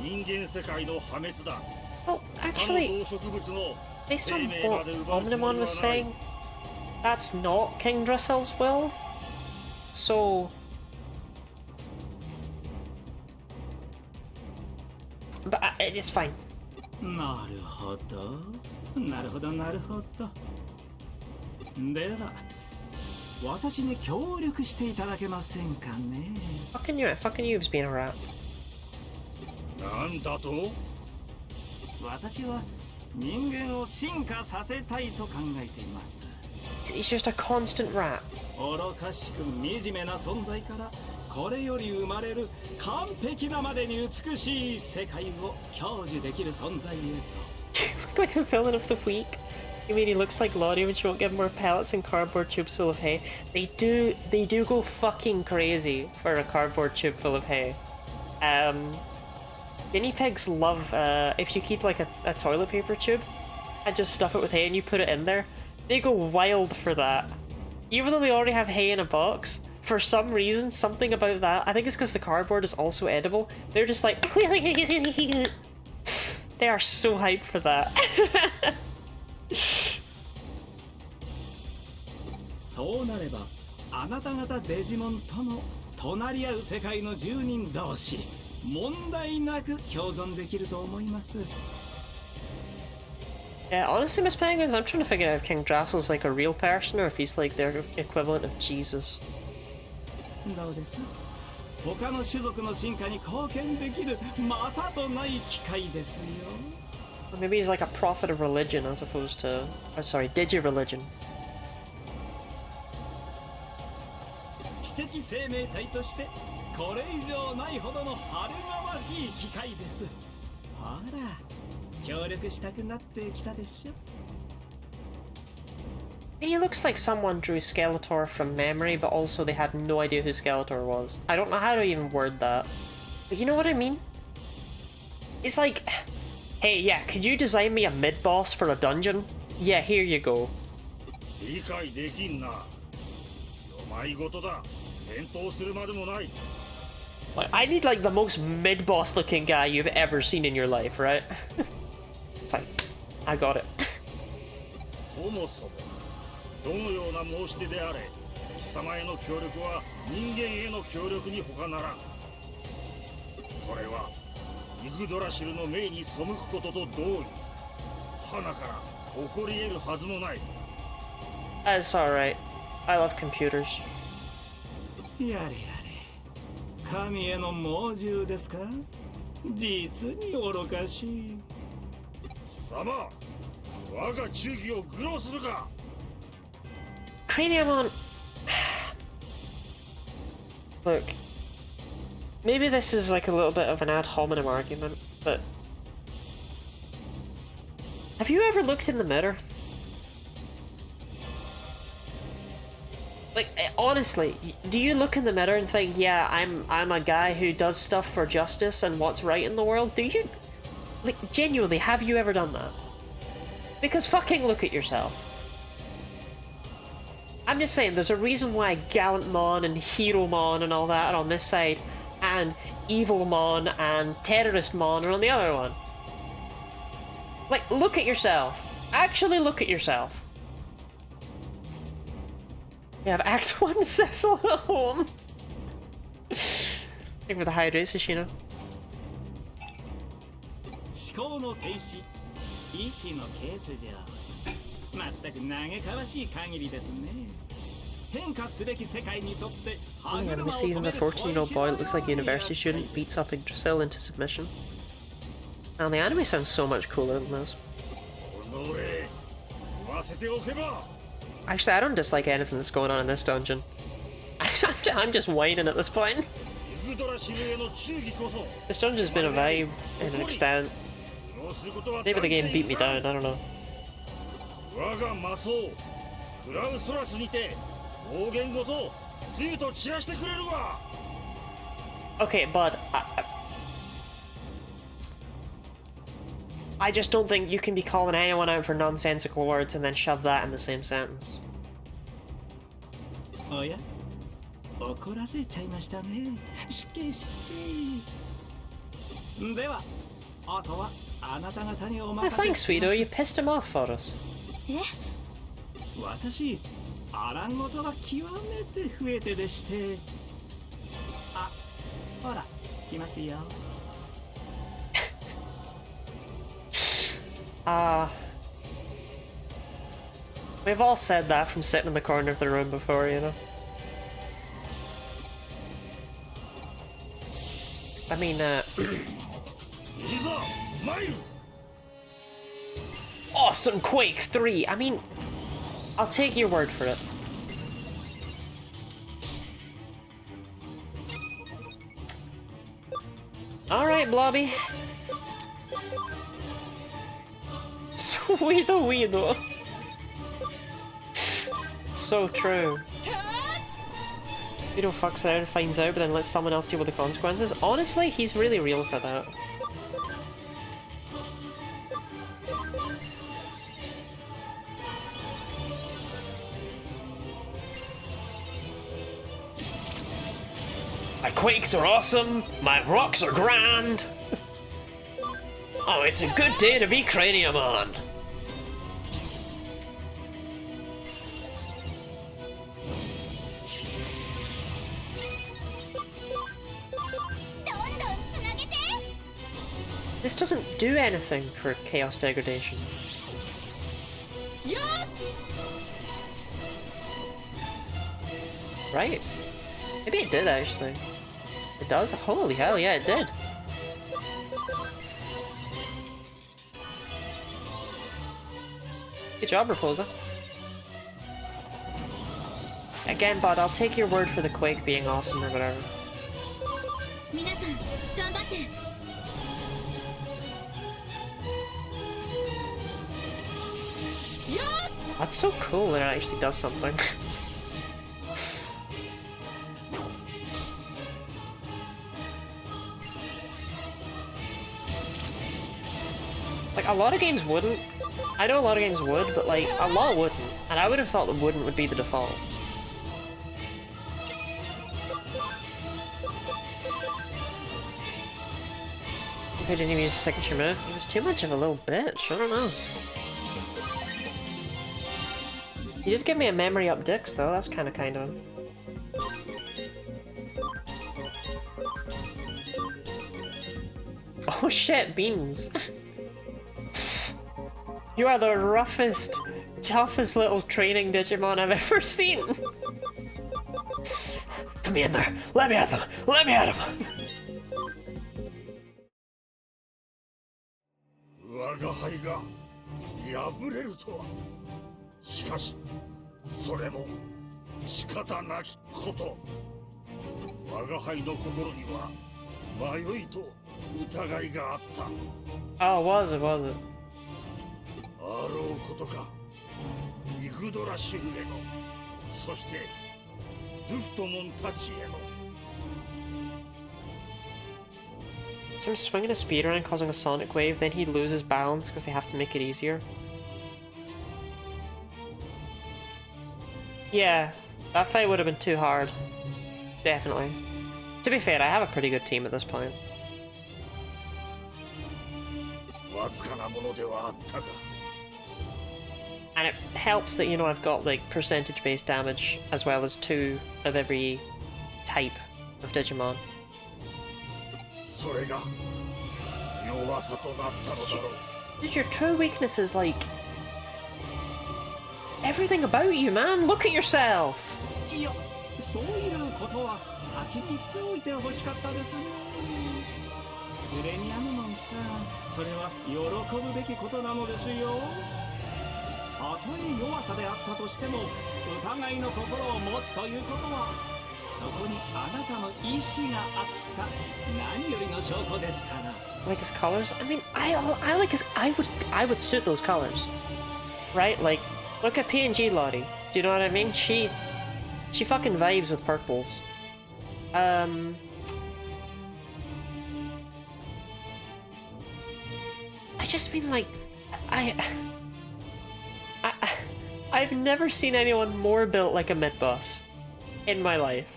人間世界の破滅だ。 Well, 他の actually, 動植物の based 生 on 命ま what で奪うつも Omnimon りは was ない。 saying, that's not King Drissel's will. So... But it's fine. なるほど、なるほど、なるほど。では、私に協力していただけませんかね。Fucking you's being a rat. なんだと。私は人間を進化させたいと考えています。He's just a constant rat. 愚かしく惨めな存在からこれより生まれる完璧なまでに美しい世界を享受できる存在へと。 Like the villain of the week. I mean, he looks like Lottie when she won't give more pellets and cardboard tubes full of hay. They do go fucking crazy for a cardboard tube full of hay. Guinea pigs love, if you keep like a toilet paper tube and just stuff it with hay and you put it in there, they go wild for that. Even though they already have hay in a box, for some reason, something about that, I think it's because the cardboard is also edible, they're just like... They are so hyped for that. そうなれば、あなた方デジモンとも隣り合う世界の住人同士、問題なく共存できると思います。Yeah, honestly, Miss Penguins, I'm trying to figure out if King Drassel's like a real person or if he's like their equivalent of Jesus. どうです？他の種族の進化に貢献できるまたとない機会ですよ。 Or maybe he's like a prophet of religion as opposed to... Oh, sorry, digi-religion. 知的生命体としてこれ以上ないほどの晴れがましい機会です。ほら、協力したくなってきたでしょ。 I mean, he looks like someone drew Skeletor from memory, but also they had no idea who Skeletor was. I don't know how to even word that. But you know what I mean? It's like, hey, yeah, could you design me a mid-boss for a dungeon? Yeah, here you go. 理解できんな。よまいごとだ。返答するまでもない。 Like, I need like the most mid-boss looking guy you've ever seen in your life, right? It's like, I got it. そもそもどのような申し出であれ、貴様への協力は人間への協力に他ならん。それはイグドラシルの命に背くことと同意。花から起こり得るはずもない。 That's alright. I love computers. やれやれ、神への猛獣ですか？実に愚かしい。貴様、我が忠義を愚弄するか。 Craniamon... Look, maybe this is like a little bit of an ad hominem argument, but... Have you ever looked in the mirror? Like, honestly, do you look in the mirror and think, yeah, I'm a guy who does stuff for justice and what's right in the world? Do you... Like, genuinely, have you ever done that? Because fucking look at yourself. I'm just saying, there's a reason why Gallantmon and Heromon and all that are on this side, and Evilmon and Terroristmon are on the other one. Like, look at yourself. Actually look at yourself. We have Act 1 Cecil at home. Think for the hydrates, Ashina. 思考の停止、意志の欠如。まったく嘆かわしい限りですね。変化すべき世界にとって Yeah, let me see, the 14-year-old boy that looks like a university student beats up Yggdrasil into submission. Man, the anime sounds so much cooler than this. 己言わせておけば Actually, I don't dislike anything that's going on in this dungeon. I'm just whining at this point. イグドラシルへの忠義こそ This dungeon's been a vibe in an extent. 要することは Maybe the game beat me down, I don't know. 我が魔僧クラウソラスにて暴言ごと露と散らしてくれるわ Okay, bud. I just don't think you can be calling anyone out for nonsensical words and then shove that in the same sentence. おや怒らせちゃいましたね。しけしけ。では、あとはあなた方にお Yeah, 任せ thanks, します Sweeto. You pissed him off for us. 私、あらんことが極めて増えてでして。あ、ほら、来ますよ。We've all said that from sitting in the corner of the room before, you know? I mean, いいぞ参る Awesome Quake 3! I mean, I'll take your word for it. Alright, Blobby. Sweeto. So true. Sweeto fucks it out and finds out, but then lets someone else deal with the consequences. Honestly, he's really real for that. My quakes are awesome, my rocks are grand. Oh, it's a good day to be Craniumon. This doesn't do anything for chaos degradation. Right. Maybe it did actually. It does? Holy hell, yeah, it did. Good job, Raposa. Again, bud, I'll take your word for the Quake being awesome or whatever. That's so cool that it actually does something. Like, a lot of games wouldn't. I know a lot of games would, but like, a lot wouldn't. And I would have thought that wouldn't would be the default. He didn't even use his signature move. He was too much of a little bitch, I don't know. He did give me a memory up Dix though, that's kind of him. Oh shit, Beans. You are the roughest, toughest little training Digimon I've ever seen. Come in there, let me at them, let me at him. 我が輩が敗れるとはしかしそれも仕方なきこと我が輩の心には迷いと疑いがあった Oh, was it, was it? あろうことかイグドラシュルへのそしてルフトモンたちへの Him swinging a speed around causing a sonic wave, then he loses balance because they have to make it easier. Yeah, that fight would have been too hard. Definitely. To be fair, I have a pretty good team at this point. わずかなものではあったが And it helps that, you know, I've got like percentage-based damage as well as 2 of every type of Digimon. それが弱さとなったのだろう Dude, your true weakness is like everything about you, man. Look at yourself. いや、そういうことは先に言っておいてほしかったですね。ユレニアムモンさ、それは喜ぶべきことなのですよ。たとえ弱さであったとしても、疑いの心を持つということは、そこにあなたの意志があった何よりの証拠ですから。Like his colors? I mean, I like his. I would suit those colors, right? Like, look at PNG Lottie. Do you know what I mean? She fucking vibes with purples. I just mean like, I've never seen anyone more built like a mid-boss in my life.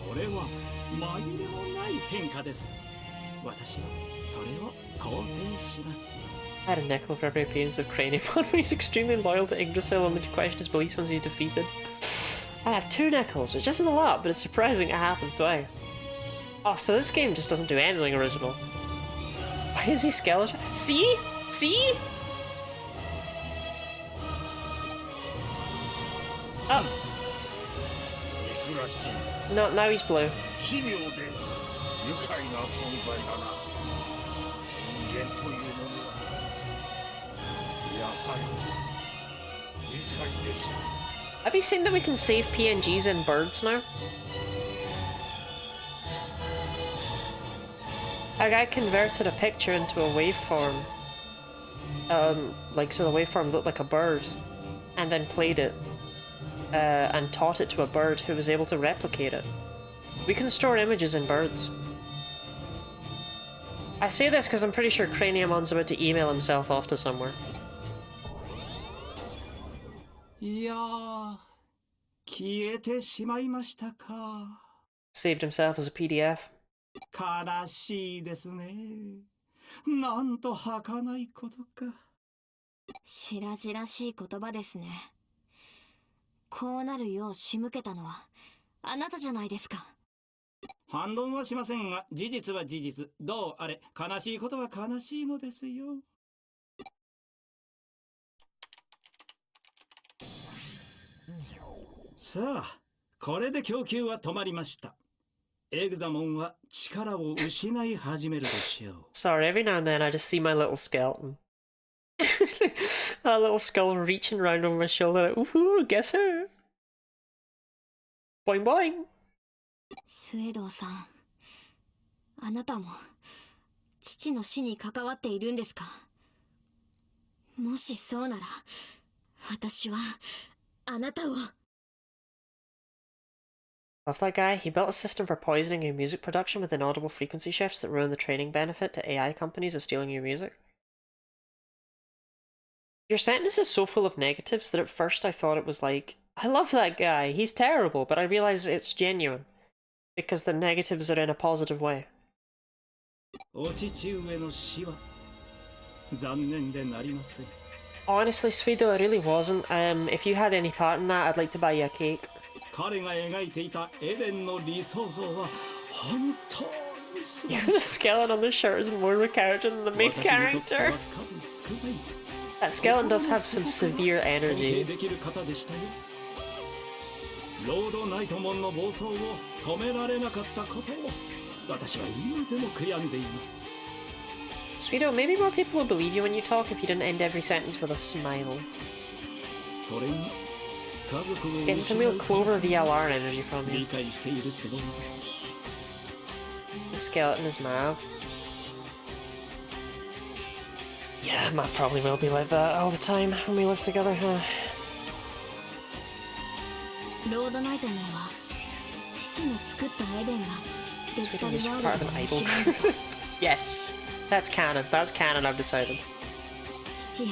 それは紛れもない変化です。私はそれを肯定します。I had a nickel for every appearance of Cranium when he's extremely loyal to Yggdrasil, only to question his beliefs once he's defeated. I have 2 nickels, which isn't a lot, but it's surprising it happened twice. Oh, so this game just doesn't do anything original. Why is he skeleton? See? See? Oh. No, now he's blue. 奇妙で愉快な存在だな。人間というものはやはり愉快です。 Have you seen that we can save PNGs in birds now? A guy converted a picture into a waveform. Like, so the waveform looked like a bird, and then played it, and taught it to a bird who was able to replicate it. We can store images in birds. I say this because I'm pretty sure Craniumon's about to email himself off to somewhere. いやー、消えてしまいましたか。Saved himself as a PDF. 悲しいですね。なんと儚いことか。白々しい言葉ですね。こうなるよう仕向けたのはあなたじゃないですか。反論はしませんが、事実は事実。どうあれ、悲しいことは悲しいのですよ。さあ、これで供給は止まりました。エグザモンは力を失い始めるでしょう。Sorry, every now and then I just see my little skeleton. A little skull reaching around over my shoulder like, ooh, guess who? Boing boing! スウェドウさん、あなたも父の死に関わっているんですか？もしそうなら、私はあなたを。Love that guy. He built a system for poisoning your music production with inaudible frequency shifts that ruin the training benefit to AI companies of stealing your music. Your sentence is so full of negatives that at first I thought it was like, I love that guy, he's terrible, but I realize it's genuine. Because the negatives are in a positive way. Honestly, Swedo, it really wasn't. If you had any part in that, I'd like to buy you a cake. 彼が描いていたエデンの理想像は本当に素晴らしい。 The skeleton on the shirt is more of a character than the main character. That skeleton does have some severe energy. ロードナイトモンの暴走を止められなかったことを私は今でも悔やんでいます。 Sweeto, maybe more people would believe you when you talk if you didn't end every sentence with a smile. それに Getting some real Clover VLR energy from him. 理解しているつもりです。 The skeleton is Mav. Yeah, Mav probably will be like that all the time when we live together, huh? ロードナイトメンは父の作ったエデンがデジタルワールド part of an idol. Yes, that's canon. That's canon, I've decided. 父や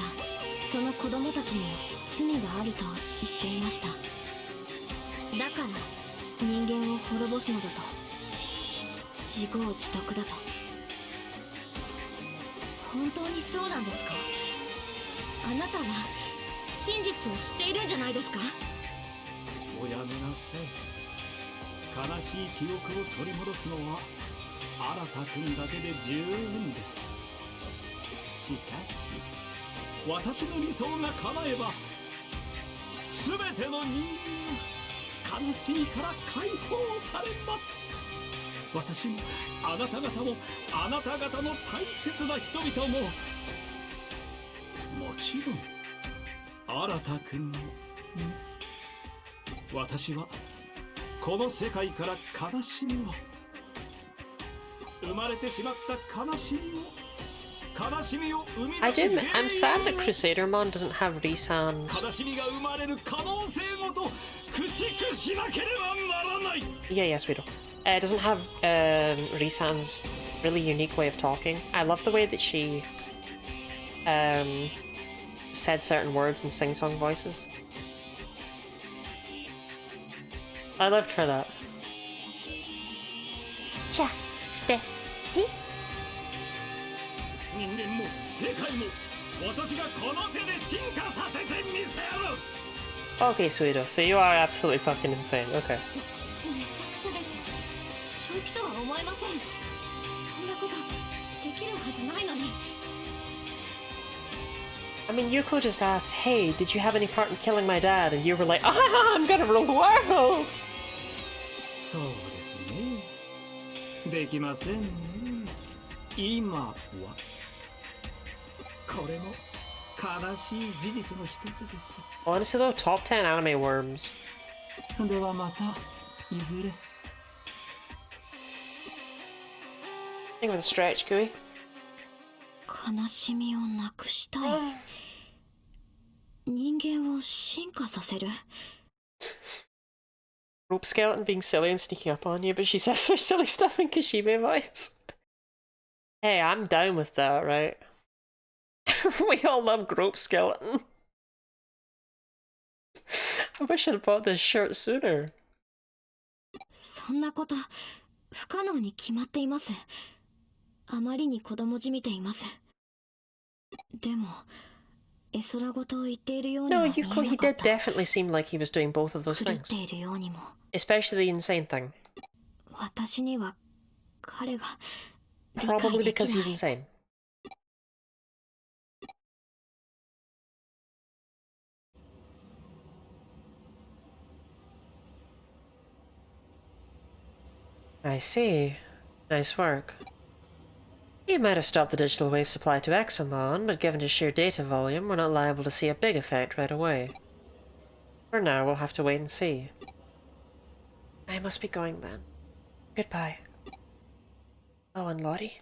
その子供たちにも罪があると言っていました。だから人間を滅ぼすのだと、自業自得だと。本当にそうなんですか？あなたは真実を知っているんじゃないですか？おやめなさい。悲しい記憶を取り戻すのは新君だけで十分です。しかし私の理想が叶えば全ての人間が悲しみから解放されます。私もあなた方もあなた方の大切な人々ももちろん新くんも、私はこの世界から悲しみを生まれてしまった悲しみを生み出す I'm sad that Crusadermon doesn't have Risan's. 悲しみが生まれる可能性ごと駆逐しなければならない。 Yeah, yes, we do. It doesn't have Risan's really unique way of talking. I love the way that she said certain words in sing-song voices. I lived for that. じゃあして。人間も世界も私がこの手で進化させてみせる。 Okay, Sweeto, so you are absolutely fucking insane. Okay. めちゃくちゃです。正気とは思えません。そんなことできるはずないのに。I mean, Yuko just asked, hey, did you have any part in killing my dad? And you were like, ah, I'm gonna rule the world! そうですね。できませんね。今はこれも悲しい事実の一つです。 Honestly though, top 10 anime worms. ではまたいずれ。 Think of the stretch, Kui. 悲しみをなくしたい。人間を進化させる。 Rope skeleton being silly and sneaking up on you, but she says her silly stuff in Kashibe voice. Hey, I'm down with that, right? We all love Grope Skeleton. I wish I'd bought this shirt sooner. そんなこと不可能に決まっています。あまりに子供じみています。でも絵空事を言っているように No, も見え Yuko, he なかっ did た。 definitely seem like he was doing both of those 狂っ things. ているようにも。 Especially the insane thing. 私には彼が理 Probably 解でき because な he's い。 insane. I see. Nice work. You might have stopped the digital wave supply to Examon, but given his sheer data volume, we're not liable to see a big effect right away. For now, we'll have to wait and see. I must be going then. Goodbye. Oh, and Lottie?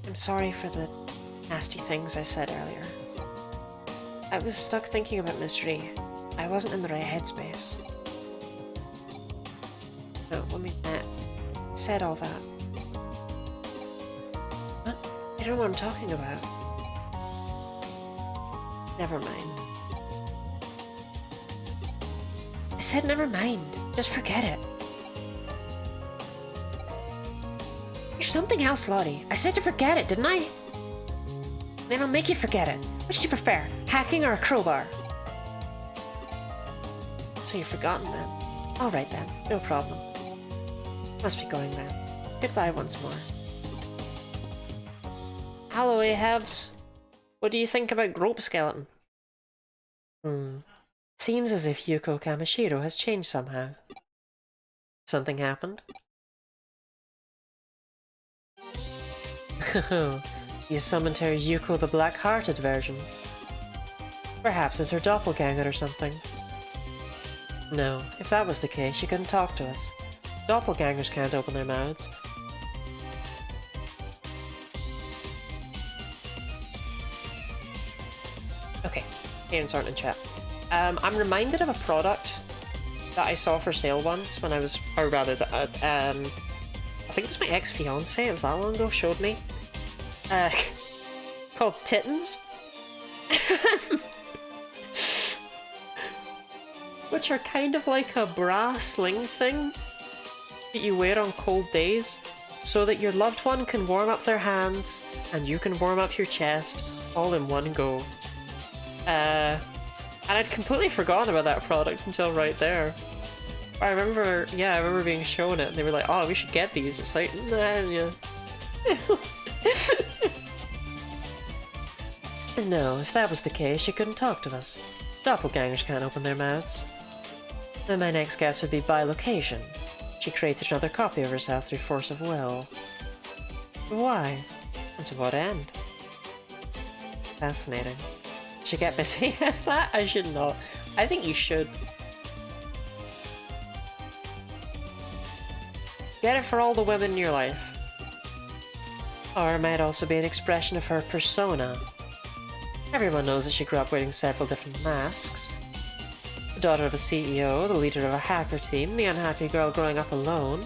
I'm sorry for the nasty things I said earlier. I was stuck thinking about Mystery. I wasn't in the right headspace. No, let me... said all that. What? I don't know what I'm talking about. Never mind. I said never mind. Just forget it. You're something else, Lottie. I said to forget it, didn't I? Then I'll make you forget it. Which do you prefer, hacking or a crowbar? So you've forgotten then. Alright then, no problem. Must be going then. Goodbye once more. Hello, Ahabs. What do you think about Grope Skeleton? Seems as if Yuko Kamishiro has changed somehow. Something happened? You summoned her Yuko the Black-Hearted version. Perhaps it's her doppelganger or something. No, if that was the case, she couldn't talk to us. Doppelgangers can't open their mouths. Okay, parents aren't in chat. I'm reminded of a product that I saw for sale once when I was, or rather, I think it was my ex-fiance, it was that long ago, showed me. Called Tittens. Which are kind of like a bra sling thing that you wear on cold days so that your loved one can warm up their hands and you can warm up your chest all in one go. And I'd completely forgotten about that product until right there. I remember being shown it and they were like, oh, we should get these. It's like, nah, yeah. No, if that was the case, she couldn't talk to us. Doppelgangers can't open their mouths. Then my next guess would be bilocation. She created another copy of herself through force of will. Why? And to what end? Fascinating. Should get busy with that? I should not. I think you should. Get it for all the women in your life. Or it might also be an expression of her persona. Everyone knows that she grew up wearing several different masks. The daughter of a CEO, the leader of a hacker team, the unhappy girl growing up alone.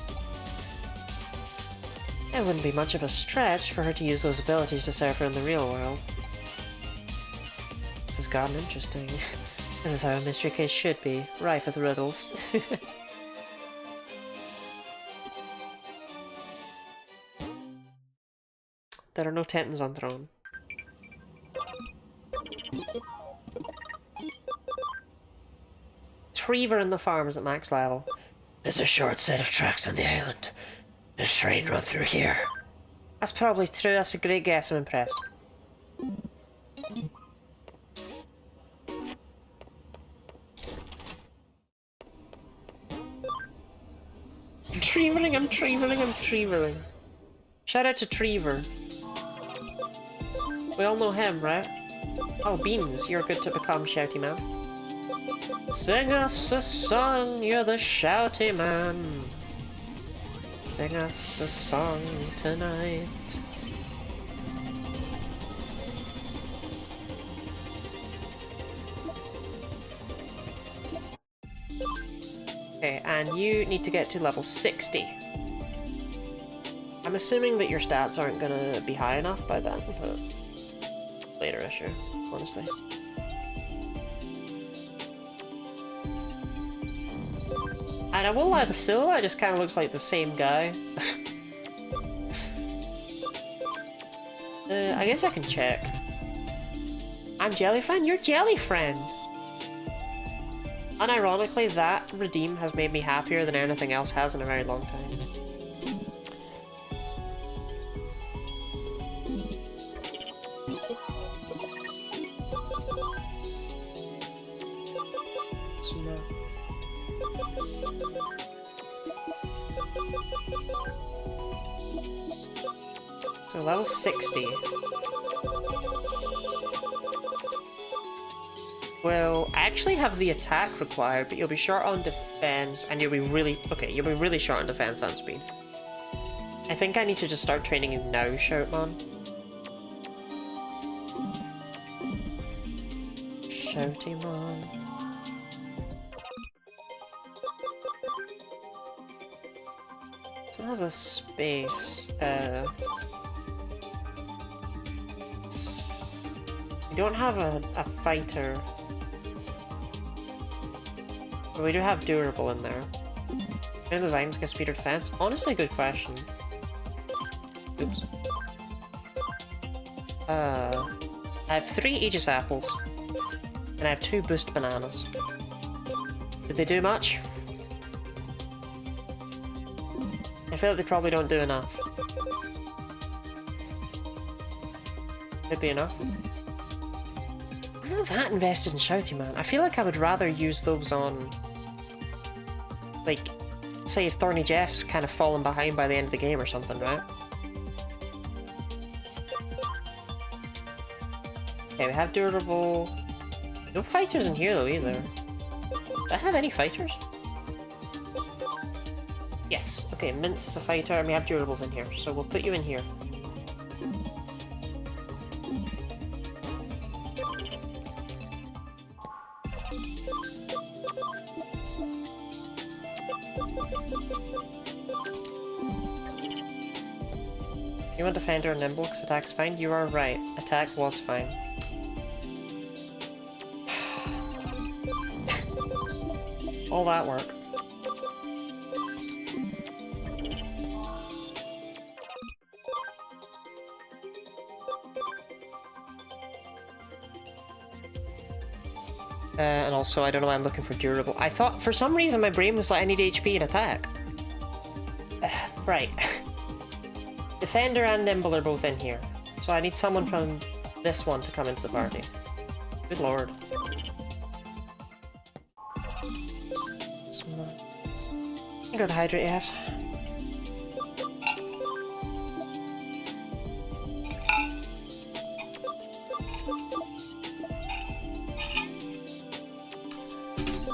It wouldn't be much of a stretch for her to use those abilities to serve her in the real world. This has gotten interesting. This is how a mystery case should be, rife with riddles. There are no Titans on throne. Trevor in the farm is at max level. There's a short set of tracks on the island. The train run through here. That's probably true, that's a great guess, I'm impressed. I'm Trevering. Shout out to Trevor. We all know him, right? Oh, Beans, you're good to become shouty man. Sing us a song, you're the shouty man. Sing us a song tonight. Okay, and you need to get to level 60. I'm assuming that your stats aren't gonna be high enough by then, but later issue, honestly. And I will lie, the silhouette just kind of looks like the same guy. I guess I can check. I'm Jellyfriend, you're Jellyfriend! Unironically, that redeem has made me happier than anything else has in a very long time. So level 60. Well, I actually have the attack required, but you'll be short on defense, and you'll be really short on defense and speed. I think I need to just start training you now, Shoutman. Shouty man. So it has a space. We don't have a fighter. But we do have durable in there. Do those items get speed or defense? Honestly, good question. Oops. I have 3 Aegis apples. And I have 2 boost bananas. Did they do much? I feel like they probably don't do enough. Could be enough. I'm not that invested in Shouty Man. I feel like I would rather use those on... like, say if Thorny Jeff's kind of fallen behind by the end of the game or something, right? Okay, we have durable... No fighters in here though either. Do I have any fighters? Yes. Okay, Mince is a fighter and we have durables in here, so we'll put you in here. You want Defender or Nimble because attack's fine? You are right. Attack was fine. All that work. And also, I don't know why I'm looking for durable. I thought, for some reason, my brain was like, I need HP and attack. Right. Defender and Nimble are both in here. So I need someone from this one to come into the party. Good lord. I got the hydrate, yes.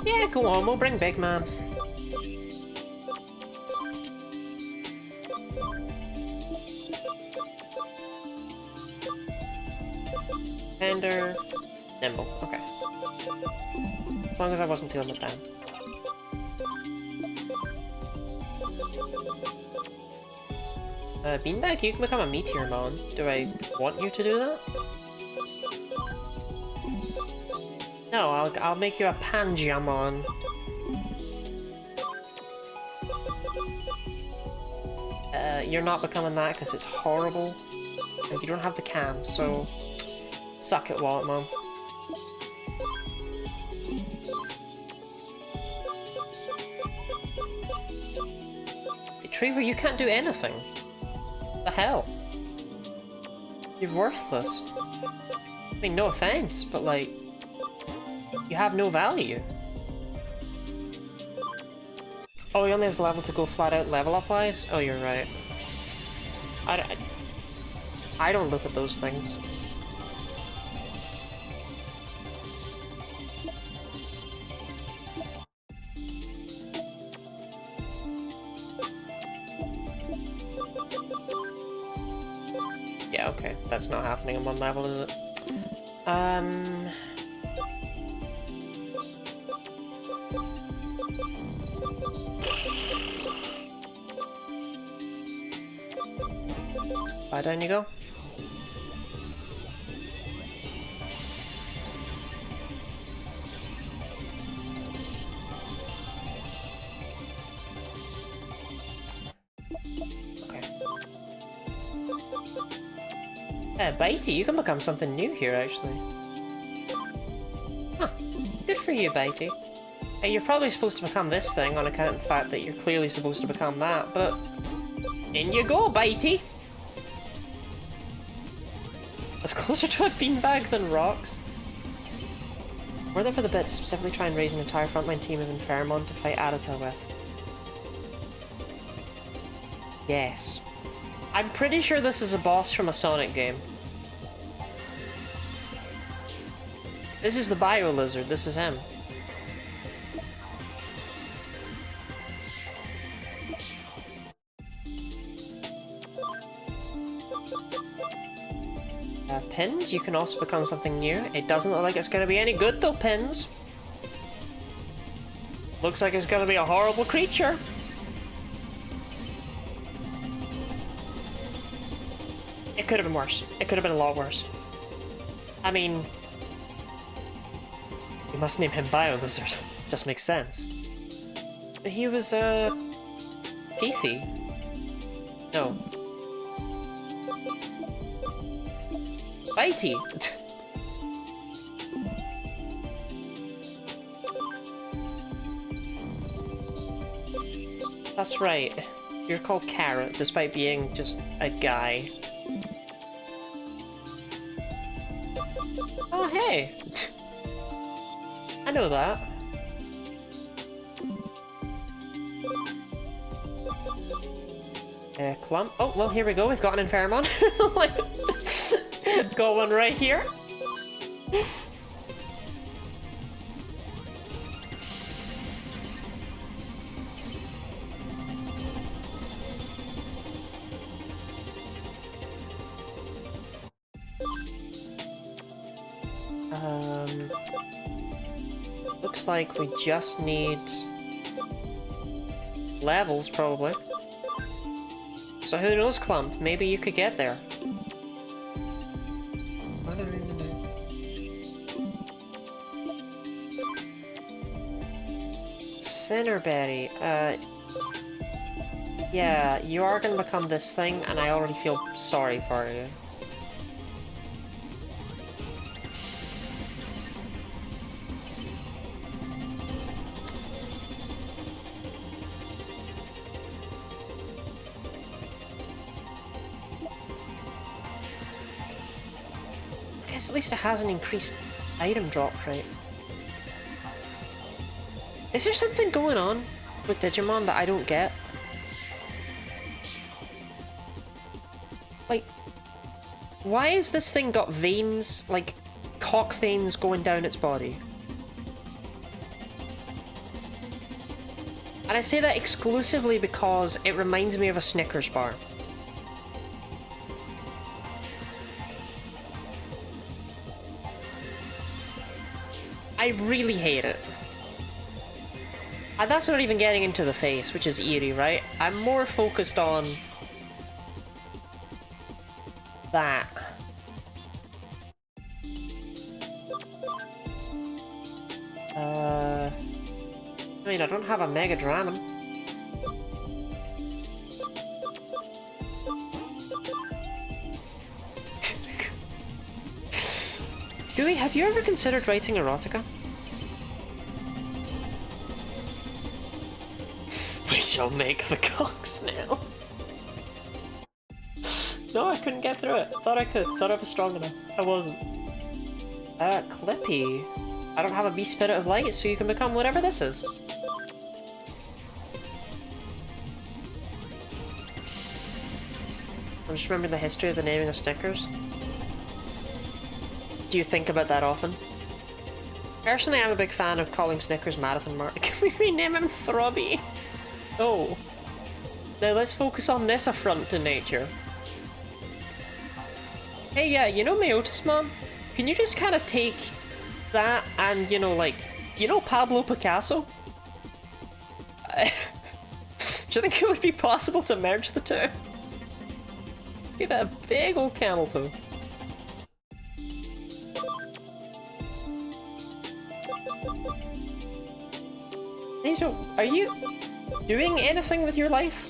Yeah, go on, we'll bring Big Man. Tender, nimble, okay. As long as I wasn't doing it down. Beanbag, you can become a Meteormon. Do I want you to do that? No, I'll make you a Panjamon. You're not becoming that because it's horrible. And you don't have the cam, so... Suck it, Walletmon. Retriever, you can't do anything. What the hell? You're worthless. I mean, no offense, but like... You have no value. Oh, he only has level to go flat out level up wise? Oh, you're right. I don't look at those things. Yeah, okay. That's not happening on one level, is it? Down you go. Okay. Bitey, you can become something new here, actually. Huh. Good for you, Bitey. You're probably supposed to become this thing on account of the fact that you're clearly supposed to become that, but... In you go, Bitey! That's closer to a beanbag than rocks. We're there for the bit to specifically try and raise an entire frontline team of Infermon to fight Adata with. Yes. I'm pretty sure this is a boss from a Sonic game. This is the Bio Lizard, this is him. Pins, you can also become something new. It doesn't look like it's going to be any good though, Pins. Looks like it's going to be a horrible creature. It could have been worse. It could have been a lot worse. I mean... You must name him Bio Lizard. Just makes sense. He was, teethy. No. Bitey! That's right. You're called Carrot, despite being just a guy. Oh, hey! I know that. Clump. Oh, well, here we go. We've got an Infermon. Got one right here. Looks like we just need levels, probably. So who knows, Clump? Maybe you could get there. Cinderberry, yeah, you are gonna become this thing, and I already feel sorry for you. I guess at least it has an increased item drop rate. Is there something going on? with Digimon that I don't get. Like, why has this thing got veins, like cock veins going down its body? And I say that exclusively because it reminds me of a Snickers bar. I really hate it. And that's not even getting into the face, which is eerie, right? I'm more focused on that. I mean, I don't have a Mega Dranon. Dewey, have you ever considered writing erotica? We shall make the cock snail. No, I couldn't get through it. Thought I could. Thought I was strong enough. I wasn't. Clippy. I don't have a Beast Spirit of Light, so you can become whatever this is. I'm just remembering the history of the naming of Snickers. Do you think about that often? Personally, I'm a big fan of calling Snickers Marathon Mark. Can we rename him Throbby? Oh. Now let's focus on this affront to nature. Hey, yeah, you know Myotis, Mom? Can you just kind of take that and, you know, like, you know Pablo Picasso? Do you think it would be possible to merge the two? Give it a big old camel toe. Hey, so, are you doing anything with your life?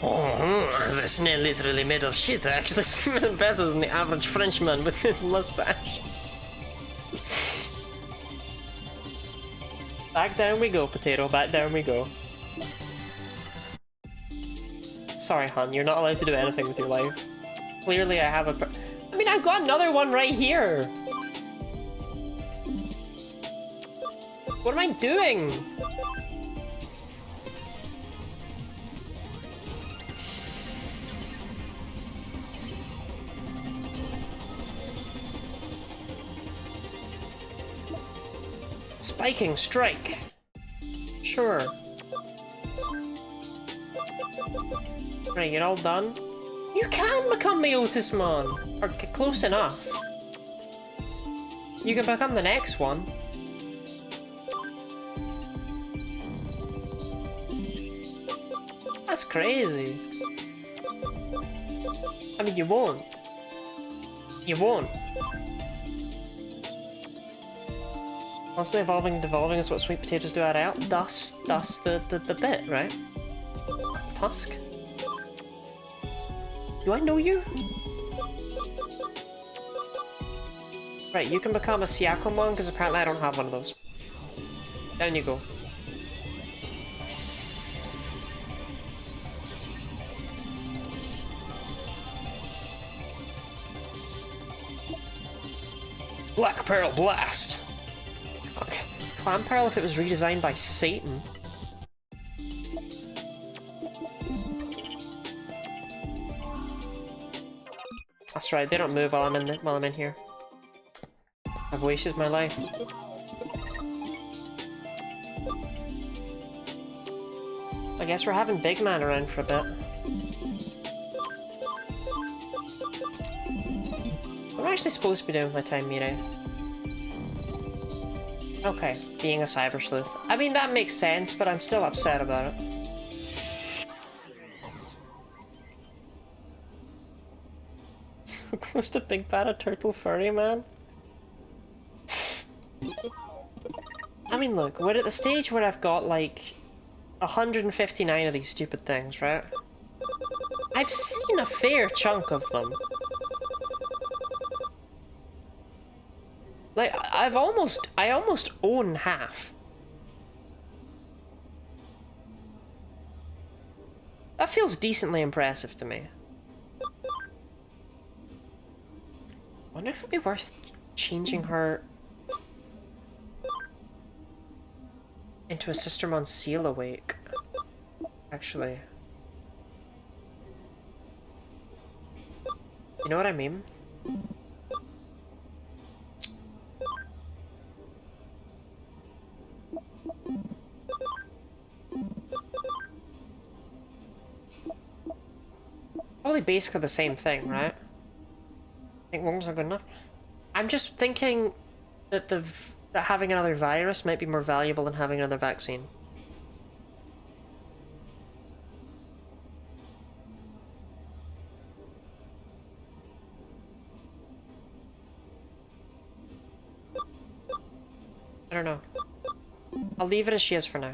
Oh, the snail literally made of shit, actually smelling better than the average Frenchman with his mustache. Back down we go, Potato, back down we go. Sorry, hun, you're not allowed to do anything with your life. Clearly I have a I mean, I've got another one right here! What am I doing? Spiking strike. Sure. Right, you're all done? You can become Myotismon! Or close enough. You can become the next one. That's crazy. I mean, you won't. You won't. Constantly evolving and devolving is what sweet potatoes do at out. Thus the bit, right? Tusk? Do I know you? Right, you can become a Syakomon, because apparently I don't have one of those. Down you go. Black Pearl Blast! Clan Pearl if it was redesigned by Satan. That's right, they don't move while I'm in here. I've wasted my life. I guess we're having Big Man around for a bit. What am I actually supposed to be doing with my time, Mirai? Okay, being a cyber sleuth. I mean, that makes sense, but I'm still upset about it. So close to Big Bad a Turtle Furry Man? I mean, look, we're at the stage where I've got, like, 159 of these stupid things, right? I've seen a fair chunk of them. Like, I almost own half. That feels decently impressive to me. Wonder if it'd be worth changing her into a Sistermon Seal Awake, actually. You know what I mean? Probably basically the same thing, right? I think one's not good enough. I'm just thinking that that having another virus might be more valuable than having another vaccine. I don't know. I'll leave it as she is for now.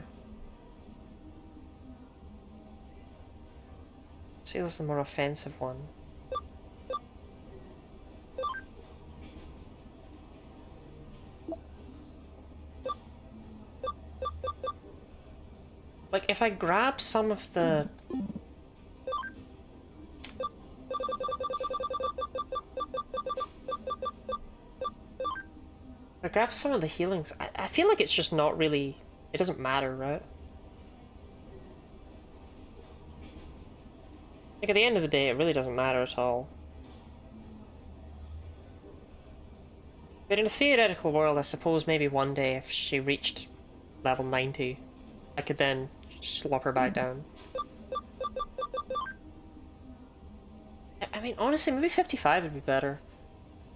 Seal's the more offensive one. Like, if I grab some of the... If I grab some of the healings, I feel like it's just not really... It doesn't matter, right? Like, at the end of the day, it really doesn't matter at all. But in a theoretical world, I suppose maybe one day if she reached level 90, I could then slop her back down. I mean, honestly, maybe 55 would be better.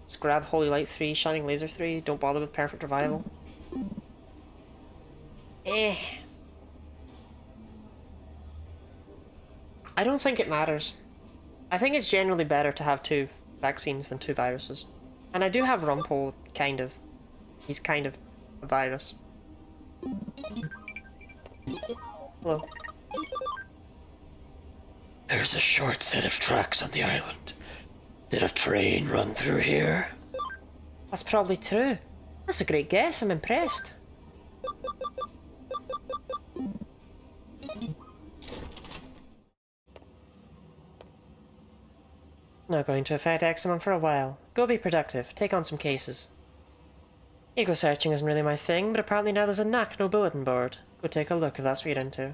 Just grab Holy Light 3, Shining Laser 3, don't bother with Perfect Revival. Eh. I don't think it matters. I think it's generally better to have 2 vaccines than 2 viruses. And I do have Rumpole, kind of. He's kind of a virus. Hello. There's a short set of tracks on the island. Did a train run through here? That's probably true. That's a great guess, I'm impressed. Not going to affect Examon for a while. Go be productive, take on some cases. Ego searching isn't really my thing, but apparently now there's a Nakano bulletin board. Go take a look if that's what you're into.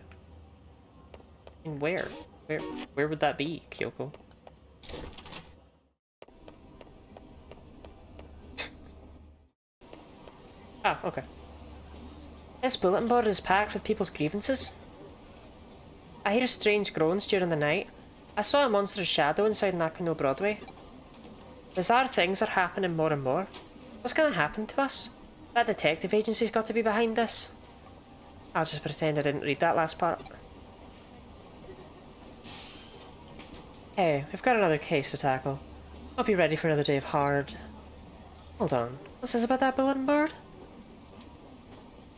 And where? Where would that be, Kyoko? Ah, okay. This bulletin board is packed with people's grievances. I hear strange groans during the night. I saw a monstrous shadow inside Nakano Broadway. Bizarre things are happening more and more. What's gonna happen to us? That detective agency's got to be behind this. I'll just pretend I didn't read that last part. Hey, we've got another case to tackle. Hope you're ready for another day of hard... Hold on, what's this about that bulletin board?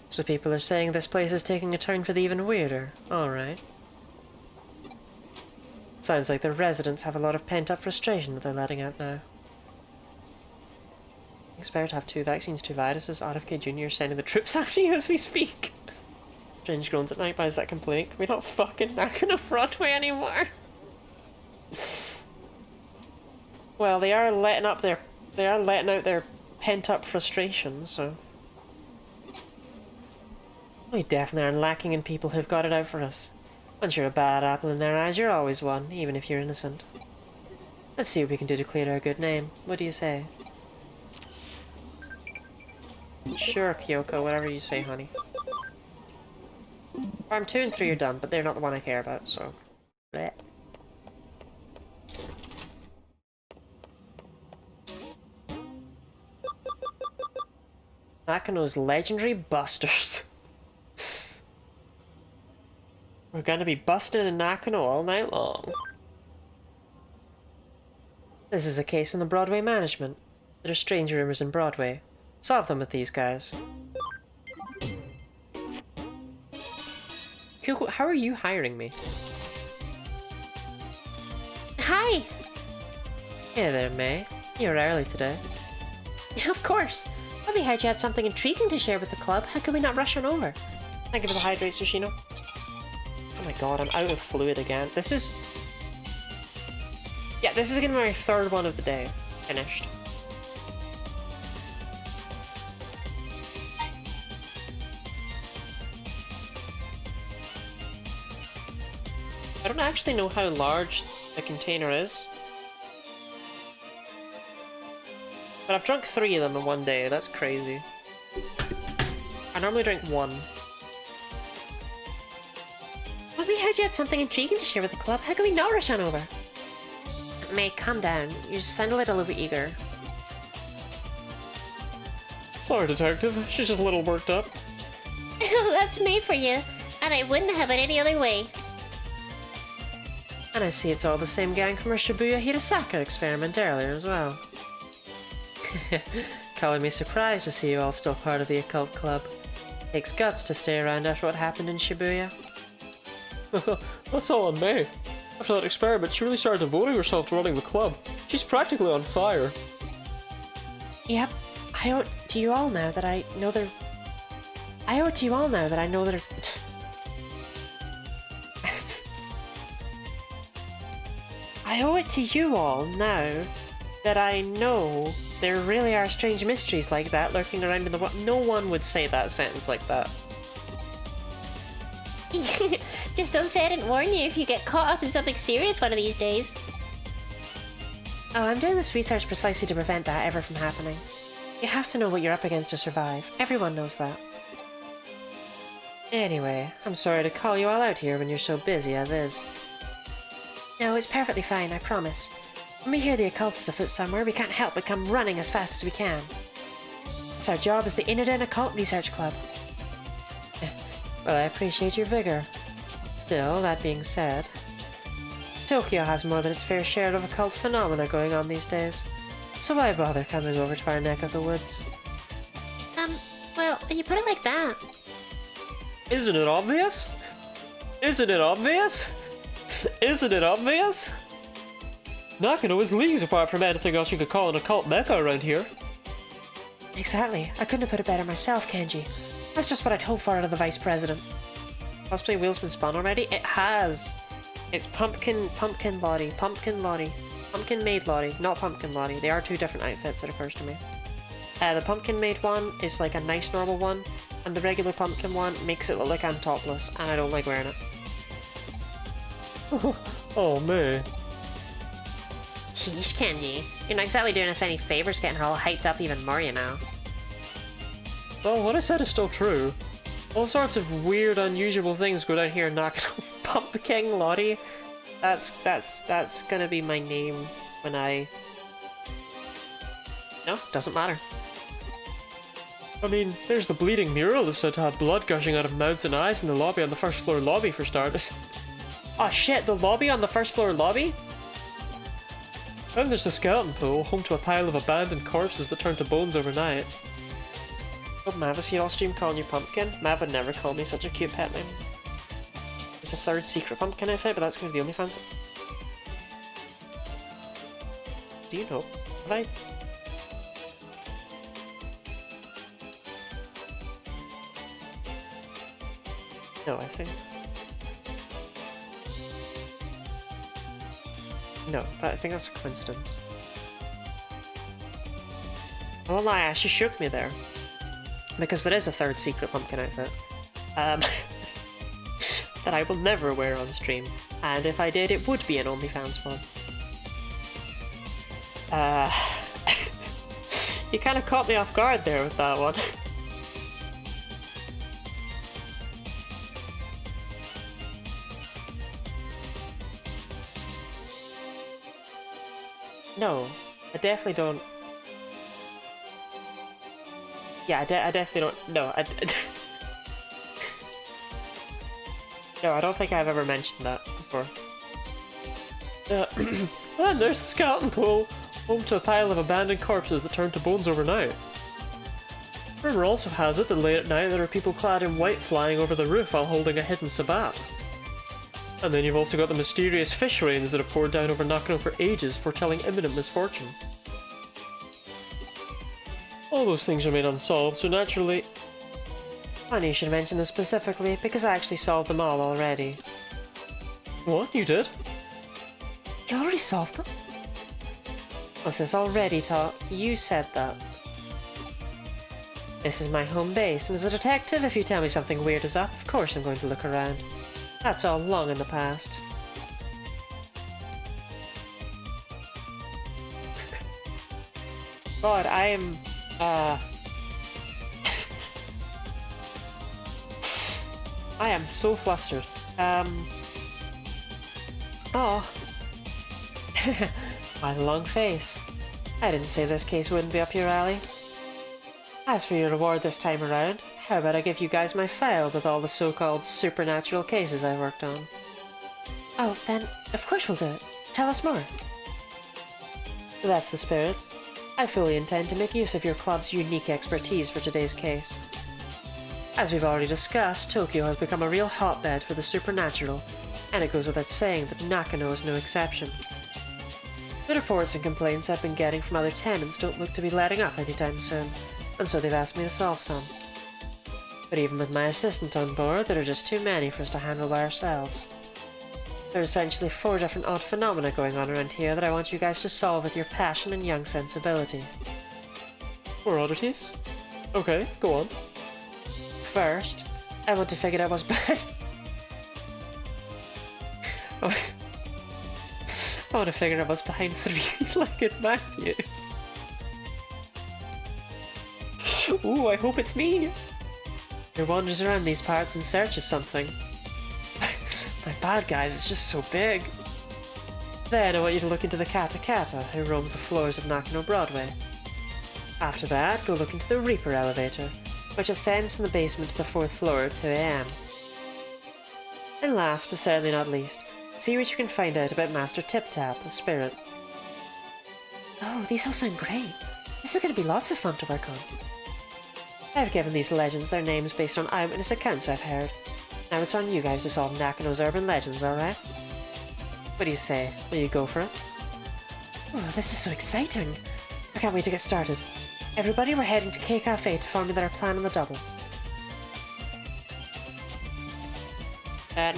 So people are saying this place is taking a turn for the even weirder. Alright. Sounds like the residents have a lot of pent-up frustration that they're letting out now. Expect to have 2 vaccines, 2 viruses. RFK Jr. sending the troops after you as we speak. Strange groans at night by that complaint. Can we not fucking Nakano Broadway anymore? Well, they are letting out their pent-up frustration, so... We definitely aren't lacking in people who've got it out for us. Once you're a bad apple in their eyes, you're always one, even if you're innocent. Let's see what we can do to clear our good name. What do you say? Sure, Kyoko, whatever you say, honey. Farm 2 and 3 are done, but they're not the one I care about, so... Blech. Nakano's legendary busters. We're gonna be busting in Nakano all night long. This is a case on the Broadway management. There are strange rumors in Broadway. Solve them with these guys. Kyoko, how are you hiring me? hi! Hey there, May. You're early today. Of course. Well, we heard you had something intriguing to share with the club. How could we not rush on over? Thank you for the hydrate, Sushino. Oh my god, I'm out of fluid again. This is... Yeah, this is gonna be my third one of the day. Finished. I don't actually know how large the container is. But I've drunk 3 of them in one day, that's crazy. I normally drink 1. Well, we heard you had something intriguing to share with the club. How can we not rush on over? May, calm down. You sound a little over-eager. Sorry, Detective. She's just a little worked up. That's made for you, and I wouldn't have it any other way. And I see it's all the same gang from our Shibuya Hirasaka experiment earlier as well. Calling me surprised to see you all still part of the occult club. Takes guts to stay around after what happened in Shibuya. That's all on May. After that experiment, she really started devoting herself to running the club. She's practically on fire. Yep, I owe it to you all now that I know they're... I owe it to you all now that I know they're... I owe it to you all now that I know there really are strange mysteries like that lurking around in the world. No one would say that sentence like that. Just don't say I didn't warn you if you get caught up in something serious one of these days. Oh, I'm doing this research precisely to prevent that ever from happening. You have to know what you're up against to survive. Everyone knows that. Anyway, I'm sorry to call you all out here when you're so busy as is. No, it's perfectly fine, I promise. When we hear the occult is afoot somewhere, we can't help but come running as fast as we can. It's our job as the Inoden Occult Research Club. Well, I appreciate your vigor. Still, that being said, Tokyo has more than its fair share of occult phenomena going on these days. So why bother coming over to our neck of the woods? Well, when you put it like that... Isn't it obvious? Isn't it obvious? Isn't it obvious? Nakano is leagues apart from anything else you could call an occult mecca around here. Exactly. I couldn't have put it better myself, Kenji. That's just what I'd hope for out of the Vice President. Cosplay wheel's been spun already? It has! It's Pumpkin Lottie. Pumpkin Maid Lottie, not Pumpkin Lottie. They are 2 different outfits, it occurs to me. The Pumpkin Maid one is like a nice normal one, and the regular Pumpkin one makes it look like I'm topless, and I don't like wearing it. Oh, May. Sheesh, Kenji. You're not exactly doing us any favors getting her all hyped up even more, you know. Well, what I said is still true. All sorts of weird, unusual things go down here in Nakano. Pumpkin Lottie? That's gonna be my name when I... No, doesn't matter. I mean, there's the bleeding mural that's said to have blood gushing out of mouths and eyes in the lobby on the first floor lobby for starters. Oh shit, the lobby on the first floor lobby? Then there's the skeleton pool, home to a pile of abandoned corpses that turn to bones overnight. Oh, Mav, is he all stream calling you Pumpkin? Mav would never call me such a cute pet name. There's a 3rd secret Pumpkin outfit, but that's gonna be the only fans. Do you know? Have I... No, I think... No, I think that's a coincidence. I won't lie, I actually shook me there. Because there is a 3rd secret Pumpkin outfit. That I will never wear on stream. And if I did, it would be an OnlyFans one. You kind of caught me off guard there with that one. No, I definitely don't. Yeah, I definitely don't. No, no, I don't think I've ever mentioned that before. And there's the skeleton pool, home to a pile of abandoned corpses that turn to bones overnight. Rumor also has it that late at night there are people clad in white flying over the roof while holding a hidden sabbat. And then you've also got the mysterious fish rains that have poured down over Nakano for ages, foretelling imminent misfortune. All those things remain unsolved, so naturally... Funny you should mention them specifically, because I actually solved them all already. What? You did? You already solved them? What's this already, Tot? You said that. This is my home base, and as a detective, if you tell me something weird is up, of course I'm going to look around. That's all long in the past. God, I am... I am so flustered. Oh. My long face. I didn't say this case wouldn't be up your alley. As for your reward this time around, how about I give you guys my file with all the so-called supernatural cases I worked on? Oh, then, of course we'll do it. Tell us more. That's the spirit. I fully intend to make use of your club's unique expertise for today's case. As we've already discussed, Tokyo has become a real hotbed for the supernatural, and it goes without saying that Nakano is no exception. The reports and complaints I've been getting from other tenants don't look to be letting up anytime soon, and so they've asked me to solve some. But even with my assistant on board, there are just too many for us to handle by ourselves. There are essentially 4 different odd phenomena going on around here that I want you guys to solve with your passion and young sensibility. 4 oddities? Okay, go on. First, I want to figure out what's behind... I want to figure out what's behind 3-legged Matthew. Ooh, I hope it's me! He wanders around these parts in search of something. My bad guys, it's just so big. Then I want you to look into the Kata who roams the floors of Nakano Broadway. After that, go look into the Reaper elevator, which ascends from the basement to the 4th floor at 2 AM. And last, but certainly not least, see what you can find out about Master Tip-Tap, the spirit. Oh, these all sound great. This is going to be lots of fun to work on. I've given these legends their names based on eyewitness accounts I've heard. Now it's on you guys to solve Nakano's urban legends, alright? What do you say? Will you go for it? Oh, this is so exciting! I can't wait to get started. Everybody, we're heading to K Cafe to formulate our plan on the double.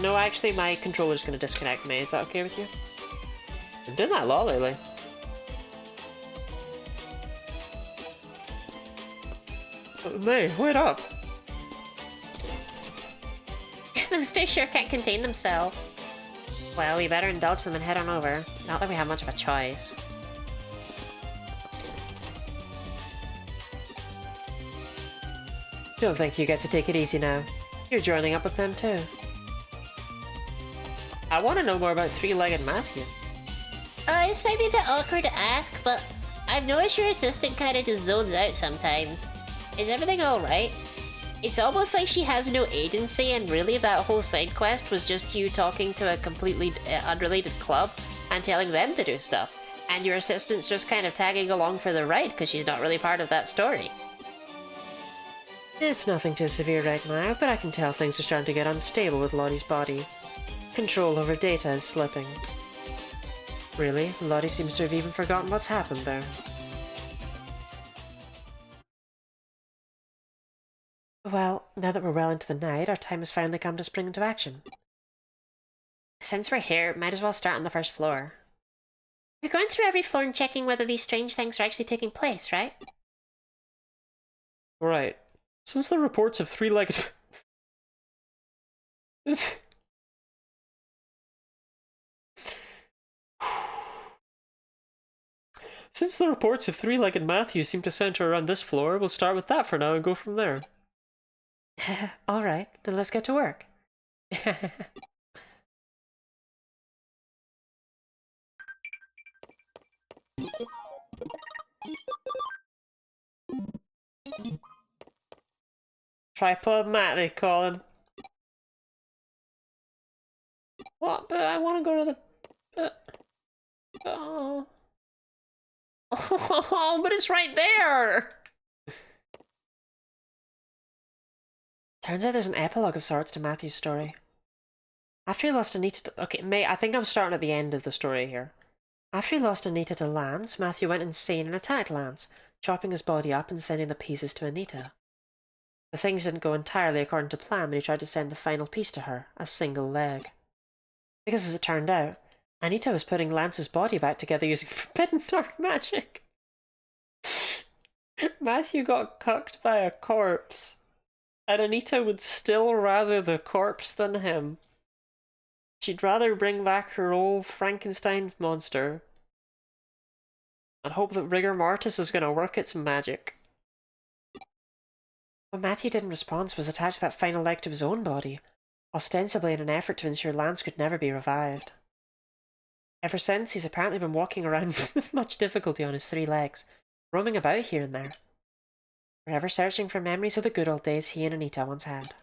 No, actually, my controller's going to disconnect me. Is that okay with you? I've done that a lot lately. May, wait up! Those two sure can't contain themselves. Well, we better indulge them and head on over. Not that we have much of a choice. Don't think you get to take it easy now. You're joining up with them too. I want to know more about 3-legged Matthew. This might be a bit awkward to ask, but I've noticed your assistant kinda just zones out sometimes. Is everything alright? It's almost like she has no agency, and really that whole side quest was just you talking to a completely unrelated club and telling them to do stuff. And your assistant's just kind of tagging along for the ride because she's not really part of that story. It's nothing too severe right now, but I can tell things are starting to get unstable with Lottie's body. Control over data is slipping. Really, Lottie seems to have even forgotten what's happened there. Well, now that we're well into the night, our time has finally come to spring into action. Since we're here, might as well start on the 1st floor. We're going through every floor and checking whether these strange things are actually taking place, right? Right. Since the reports of 3-legged... Since the reports of 3-legged Matthew seem to center around this floor, we'll start with that for now and go from there. Alright, then let's get to work. Tripod Matt, they call him. What? But I want to go to the... Oh. Oh, but it's right there! Turns out there's an epilogue of sorts to Matthew's story. After he lost Anita to... Okay, mate, I think I'm starting at the end of the story here. After he lost Anita to Lance, Matthew went insane and attacked Lance, chopping his body up and sending the pieces to Anita. But things didn't go entirely according to plan when he tried to send the final piece to her, a single leg. Because as it turned out, Anita was putting Lance's body back together using forbidden dark magic. Matthew got cucked by a corpse, and Anita would still rather the corpse than him. She'd rather bring back her old Frankenstein monster and hope that rigor mortis is going to work its magic. What Matthew didn't respond was attach that final leg to his own body, ostensibly in an effort to ensure Lance could never be revived. Ever since, he's apparently been walking around with much difficulty on his 3 legs, roaming about here and there, forever searching for memories of the good old days he and Anita once had.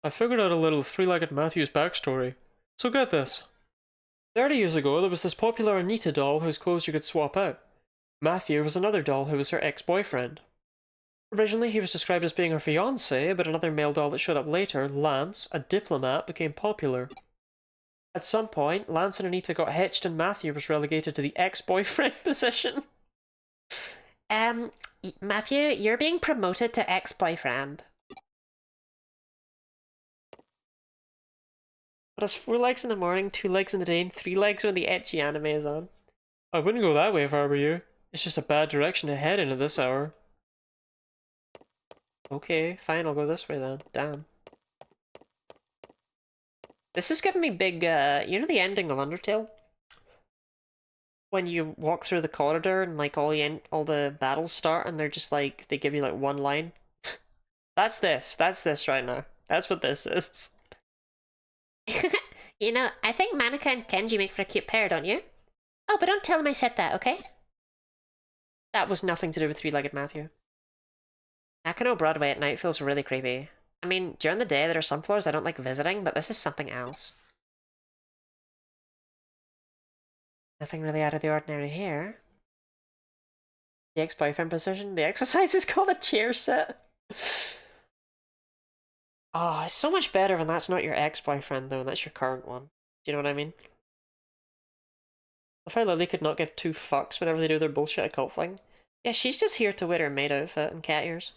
I figured out a little three-legged Matthew's backstory. So get this. 30 years ago, there was this popular Anita doll whose clothes you could swap out. Matthew was another doll who was her ex-boyfriend. Originally, he was described as being her fiancé, but another male doll that showed up later, Lance, a diplomat, became popular. At some point, Lance and Anita got hitched and Matthew was relegated to the ex-boyfriend position. Matthew, you're being promoted to ex-boyfriend. But it's 4 legs in the morning, 2 legs in the day, and 3 legs when the ecchi anime is on. I wouldn't go that way if I were you. It's just a bad direction to head in at this hour. Okay, fine, I'll go this way then. Damn. This is giving me big, you know the ending of Undertale? When you walk through the corridor and like all the battles start and they're just like, they give you like one line? That's this right now. That's what this is. You know, I think Manika and Kenji make for a cute pair, don't you? Oh, but don't tell him I said that, okay? That was nothing to do with 3-legged Matthew. Nakano Broadway at night feels really creepy. I mean, during the day there are some floors I don't like visiting, but this is something else. Nothing really out of the ordinary here. The ex-boyfriend position? The exercise is called a chair sit. Oh, it's so much better when that's not your ex-boyfriend though, and that's your current one. Do you know what I mean? I find Lily could not give 2 fucks whenever they do their bullshit occult thing. Yeah, she's just here to wear her maid outfit and cat ears.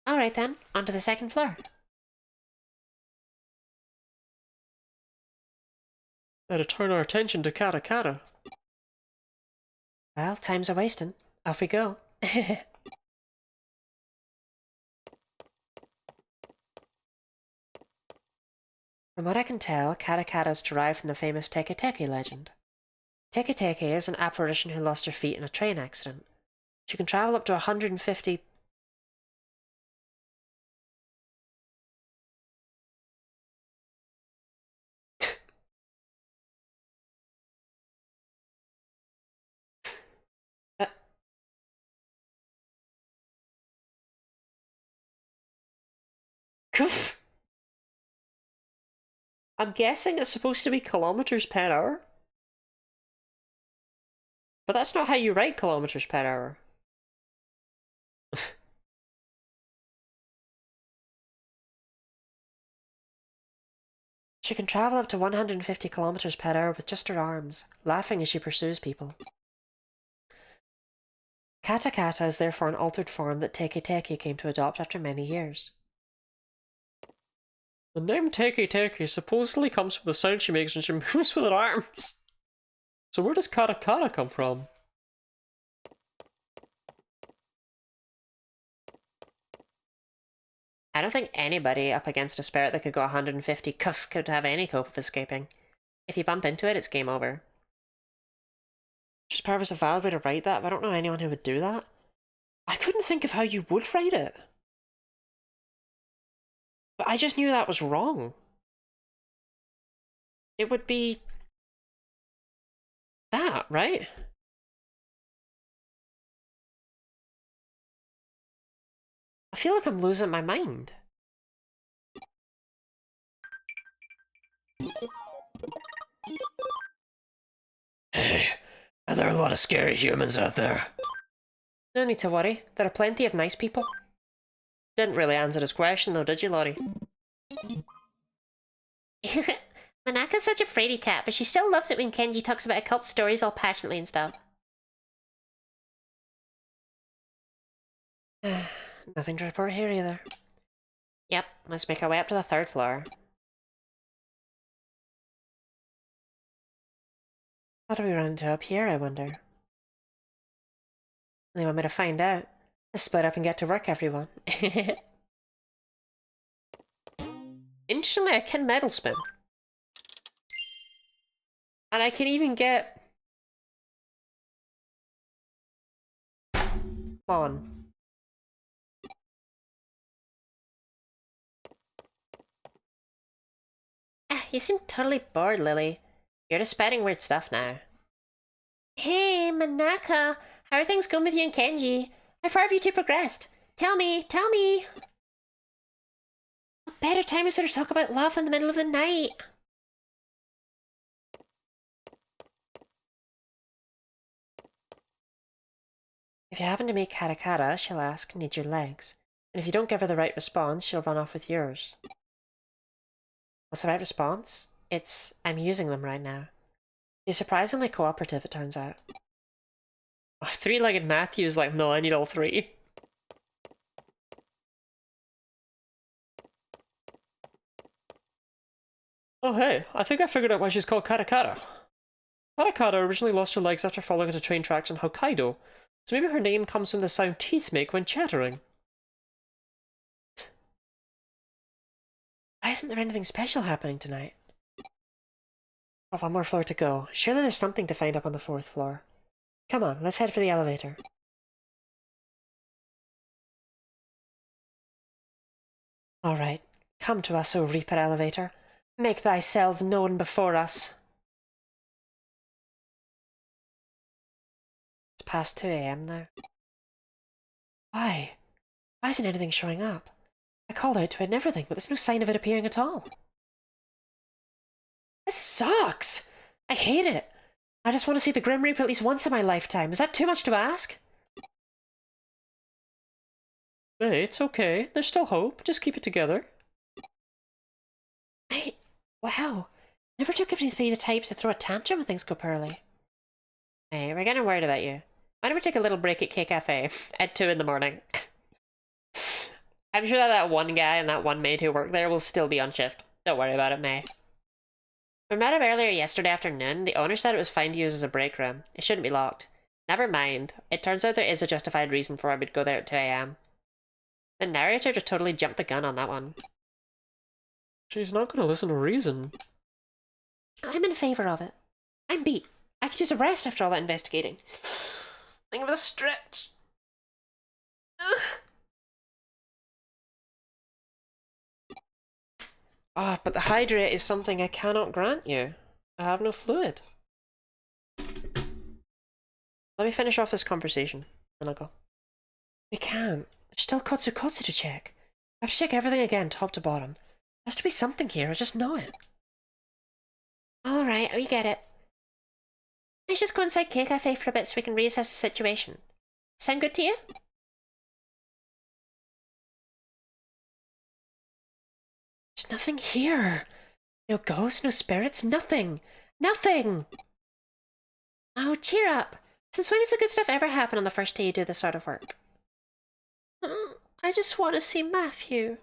Alright then, on to the 2nd floor. Better turn our attention to Kata Kata. Well, time's a wasting. Off we go. From what I can tell, Kata Kata is derived from the famous Teke Teke legend. Teke Teke is an apparition who lost her feet in a train accident. She can travel up to 150... Goof! I'm guessing it's supposed to be kilometers per hour? But that's not how you write kilometers per hour. She can travel up to 150 kilometers per hour with just her arms, laughing as she pursues people. Kata Kata is therefore an altered form that Teke Teke came to adopt after many years. The name Teke Teke supposedly comes from the sound she makes when she moves with her arms. So where does Kata Kata come from? I don't think anybody up against a spirit that could go 150 could have any hope of escaping. If you bump into it, it's game over. Just part was a valid way to write that, but I don't know anyone who would do that. I couldn't think of how you would write it. But I just knew that was wrong. It would be... that, right? I feel like I'm losing my mind. Hey, are there a lot of scary humans out there? No need to worry. There are plenty of nice people. Didn't really answer his question though, did you, Lottie? Manaka's such a fraidy cat, but she still loves it when Kenji talks about occult stories all passionately and stuff. Nothing to report here either. Yep, let's make our way up to the 3rd floor. What do we run into up here, I wonder? They want me to find out. Let's split up and get to work, everyone. Instantly, I can metal spin. And I can even get... Come on. You seem totally bored, Lily. You're just spouting weird stuff now. Hey, Manaka! How are things going with you and Kenji? How far have you two progressed? Tell me, tell me! What better time is there to talk about love in the middle of the night? If you happen to meet Katakata, she'll ask, need your legs. And if you don't give her the right response, she'll run off with yours. What's the right response? It's, I'm using them right now. She's surprisingly cooperative, it turns out. Oh, three-legged Matthew's like, no, I need all three. Oh hey, I think I figured out why she's called Katakata. Katakata originally lost her legs after falling into train tracks in Hokkaido, so maybe her name comes from the sound teeth make when chattering. Why isn't there anything special happening tonight? Oh, one more floor to go. Surely there's something to find up on the 4th floor. Come on, let's head for the elevator. Alright, come to us, O Reaper Elevator. Make thyself known before us. It's past 2 AM now. Why? Why isn't anything showing up? I called out to it and everything, but there's no sign of it appearing at all. This sucks! I hate it! I just want to see the Grim Reaper at least once in my lifetime. Is that too much to ask? Hey, it's okay. There's still hope. Just keep it together. Wow. Never took it to be the type to throw a tantrum when things go poorly. Hey, we're getting worried about you. Why don't we take a little break at K Cafe at 2 in the morning? I'm sure that one guy and that one maid who work there will still be on shift. Don't worry about it, May. We met up earlier yesterday afternoon. The owner said it was fine to use as a break room. It shouldn't be locked. Never mind. It turns out there is a justified reason for why we'd go there at 2 AM. The narrator just totally jumped the gun on that one. She's not gonna listen to reason. I'm in favour of it. I'm beat. I could use a rest after all that investigating. Think of a stretch. Ah, but the hydrate is something I cannot grant you. I have no fluid. Let me finish off this conversation, then I'll go. We can't. There's still Kotsukotsu to check. I have to check everything again, top to bottom. There has to be something here, I just know it. Alright, we get it. Let's just go inside K Cafe for a bit so we can reassess the situation. Sound good to you? There's nothing here. No ghosts, no spirits, nothing. Nothing! Oh, cheer up. Since when does the good stuff ever happen on the first day you do this sort of work? I just want to see Matthew.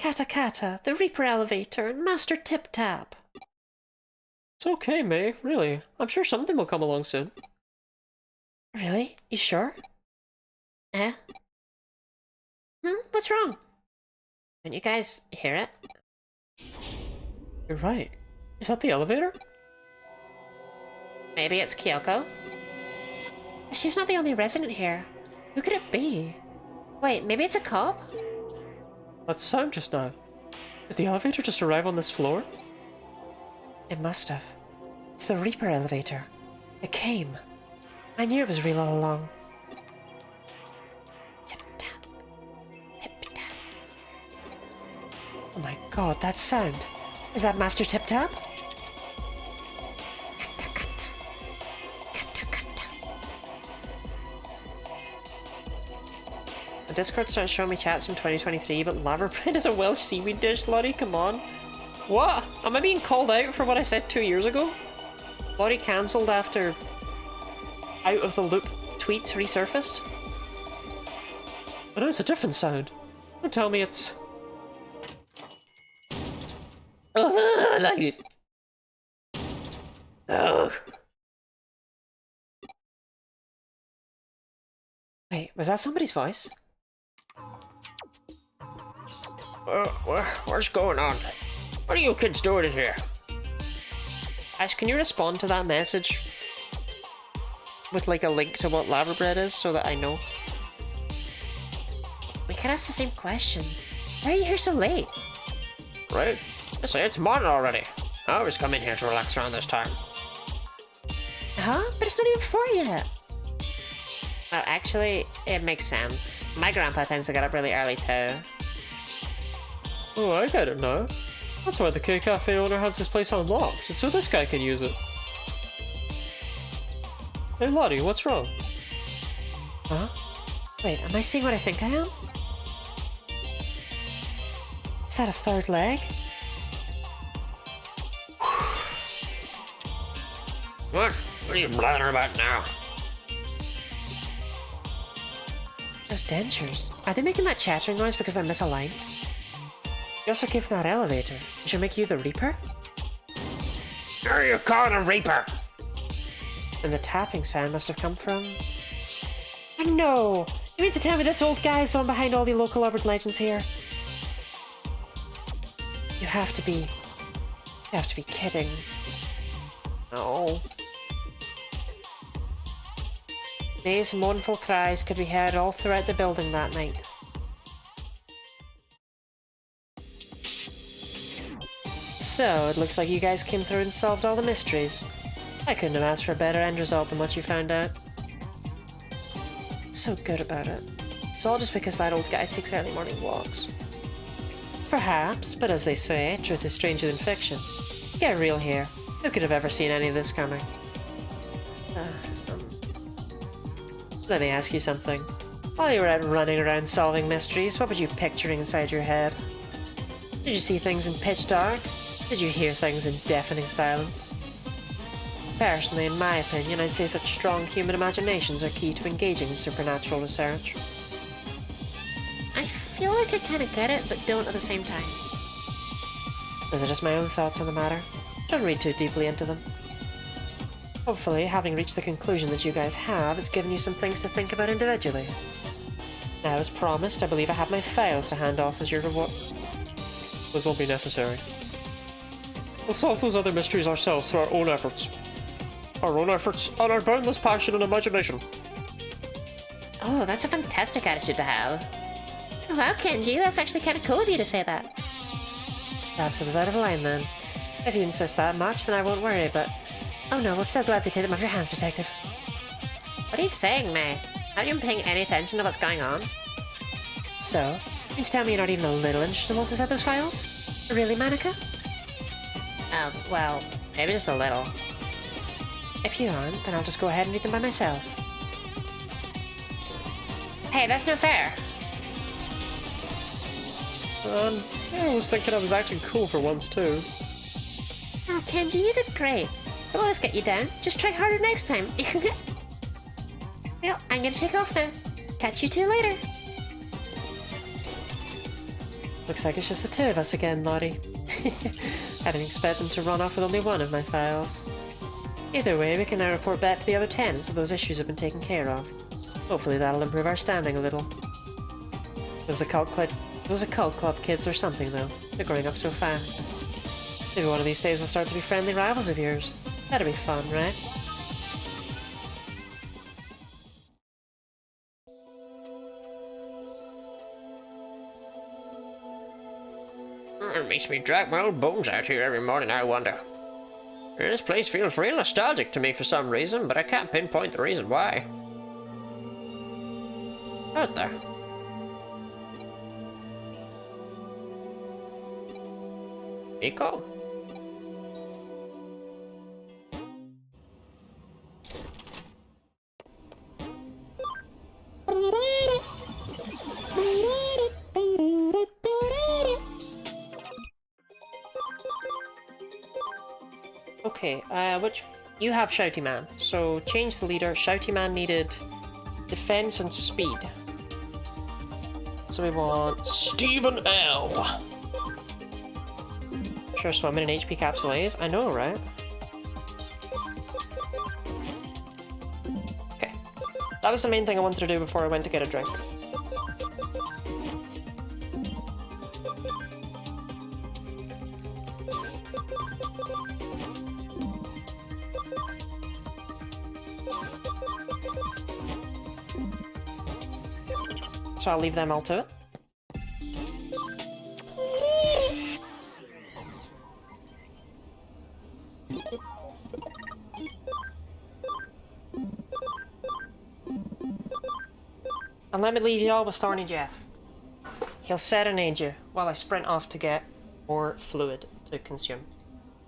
Katakata, the Reaper Elevator, and Master Tip Tap. It's okay, May, really. I'm sure something will come along soon. Really? You sure? Eh? What's wrong? Didn't you guys hear it? You're right. Is that the elevator? Maybe it's Kyoko? She's not the only resident here. Who could it be? Wait, maybe it's a cop? That sound just now. Did the elevator just arrive on this floor? It must have. It's the Reaper Elevator. It came. I knew it was real all along. Tip-tap. Tip-tap. Oh my god, that sound. Is that Master Tip Tap? Discord started showing me chats from 2023, but laverbread is a Welsh seaweed dish, Lottie, come on. What? Am I being called out for what I said 2 years ago? Lottie cancelled after out of the loop tweets resurfaced? I know it's a different sound. Don't tell me it's... Oh, I like it. Oh. Wait, was that somebody's voice? What's going on? What are you kids doing in here? Ash, can you respond to that message with like a link to what laverbread is so that I know? We can ask the same question. Why are you here so late? Right? I say it's morning already. I always come in here to relax around this time. Huh? But it's not even 4 yet. Well, actually, it makes sense. My grandpa tends to get up really early too. Oh, I get it now. That's why the K-Cafe owner has this place unlocked, so this guy can use it. Hey Lottie, what's wrong? Huh? Wait, am I seeing what I think I am? Is that a third leg? What? What are you blathering about now? Those dentures. Are they making that chattering noise because they're misaligned? You also came from that elevator. Did you make you the Reaper? Who are you calling a Reaper? And the tapping sound must have come from... Oh no! You mean to tell me this old guy is the one behind all the local urban legends here? You have to be kidding. No. These mournful cries could be heard all throughout the building that night. So, it looks like you guys came through and solved all the mysteries. I couldn't have asked for a better end result than what you found out. So good about it. It's all just because that old guy takes early morning walks. Perhaps, but as they say, truth is stranger than fiction. Get real here. Who could have ever seen any of this coming? Let me ask you something. While you were out running around solving mysteries, what were you picturing inside your head? Did you see things in pitch dark? Did you hear things in deafening silence? Personally, in my opinion, I'd say such strong human imaginations are key to engaging in supernatural research. I feel like I kind of get it, but don't at the same time. Those are just my own thoughts on the matter. Don't read too deeply into them. Hopefully, having reached the conclusion that you guys have, it's given you some things to think about individually. Now, as promised, I believe I have my files to hand off as your reward. Those won't be necessary. We'll solve those other mysteries ourselves through our own efforts. Our own efforts and our boundless passion and imagination. Oh, that's a fantastic attitude to have. Oh, wow, Kenji, that's actually kind of cool of you to say that. Perhaps I was out of line then. If you insist that much, then I won't worry, but... Oh no, we'll still gladly take them off your hands, Detective. What are you saying, May? Aren't you paying any attention to what's going on? So? You mean to tell me you're not even a little interested in what's inside those files? Really, Manika? Well, maybe just a little. If you aren't, then I'll just go ahead and read them by myself. Hey, that's not fair. I was thinking I was acting cool for once too. Oh, Kenji, you did great. Well, let's get you down. Just try harder next time. Well, I'm gonna take off now. Catch you two later. Looks like it's just the two of us again, Lottie. I didn't expect them to run off with only one of my files. Either way, we can now report back to the other 10 so those issues have been taken care of. Hopefully that'll improve our standing a little. Those occult club kids or something, though. They're growing up so fast. Maybe one of these days they'll start to be friendly rivals of yours. That'd be fun, right? It makes me drag my old bones out here every morning, I wonder. This place feels real nostalgic to me for some reason, but I can't pinpoint the reason why. Out there. Nico? Okay, which... You have Shouty Man, so change the leader. Shouty Man needed defense and speed. So we want Stephen L. Sure, swimming in HP capsule A's. I know, right? Okay. That was the main thing I wanted to do before I went to get a drink. So I'll leave them all to it. And let me leave you all with Thorny Jeff. He'll serenade you while I sprint off to get more fluid to consume.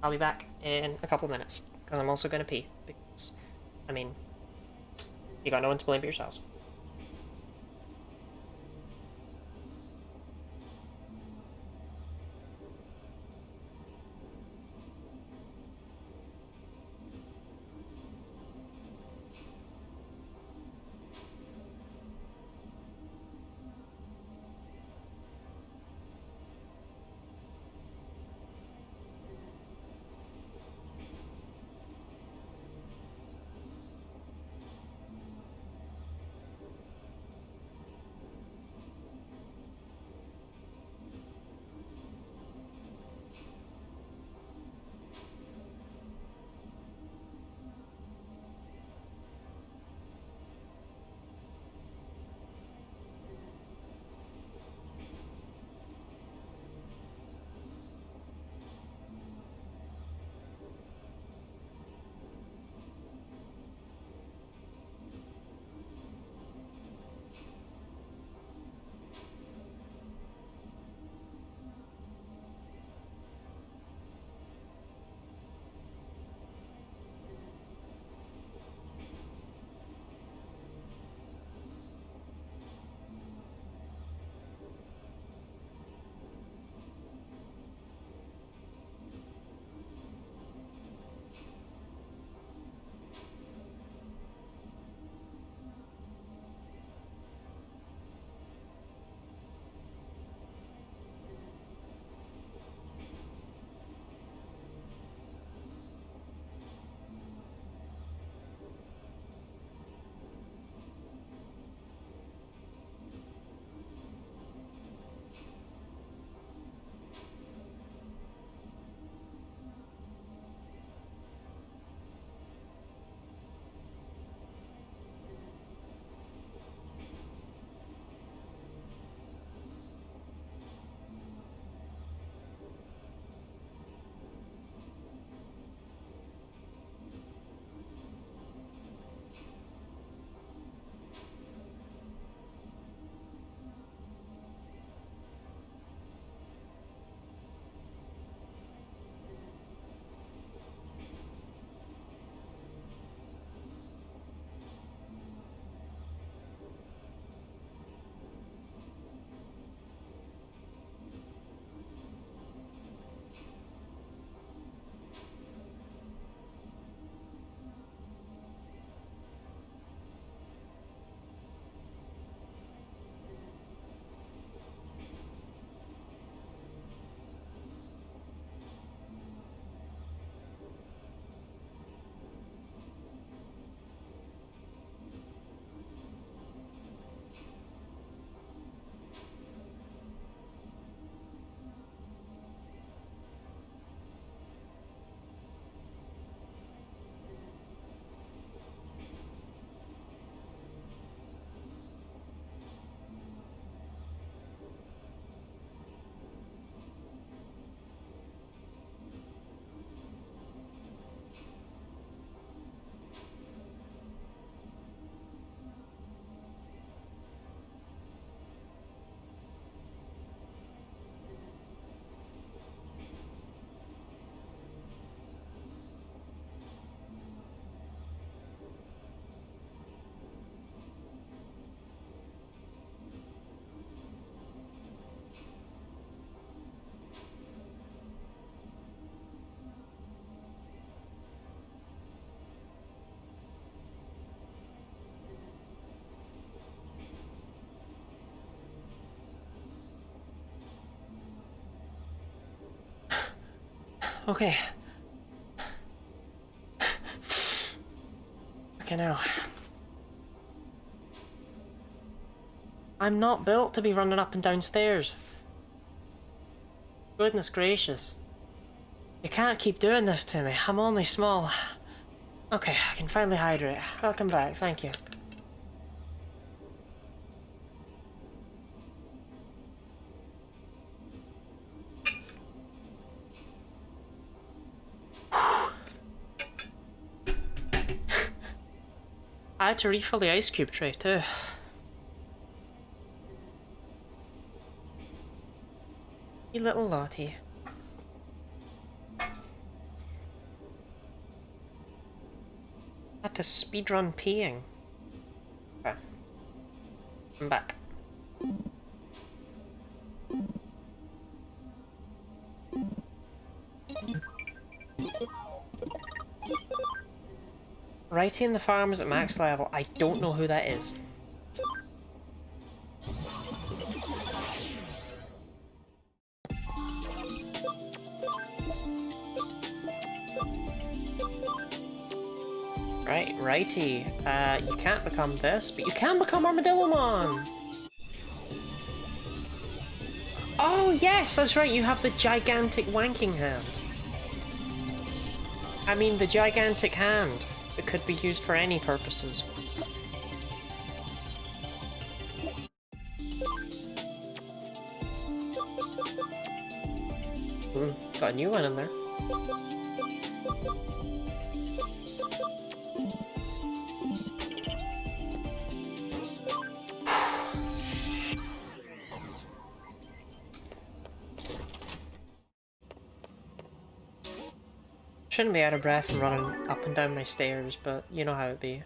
I'll be back in a couple of minutes, because I'm also going to pee. Because, I mean, you got no one to blame but yourselves. Okay. Okay, now. I'm not built to be running up and down stairs. Goodness gracious. You can't keep doing this to me. I'm only small. Okay, I can finally hydrate. Welcome back, thank you. I had to refill the ice cube tray too. You little Lottie. Had to speedrun peeing. Okay. I'm back. Righty and the farm is at max level. I don't know who that is. Right, righty. You can't become this, but you can become Armadillomon! Oh yes, that's right, you have the gigantic wanking hand. I mean the gigantic hand that could be used for any purposes. Got a new one in there. Shouldn't be out of breath from running up and down my stairs, but you know how it be.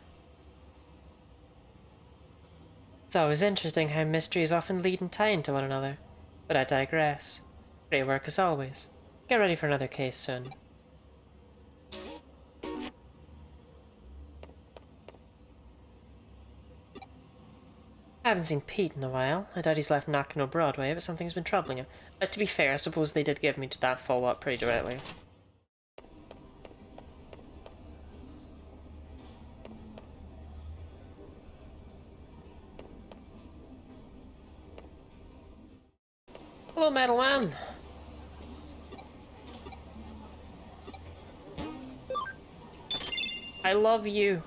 It's always interesting how mysteries often lead and tie into one another. But I digress. Great work as always. Get ready for another case soon. I haven't seen Pete in a while. I doubt he's left Nakano Broadway, but something's been troubling him. To be fair, I suppose they did give me that follow-up pretty directly. Hello, Metal Man! I love you.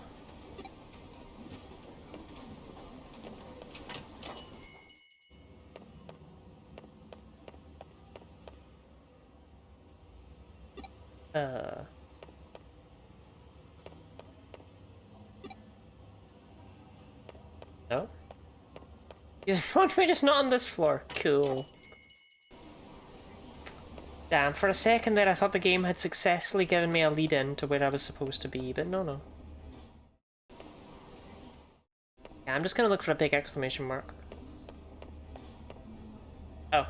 No? He's probably just not on this floor. Cool. Damn, for a second there I thought the game had successfully given me a lead in to where I was supposed to be, but no. Yeah, I'm just gonna look for a big exclamation mark. Oh.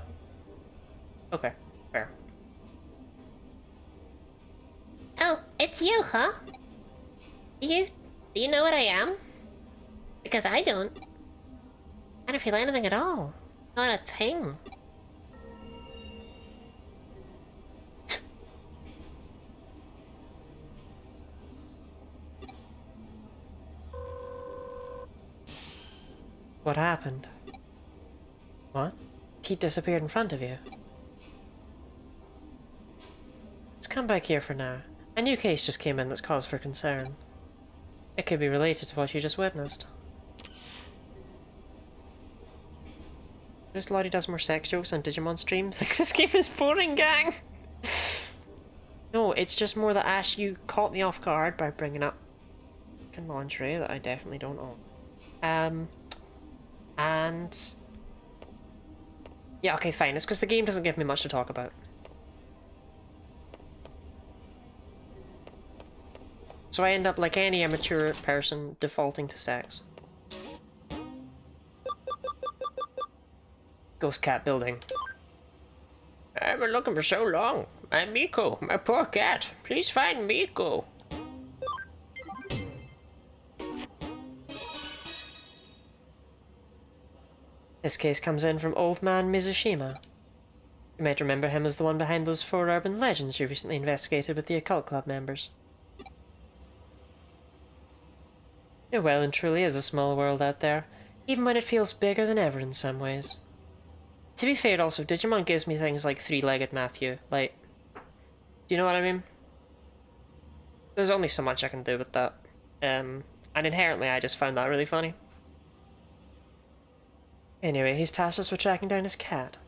Okay, fair. Oh, it's you, huh? Do you know what I am? Because I don't. I don't feel anything at all. Not a thing. What happened? What? Pete disappeared in front of you? Let's come back here for now. A new case just came in that's cause for concern. It could be related to what you just witnessed. Notice Lottie does more sex jokes on Digimon streams? This game is boring, gang! No, it's just more that Ash, you caught me off guard by bringing up lingerie that I definitely don't own. And... yeah, okay, fine. It's because the game doesn't give me much to talk about. So I end up, like any immature person, defaulting to sex. Ghost cat building. I've been looking for so long. I'm Miko, my poor cat. Please find Miko. This case comes in from Old Man Mizushima. You might remember him as the one behind those 4 urban legends you recently investigated with the occult club members. It well and truly is a small world out there, even when it feels bigger than ever in some ways. To be fair also, Digimon gives me things like 3-legged Matthew, like... Do you know what I mean? There's only so much I can do with that. And inherently I just found that really funny. Anyway, he's tasked us with tracking down his cat.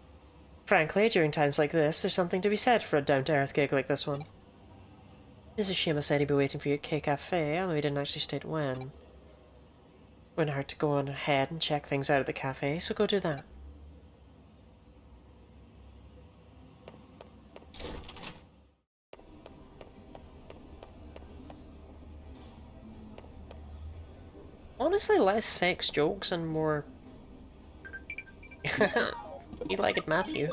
Frankly, during times like this, there's something to be said for a down-to-earth gig like this one. Mizushima said he'd be waiting for you at K-Cafe, although he didn't actually state when. Wouldn't hurt to go on ahead and check things out at the cafe, so go do that. Honestly, less sex jokes and more... You like it, Matthew.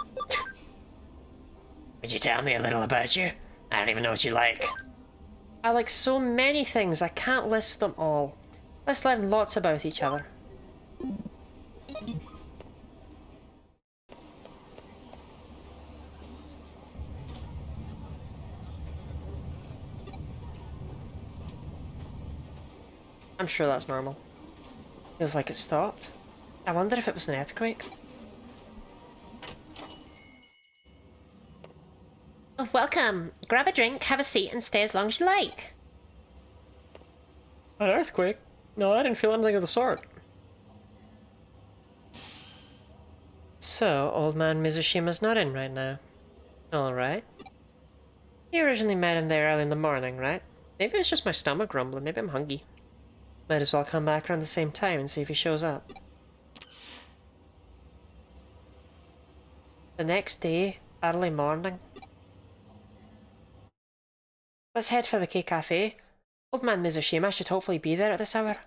Would you tell me a little about you? I don't even know what you like. I like so many things, I can't list them all. Let's learn lots about each other. I'm sure that's normal. Feels like it stopped. I wonder if it was an earthquake. Oh, welcome. Grab a drink, have a seat, and stay as long as you like. An earthquake? No, I didn't feel anything of the sort. So, old man Mizushima's not in right now. Alright. You originally met him there early in the morning, right? Maybe it's just my stomach grumbling, maybe I'm hungry. Might as well come back around the same time and see if he shows up. The next day, early morning. Let's head for the K-Cafe. Old man Mizushima should hopefully be there at this hour.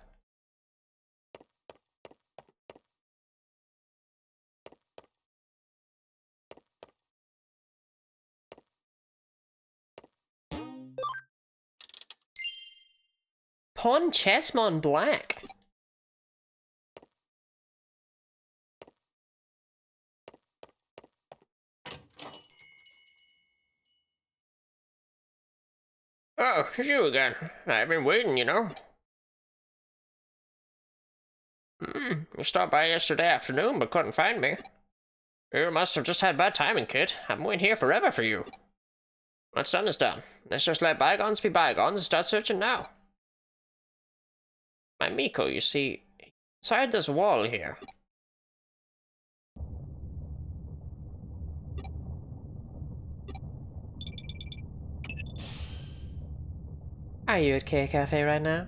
Pawn Chessmon Black. Oh, it's you again. I've been waiting, you know. You stopped by yesterday afternoon, but couldn't find me. You must have just had bad timing, kid. I've been waiting here forever for you. What's done is done. Let's just let bygones be bygones and start searching now. My Miko, you see, inside this wall here. Are you at K-Cafe right now?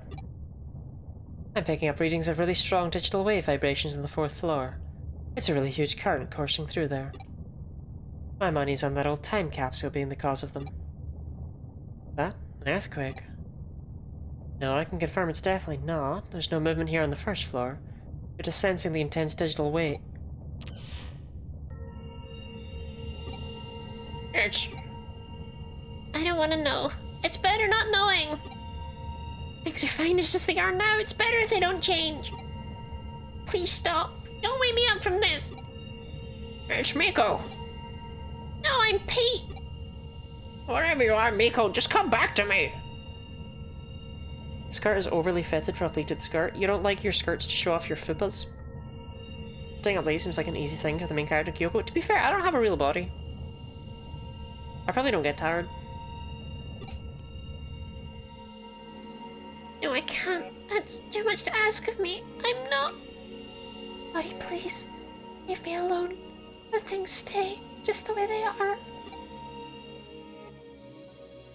I'm picking up readings of really strong digital wave vibrations on the 4th floor. It's a really huge current coursing through there. My money's on that old time capsule being the cause of them. That? An earthquake? No, I can confirm it's definitely not. There's no movement here on the 1st floor. You're just sensing the intense digital weight. It's... I don't want to know. It's better not knowing. Things are fine as just they are now. It's better if they don't change. Please stop. Don't wake me up from this. It's Miko. No, I'm Pete. Wherever you are, Miko, just come back to me. The skirt is overly fitted for a pleated skirt. You don't like your skirts to show off your fupas? Staying up late seems like an easy thing for the main character Kyoko. To be fair, I don't have a real body. I probably don't get tired. No, I can't. That's too much to ask of me. I'm not. Buddy, please. Leave me alone. Let things stay just the way they are.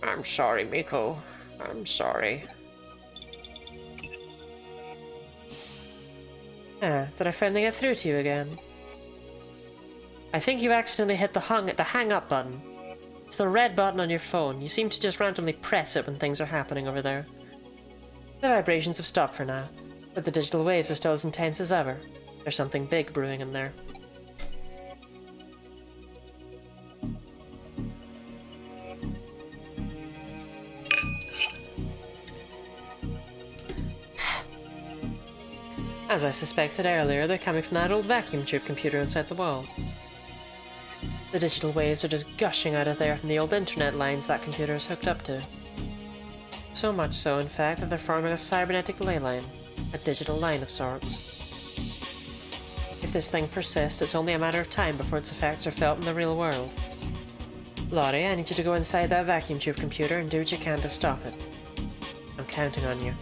I'm sorry, Miko. I'm sorry. Ah, did I finally get through to you again? I think you accidentally hit the hang up button. It's the red button on your phone. You seem to just randomly press it when things are happening over there. The vibrations have stopped for now, but the digital waves are still as intense as ever. There's something big brewing in there. As I suspected earlier, they're coming from that old vacuum tube computer inside the wall. The digital waves are just gushing out of there from the old internet lines that computer is hooked up to. So much so, in fact, that they're forming a cybernetic ley line, a digital line of sorts. If this thing persists, it's only a matter of time before its effects are felt in the real world. Lottie, I need you to go inside that vacuum tube computer and do what you can to stop it. I'm counting on you.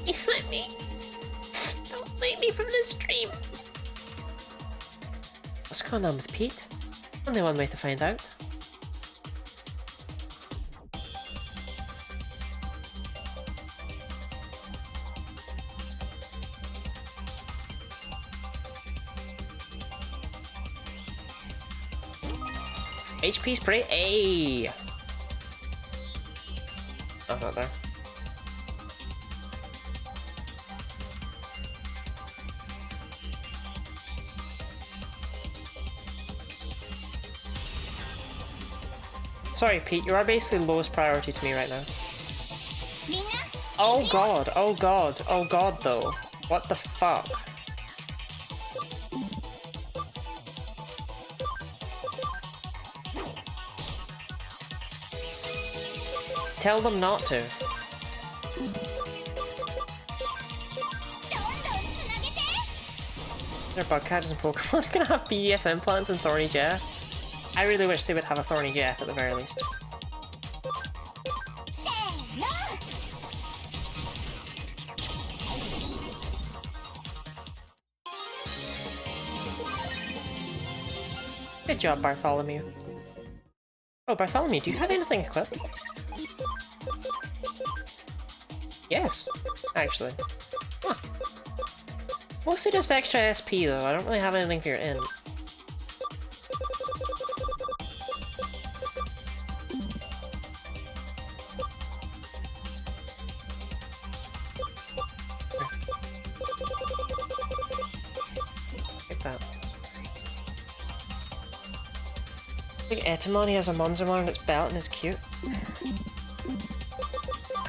He slipped me. Don't leave me from this dream. What's going on with Pete? Only one way to find out. HP spray. A. Oh, not there. Sorry, Pete, you are basically lowest priority to me right now. Oh god, oh god, oh god though. What the fuck? Tell them not to. Their bug catchers and Pokemon gonna have BDSM plants and Thorny Jeff. I really wish they would have a Thorny Jeff at the very least. Good job, Bartholomew. Oh, Bartholomew, do you have anything equipped? Yes, actually. Huh. Mostly just extra SP though, I don't really have anything for your int. Take that. I think Etamon, he has a Monzamon on its belt and is cute.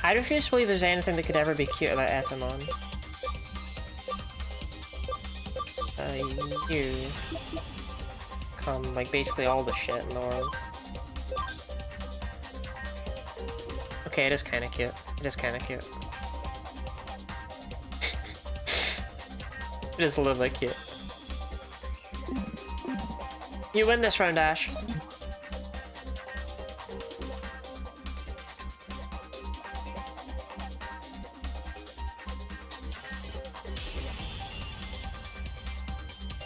I refuse to believe there's anything that could ever be cute about Etamon. You come like basically all the shit in the world. Okay, it is kinda cute. It is kinda cute. It is a little bit cute. You win this round, Ash.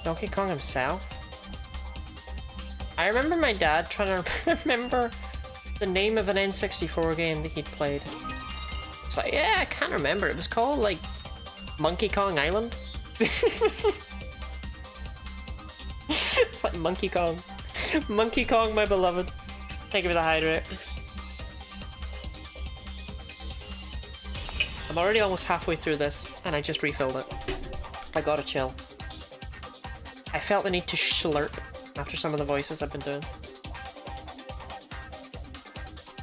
Donkey Kong himself? I remember my dad trying to remember the name of an N64 game that he'd played. It's like, yeah, I can't remember. It was called, like, Monkey Kong Island? It's like Monkey Kong. Monkey Kong, my beloved. Thank you for the hydrate. I'm already almost halfway through this, and I just refilled it. I gotta chill. I felt the need to slurp after some of the voices I've been doing.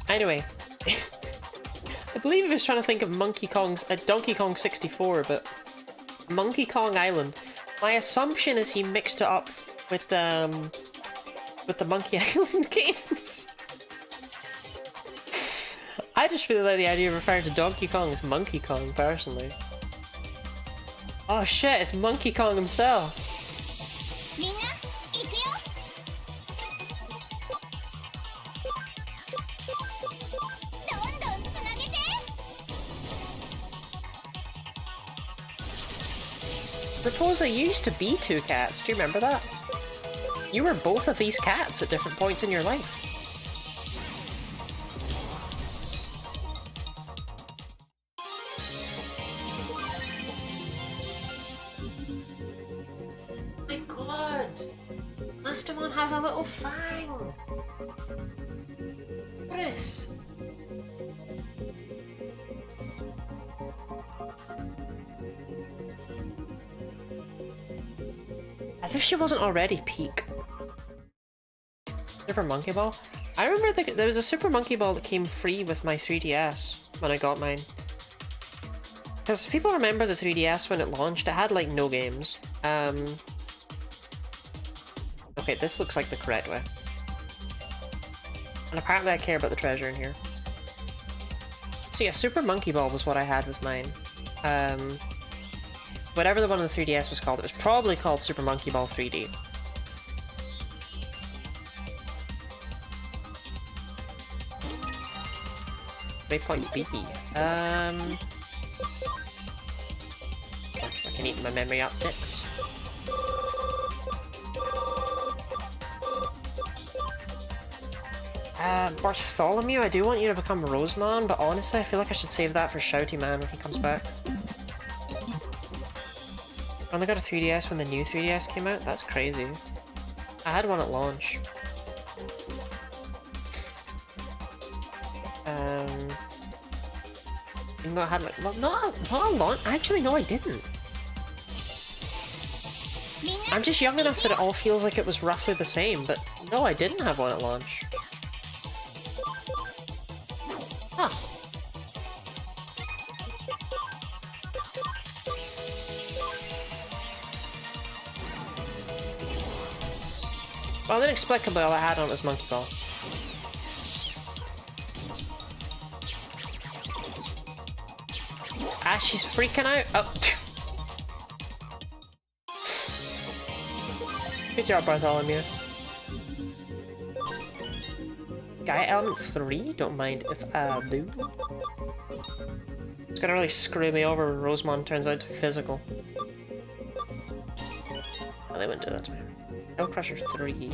Anyway, I believe he was trying to think of Donkey Kong 64, but Monkey Kong Island. My assumption is he mixed it up with the Monkey Island games. I just really like the idea of referring to Donkey Kong as Monkey Kong, personally. Oh shit, it's Monkey Kong himself. Raposa used to be two cats, do you remember that? You were both of these cats at different points in your life. My god! Mastamon has a little fang! Chris! As if she wasn't already peak. Never Monkey Ball? I remember there was a Super Monkey Ball that came free with my 3DS when I got mine. Because if people remember the 3DS when it launched, it had like no games. Okay, this looks like the correct way. And apparently I care about the treasure in here. So yeah, Super Monkey Ball was what I had with mine. Whatever the one on the 3DS was called, it was probably called Super Monkey Ball 3D. Waypoint B. I can eat my memory optics. Bartholomew, I do want you to become Rosemon, but honestly I feel like I should save that for Shouty Man when he comes back. I only got a 3DS when the new 3DS came out? That's crazy. I had one at launch. Even though I had like, well, not a launch. Actually, no, I didn't. I'm just young enough that it all feels like it was roughly the same, but no, I didn't have one at launch. Huh. Well, inexplicably, all I had on it was Monkey Ball. Ah, she's freaking out. Oh. Good job, Bartholomew. Guy element 3? Don't mind if I do. It's gonna really screw me over when Rosemon turns out to be physical. Oh, they wouldn't do that to me. Hell Crusher 3.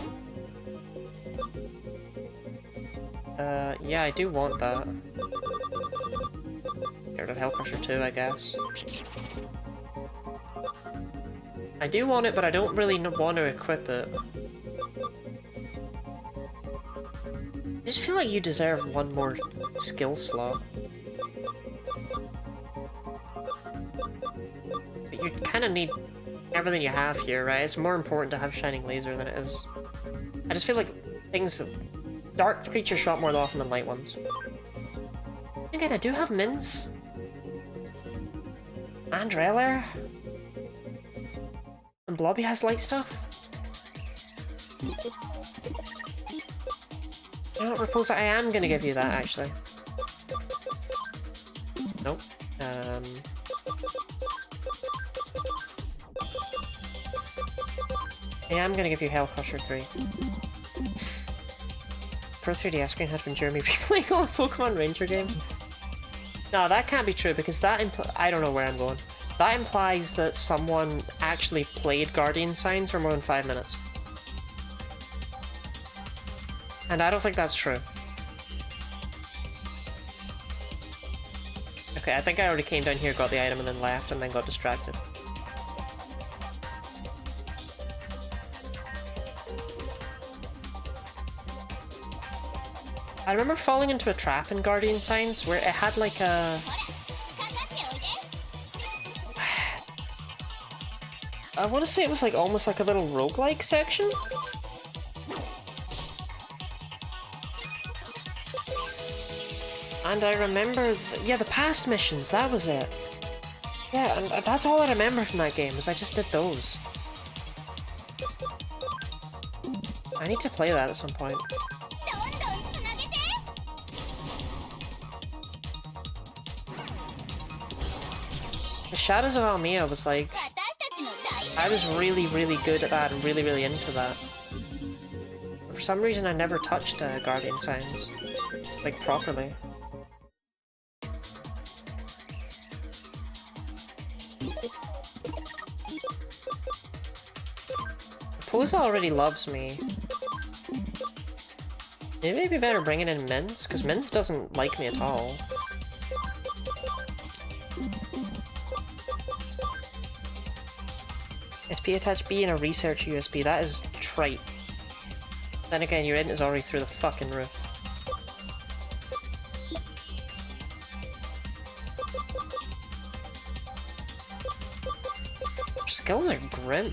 Yeah, I do want that. Get rid of Hell Crusher 2, I guess. I do want it, but I don't really want to equip it. I just feel like you deserve one more skill slot. But you kind of need everything you have here, right? It's more important to have Shining Laser than it is. I just feel like things that... Dark creatures shot more often than light ones. Again, I do have Mints. And Railer. And Blobby has light stuff. You know what, Repulsor? I am gonna give you that, actually. Nope. I am gonna give you Hell Crusher 3. Pro 3DS screen has been Jeremy replaying all the Pokemon Ranger games. No, that can't be true because that I don't know where I'm going. That implies that someone actually played Guardian Signs for more than 5 minutes. And I don't think that's true. Okay, I think I already came down here, got the item, and then left, and then got distracted. I remember falling into a trap in Guardian Signs where it had like a... I want to say it was like almost like a little roguelike section? And I remember... yeah, the past missions, that was it. Yeah, and that's all I remember from that game, is I just did those. I need to play that at some point. The Shadows of Almia was like... I was really, really good at that and really, really into that. But for some reason I never touched Guardian Signs. Like, properly. Poza already loves me. Maybe it'd be better bringing in Minz, because Minz doesn't like me at all. SP attach B in a research USB, that is trite. Then again, your int is already through the fucking roof. Your skills are grim.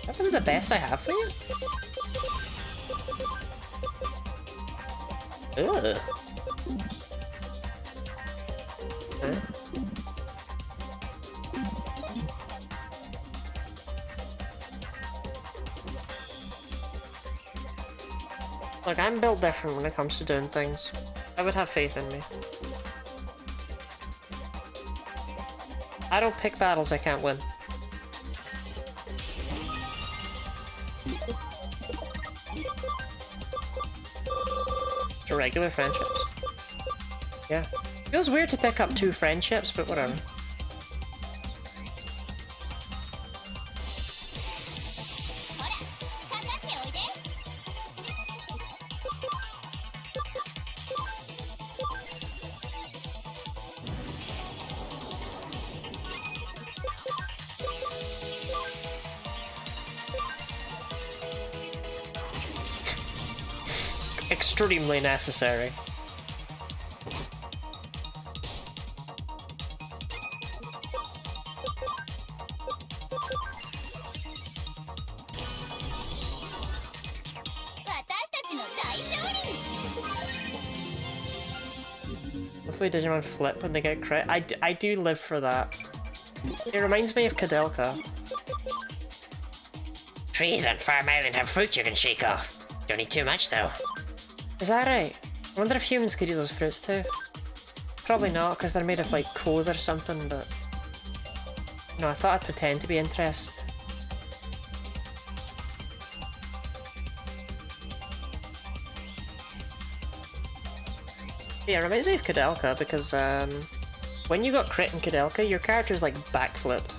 That's the best I have for you? Ugh. Huh? Look, I'm built different when it comes to doing things. I would have faith in me. I don't pick battles I can't win. To regular friendships. Yeah. Feels weird to pick up 2 friendships, but whatever. Extremely necessary. Hopefully Digimon flip when they get crit. I do live for that. It reminds me of Kadelka. Trees on Farm Island have fruit you can shake off. Don't need too much though. Is that right? I wonder if humans could eat those fruits too. Probably not, because they're made of like coal or something, but... No, I thought I'd pretend to be interested. Yeah, it reminds me of Kadelka, because when you got crit in Kadelka, your character's like backflipped.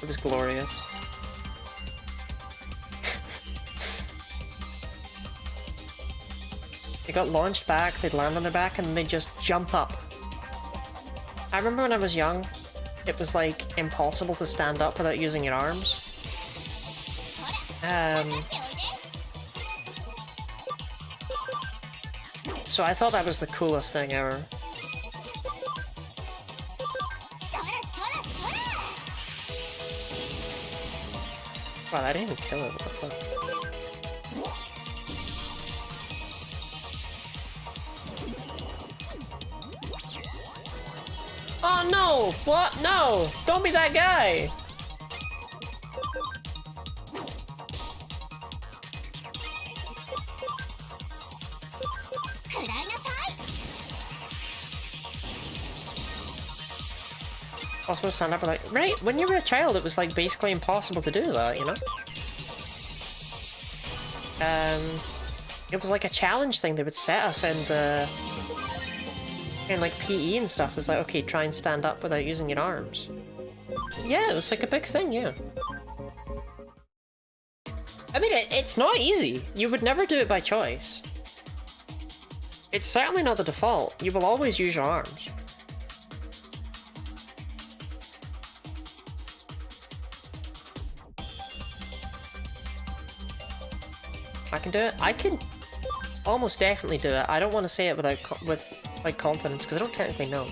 It was glorious. They got launched back, they'd land on their back, and they'd just jump up. I remember when I was young, it was like impossible to stand up without using your arms. So I thought that was the coolest thing ever. Wow, I didn't even kill it, what the fuck? Oh no! What? No! Don't be that guy! I was supposed to stand up and like, right, when you were a child it was like basically impossible to do that, you know? It was like a challenge thing. They would set us in the... in like PE and stuff. It was like, okay, try and stand up without using your arms. Yeah, it was like a big thing, yeah. I mean, it's not easy. You would never do it by choice. It's certainly not the default. You will always use your arms. I can do it. I can almost definitely do it. I don't want to say it with like confidence because I don't technically know.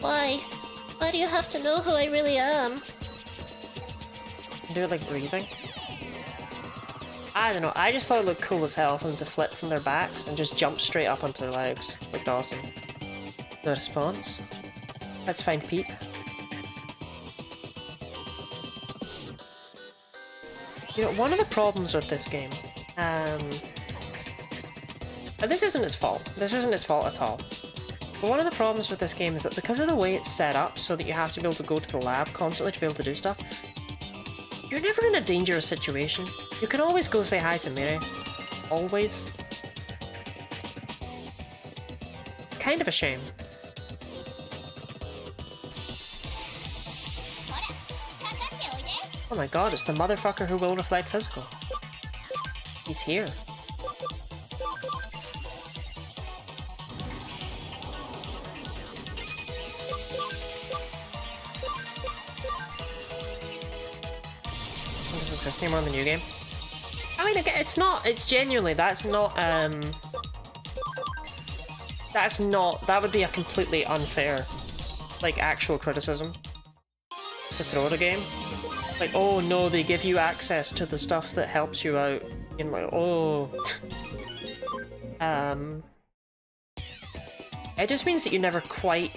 Why? Why do you have to know who I really am? Do it like breathing. I don't know. I just thought it looked cool as hell for them to flip from their backs and just jump straight up onto their legs. Looked awesome. No response. Let's find Peep. You know, one of the problems with this game, and this isn't its fault. This isn't its fault at all. But one of the problems with this game is that because of the way it's set up so that you have to be able to go to the lab constantly to be able to do stuff, you're never in a dangerous situation. You can always go say hi to Miri. Always. Kind of a shame. Oh my god, it's the motherfucker who will reflect physical. He's here. Does it exist anymore in the new game? I mean, again, it's not, it's genuinely, that would be a completely unfair, like, actual criticism to throw at a game. Like, oh no, they give you access to the stuff that helps you out. And like, oh. It just means that you never quite...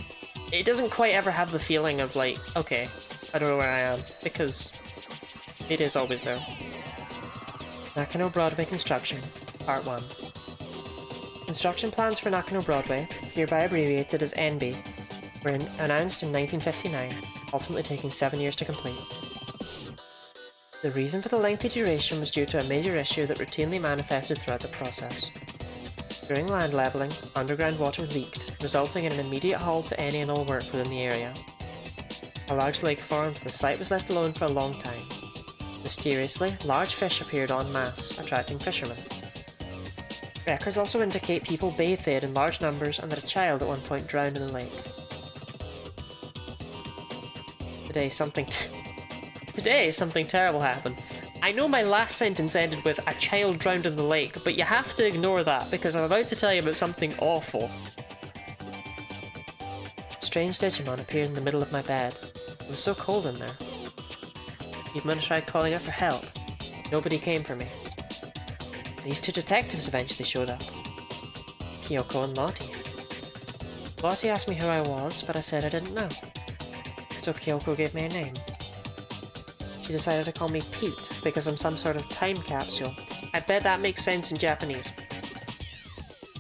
It doesn't quite ever have the feeling of like, okay, I don't know where I am, because it is always there. Nakano Broadway Construction, Part 1. Construction plans for Nakano Broadway, hereby abbreviated as NB, were announced in 1959, ultimately taking 7 years to complete. The reason for the lengthy duration was due to a major issue that routinely manifested throughout the process. During land levelling, underground water leaked, resulting in an immediate halt to any and all work within the area. A large lake formed, the site was left alone for a long time. Mysteriously, large fish appeared en masse, attracting fishermen. Records also indicate people bathed there in large numbers and that a child at one point drowned in the lake. Today something terrible happened. I know my last sentence ended with a child drowned in the lake, but you have to ignore that because I'm about to tell you about something awful. A strange Digimon appeared in the middle of my bed. It was so cold in there. Even when I tried calling out for help, nobody came for me. These two detectives eventually showed up. Kyoko and Lottie. Lottie asked me who I was, but I said I didn't know. So Kyoko gave me a name. She decided to call me Pete because I'm some sort of time capsule. I bet that makes sense in Japanese.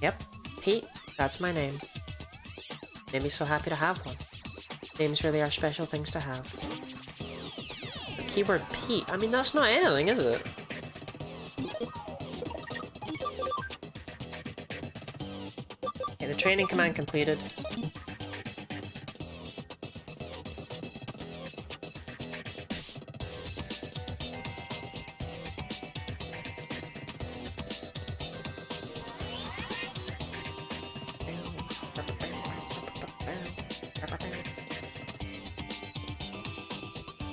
Yep, Pete, that's my name. Made me so happy to have one. Names really are special things to have. The keyword Pete, I mean that's not anything, is it? Okay, the training command completed.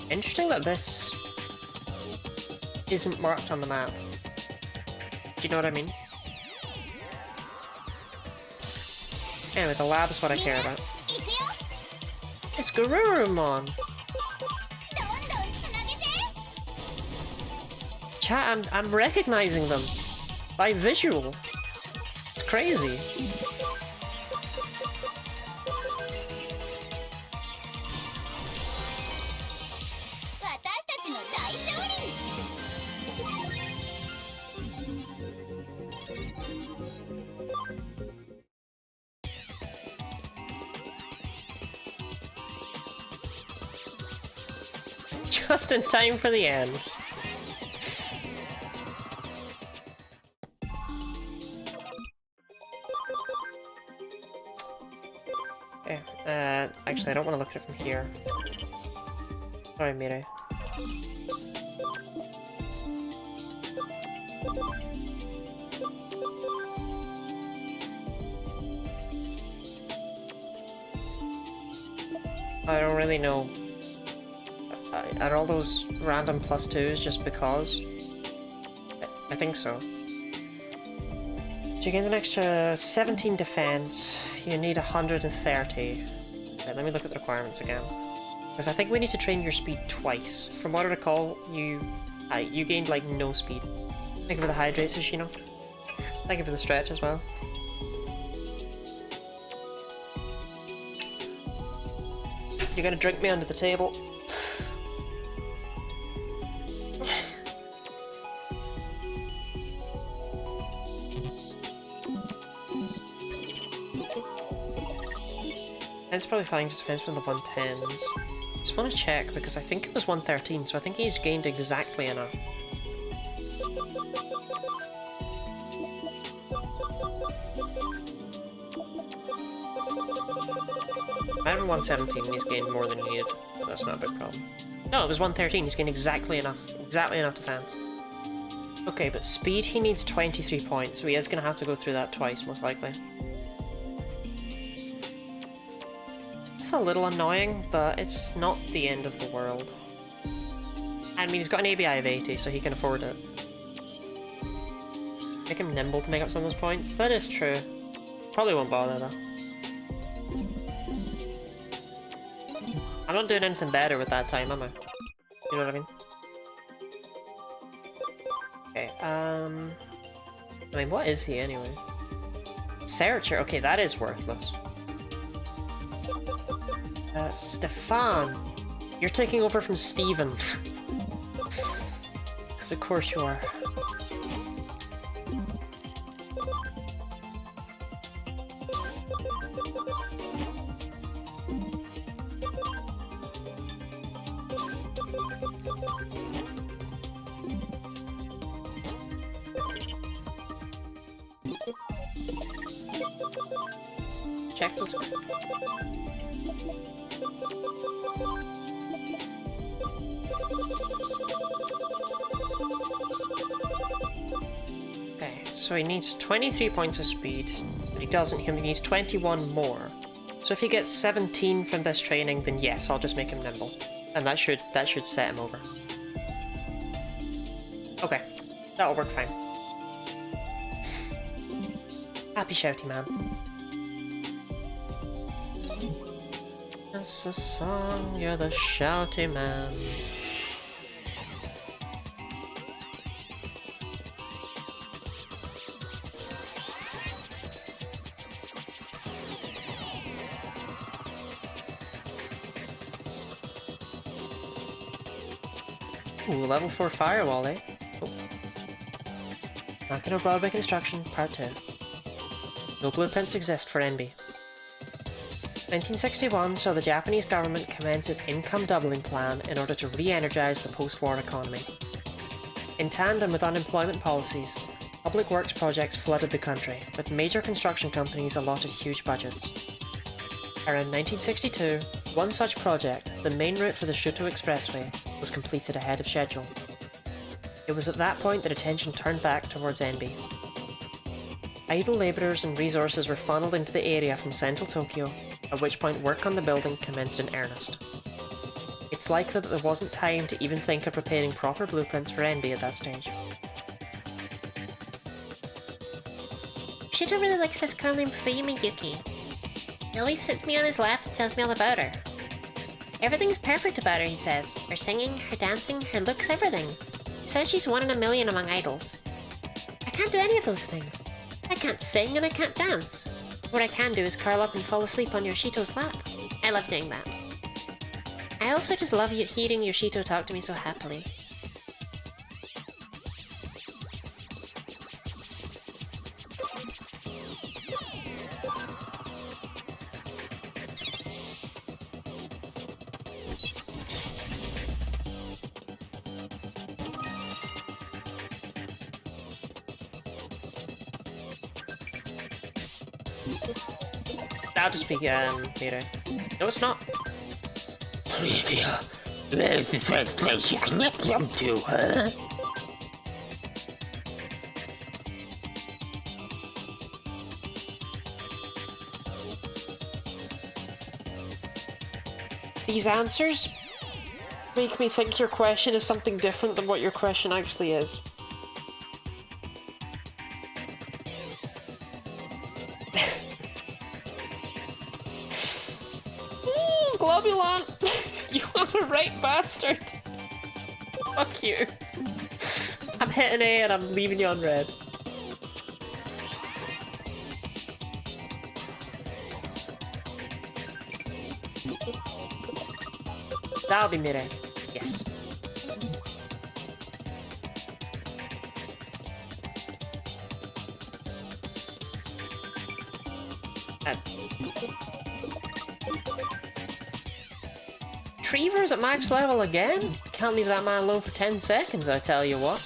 Interesting that this isn't marked on the map. Do you know what I mean? Anyway, the lab is what I care about. It's Garurumon! Chat, I'm recognizing them by visual. It's crazy. Just in time for the end. Okay, actually I don't want to look at it from here. Sorry, Mirai. I don't really know. Are all those random +2s just because? I think so. To gain an extra 17 defense, you need 130. Right, let me look at the requirements again. Because I think we need to train your speed twice. From what I recall, you gained like no speed. Thank you for the hydrates, Yoshino. Thank you for the stretch as well. You're gonna drink me under the table. It's probably fine, just defense from the 110s. Just want to check because I think it was 113, so I think he's gained exactly enough. I have 117 and he's gained more than he needed, but that's not a big problem. No, it was 113, he's gained exactly enough defense. Okay, but speed he needs 23 points, so he is going to have to go through that twice, most likely. It's a little annoying, but it's not the end of the world. I mean, he's got an ABI of 80, so he can afford it. Make him nimble to make up some of those points. That is true. Probably won't bother, though. I'm not doing anything better with that time, am I? You know what I mean? Okay, I mean, what is he, anyway? Searcher, okay, that is worthless. Stefan, you're taking over from Steven. Because of course you are. Check this one. Okay, so he needs 23 points of speed, but he doesn't. He needs 21 more. So if he gets 17 from this training, then yes, I'll just make him nimble, and that should set him over. Okay, that'll work fine. Happy shouty man. It's a song, you're the shouty man. Ooh, level 4 firewall, eh? Oh. Nakano Broadway Construction, Part 2. No blueprints exist for NB. 1961 saw the Japanese government commence its income doubling plan in order to re-energize the post-war economy. In tandem with unemployment policies, public works projects flooded the country, with major construction companies allotted huge budgets. Around 1962, one such project, the main route for the Shuto Expressway, was completed ahead of schedule. It was at that point that attention turned back towards NB. Idle labourers and resources were funneled into the area from central Tokyo, at which point work on the building commenced in earnest. It's likely that there wasn't time to even think of preparing proper blueprints for NB at that stage. Shito really likes this girl named Fuyumi Yuki. He always sits me on his lap and tells me all about her. Everything's perfect about her, he says. Her singing, her dancing, her looks, everything. He says she's 1 in a million among idols. I can't do any of those things. I can't sing and I can't dance. What I can do is curl up and fall asleep on Yoshito's lap. I love doing that. I also just love hearing Yoshito talk to me so happily. That'll just be, Mira. No, it's not. Trivia. Where's the first place you can jump to, huh? These answers make me think your question is something different than what your question actually is. Globulon! You are a right bastard! Fuck you. I'm hitting A and I'm leaving you on red. That'll be mid-A. Yes. Trevor's at max level again? Can't leave that man alone for 10 seconds, I tell you what.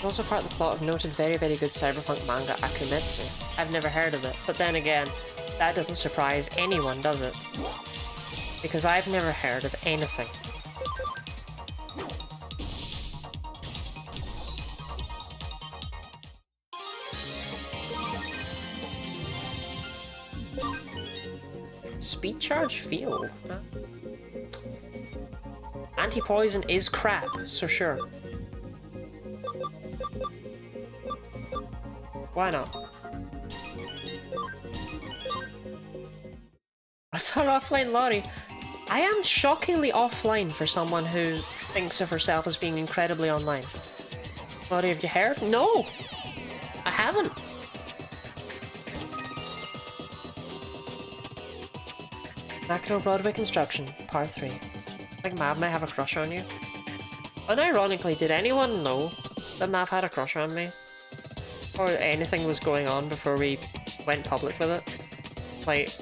Also part of the plot of noted very good cyberpunk manga Akumetsu. I've never heard of it, but then again, that doesn't surprise anyone, does it? Because I've never heard of anything. Speed charge field? Huh? Anti-poison is crap, so sure. Why not? What's our offline lorry? I am shockingly offline for someone who thinks of herself as being incredibly online. What, have you heard? No! I haven't. Macro Broadway Construction, Part 3. I think Mav might have a crush on you. Unironically, did anyone know that Mav had a crush on me? Or anything was going on before we went public with it? Like...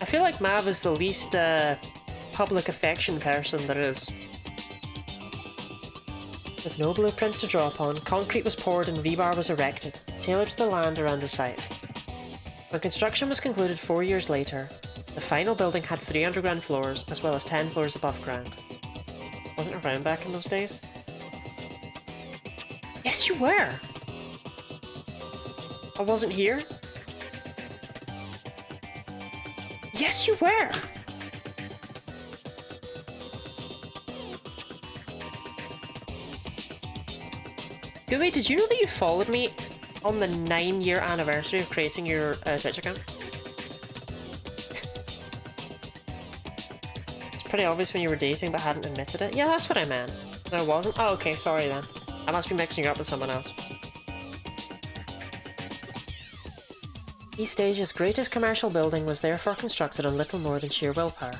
I feel like Mav is the least public affection person there is. With no blueprints to draw upon, concrete was poured and rebar was erected, tailored to the land around the site. When construction was concluded 4 years later, the final building had 3 underground floors, as well as 10 floors above ground. Wasn't around back in those days? Yes, you were! I wasn't here? Yes, you were! Gooey, did you know that you followed me on the 9-year anniversary of creating your Twitch account? It's pretty obvious when you were dating but hadn't admitted it. Yeah, that's what I meant. No, it wasn't? Oh, okay, sorry then. I must be mixing you up with someone else. East Asia's greatest commercial building was therefore constructed on little more than sheer willpower.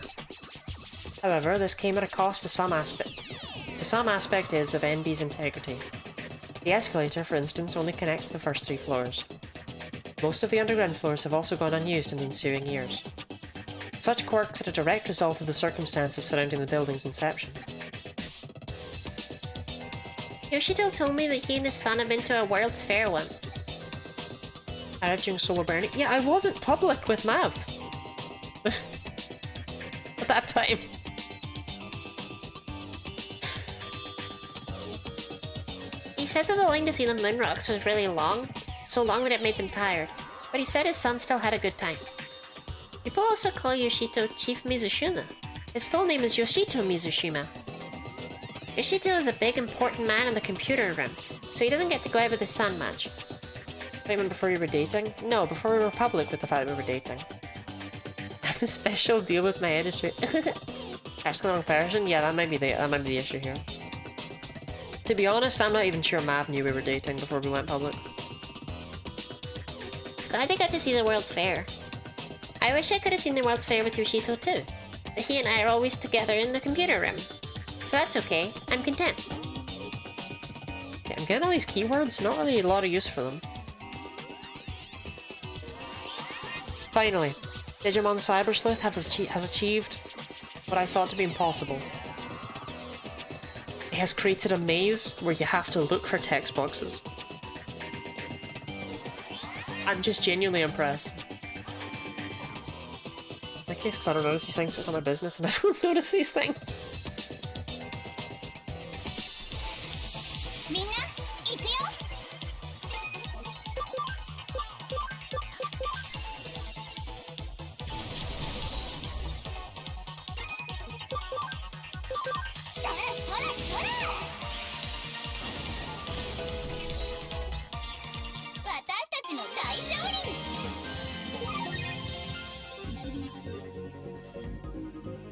However, this came at a cost to some aspect of NB's integrity. The escalator, for instance, only connects to the first 3 floors. Most of the underground floors have also gone unused in the ensuing years. Such quirks are a direct result of the circumstances surrounding the building's inception. Yoshito told me that he and his son have been to a World's Fair once. During Solar Burning? Yeah, I wasn't public with Mav. At that time. He said that the line to see the moon rocks was really long, so long that it made them tired, but he said his son still had a good time. People also call Yoshito Chief Mizushima. His full name is Yoshito Mizushima. Yoshito is a big important man in the computer room, so he doesn't get to go out with his son much. Wait, even before you were dating? No, before we were public with the fact that we were dating. I have a special deal with my editor. That's the wrong person? Yeah, that might be the issue here. To be honest, I'm not even sure Mav knew we were dating before we went public. Glad they got to see the World's Fair. I wish I could have seen the World's Fair with Yoshito too, but he and I are always together in the computer room. So that's okay, I'm content. Yeah, I'm getting all these keywords, not really a lot of use for them. Finally, Digimon Cyber Sleuth has achieved what I thought to be impossible. It has created a maze where you have to look for text boxes. I'm just genuinely impressed. In my case, because I don't notice these things, it's not my business, and I don't notice these things.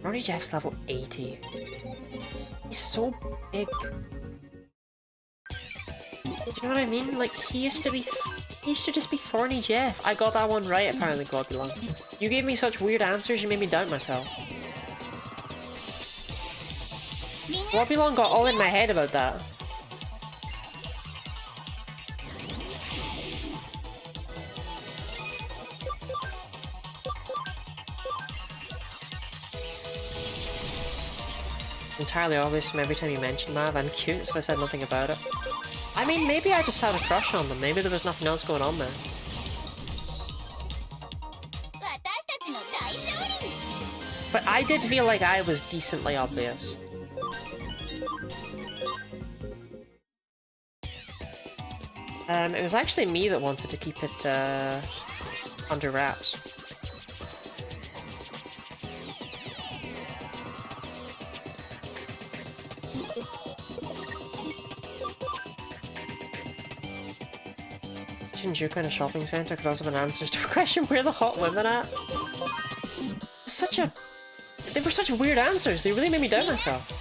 Ronnie Jeff's level 80. He's so big. Do you know what I mean? Like, he used to just be Thorny Jeff. I got that one right, apparently, Godbelong. You gave me such weird answers, you made me doubt myself. Godbelong got all in my head about that. Entirely obvious from every time you mention Mav. I'm cute, so I said nothing about it. I mean, maybe I just had a crush on them. Maybe there was nothing else going on there. But I did feel like I was decently obvious. It was actually me that wanted to keep it under wraps. Shinjuku in a shopping centre could also have been answers to a question, where are the hot women at? It was such a... They were such weird answers. They really made me doubt myself.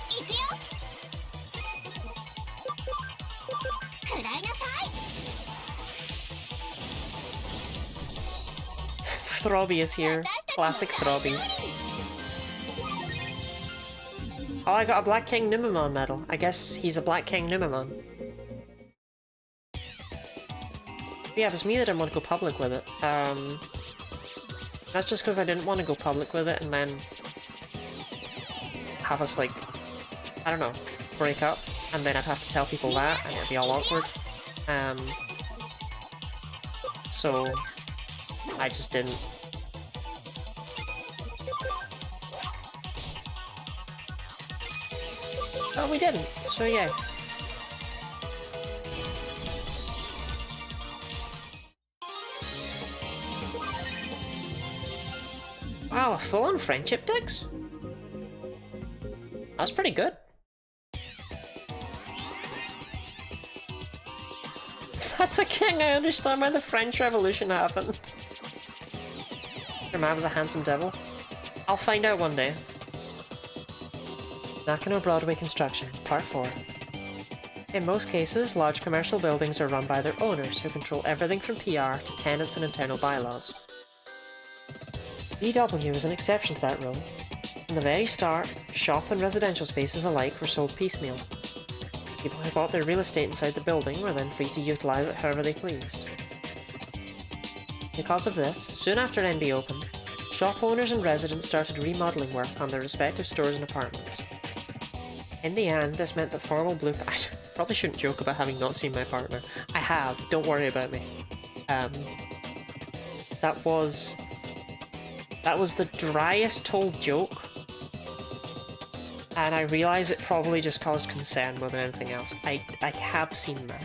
Throbby is here. Classic Throbby. Oh, I got a Black King Numemon medal. I guess he's a Black King Numemon. Yeah, it was me that didn't want to go public with it. That's just because I didn't want to go public with it and then have us, like, I don't know, break up, and then I'd have to tell people that, and it'd be all awkward. So I just didn't. Oh, we didn't, so yeah. Wow, a full-on friendship Dix? That's pretty good. That's a king, I understand why the French Revolution happened. Your man was a handsome devil. I'll find out one day. Nakano Broadway Construction, Part 4. In most cases, large commercial buildings are run by their owners, who control everything from PR to tenants and internal bylaws. VW was an exception to that rule. From the very start, shop and residential spaces alike were sold piecemeal. People who bought their real estate inside the building were then free to utilise it however they pleased. Because of this, soon after NB opened, shop owners and residents started remodelling work on their respective stores and apartments. In the end, this meant that formal blue... I probably shouldn't joke about having not seen my partner. I have, don't worry about me. That was the driest told joke. And I realise it probably just caused concern more than anything else. I have seen that.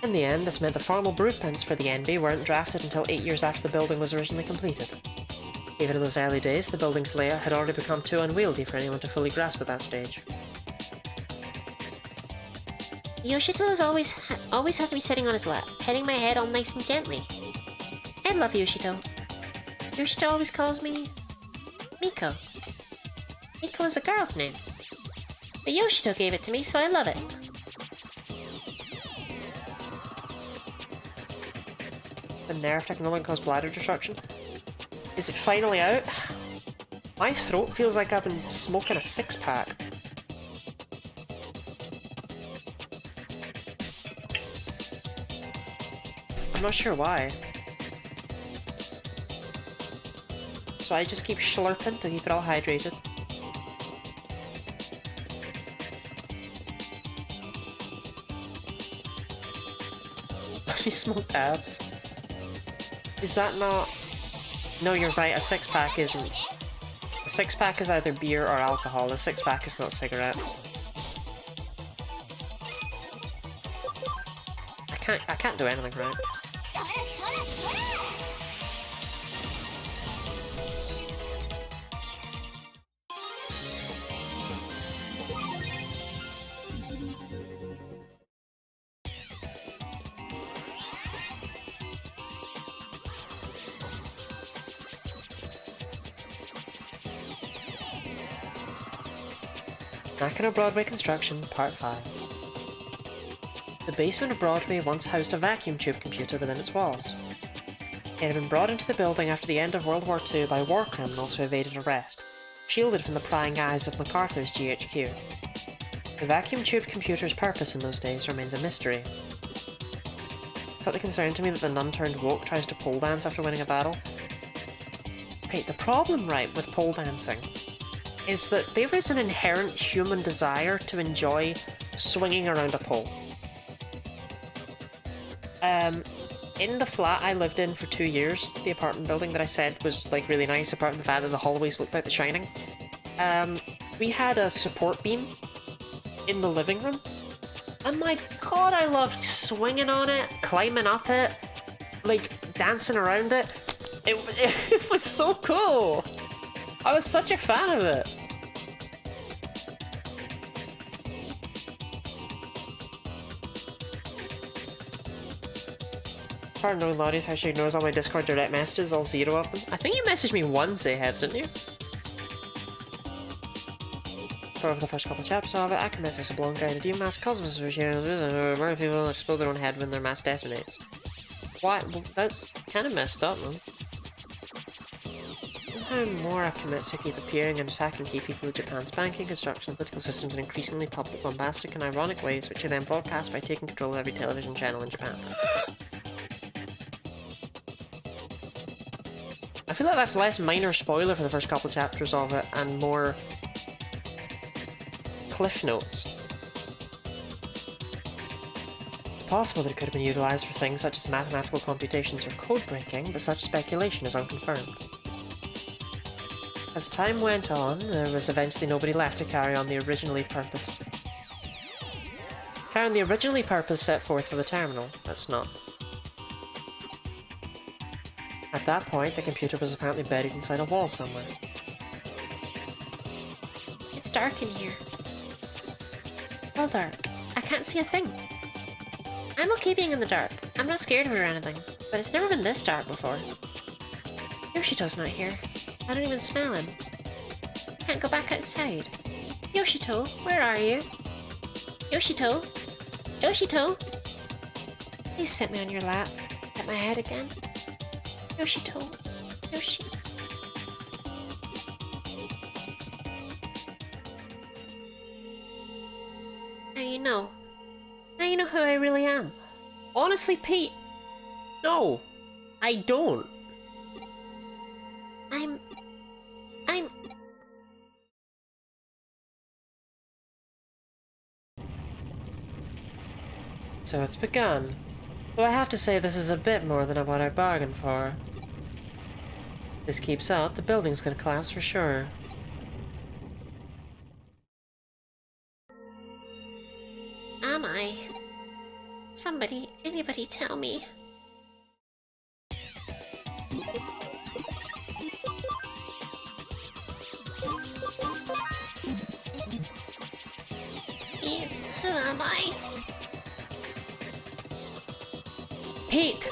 In the end, this meant the formal blueprints for the NB weren't drafted until 8 years after the building was originally completed. Even in those early days, the building's layout had already become too unwieldy for anyone to fully grasp at that stage. Yoshito always has me sitting on his lap, petting my head all nice and gently. I love Yoshito. Yoshito always calls me Miko. Miko is a girl's name. But Yoshito gave it to me, so I love it. The nerve technology caused bladder destruction. Is it finally out? My throat feels like I've been smoking a six-pack. I'm not sure why. So I just keep slurping to keep it all hydrated. Bloody smoked abs. Is that not... No, you're right, a six-pack isn't... A six-pack is either beer or alcohol, a six-pack is not cigarettes. I can't do anything right. Nakano Broadway Construction, Part 5. The basement of Broadway once housed a vacuum tube computer within its walls. It had been brought into the building after the end of World War II by war criminals who evaded arrest, shielded from the prying eyes of MacArthur's GHQ. The vacuum tube computer's purpose in those days remains a mystery. It's not the concern to me that the nun-turned-woke tries to pole dance after winning a battle. Okay, the problem, right, with pole dancing is that there is an inherent human desire to enjoy swinging around a pole. In the flat I lived in for 2 years, the apartment building that I said was like really nice, apart from the fact that the hallways looked like The Shining, we had a support beam in the living room, and my god, I loved swinging on it, climbing up it, like dancing around it. It was so cool. I was such a fan of it. part of knowing Lottie is how she ignores all my Discord direct messages, all 0 of them. I think you messaged me once ahead, didn't you? For the first couple of chapters of it, accurate messages are blown guided. Demon mass cosmos murder people explode their own head when their mass detonates. Why? Well, that's kind of messed up, man. Somehow more accurate keep appearing and attacking key people of Japan's banking, construction, and political systems in increasingly public, bombastic, and ironic ways, which are then broadcast by taking control of every television channel in Japan. I feel like that's less minor spoiler for the first couple of chapters of it, and more cliff notes. It's possible that it could have been utilised for things such as mathematical computations or code breaking, but such speculation is unconfirmed. As time went on, there was eventually nobody left to carry on the originally purpose set forth for the terminal. That's not. At that point, the computer was apparently buried inside a wall somewhere. It's dark in here. All dark. I can't see a thing. I'm okay being in the dark. I'm not scared of it or anything, but it's never been this dark before. Yoshito's not here. I don't even smell him. I can't go back outside. Yoshito, where are you? Yoshito? Yoshito? Please sit me on your lap. At my head again. Yoshito. Yoshi. Now you know. Now you know who I really am. Honestly, Pete, no, I don't. I'm... So it's begun. Though I have to say this is a bit more than what I bargained for. If this keeps up, the building's gonna collapse for sure. Am I? Anybody tell me. Please, who am I? Pete!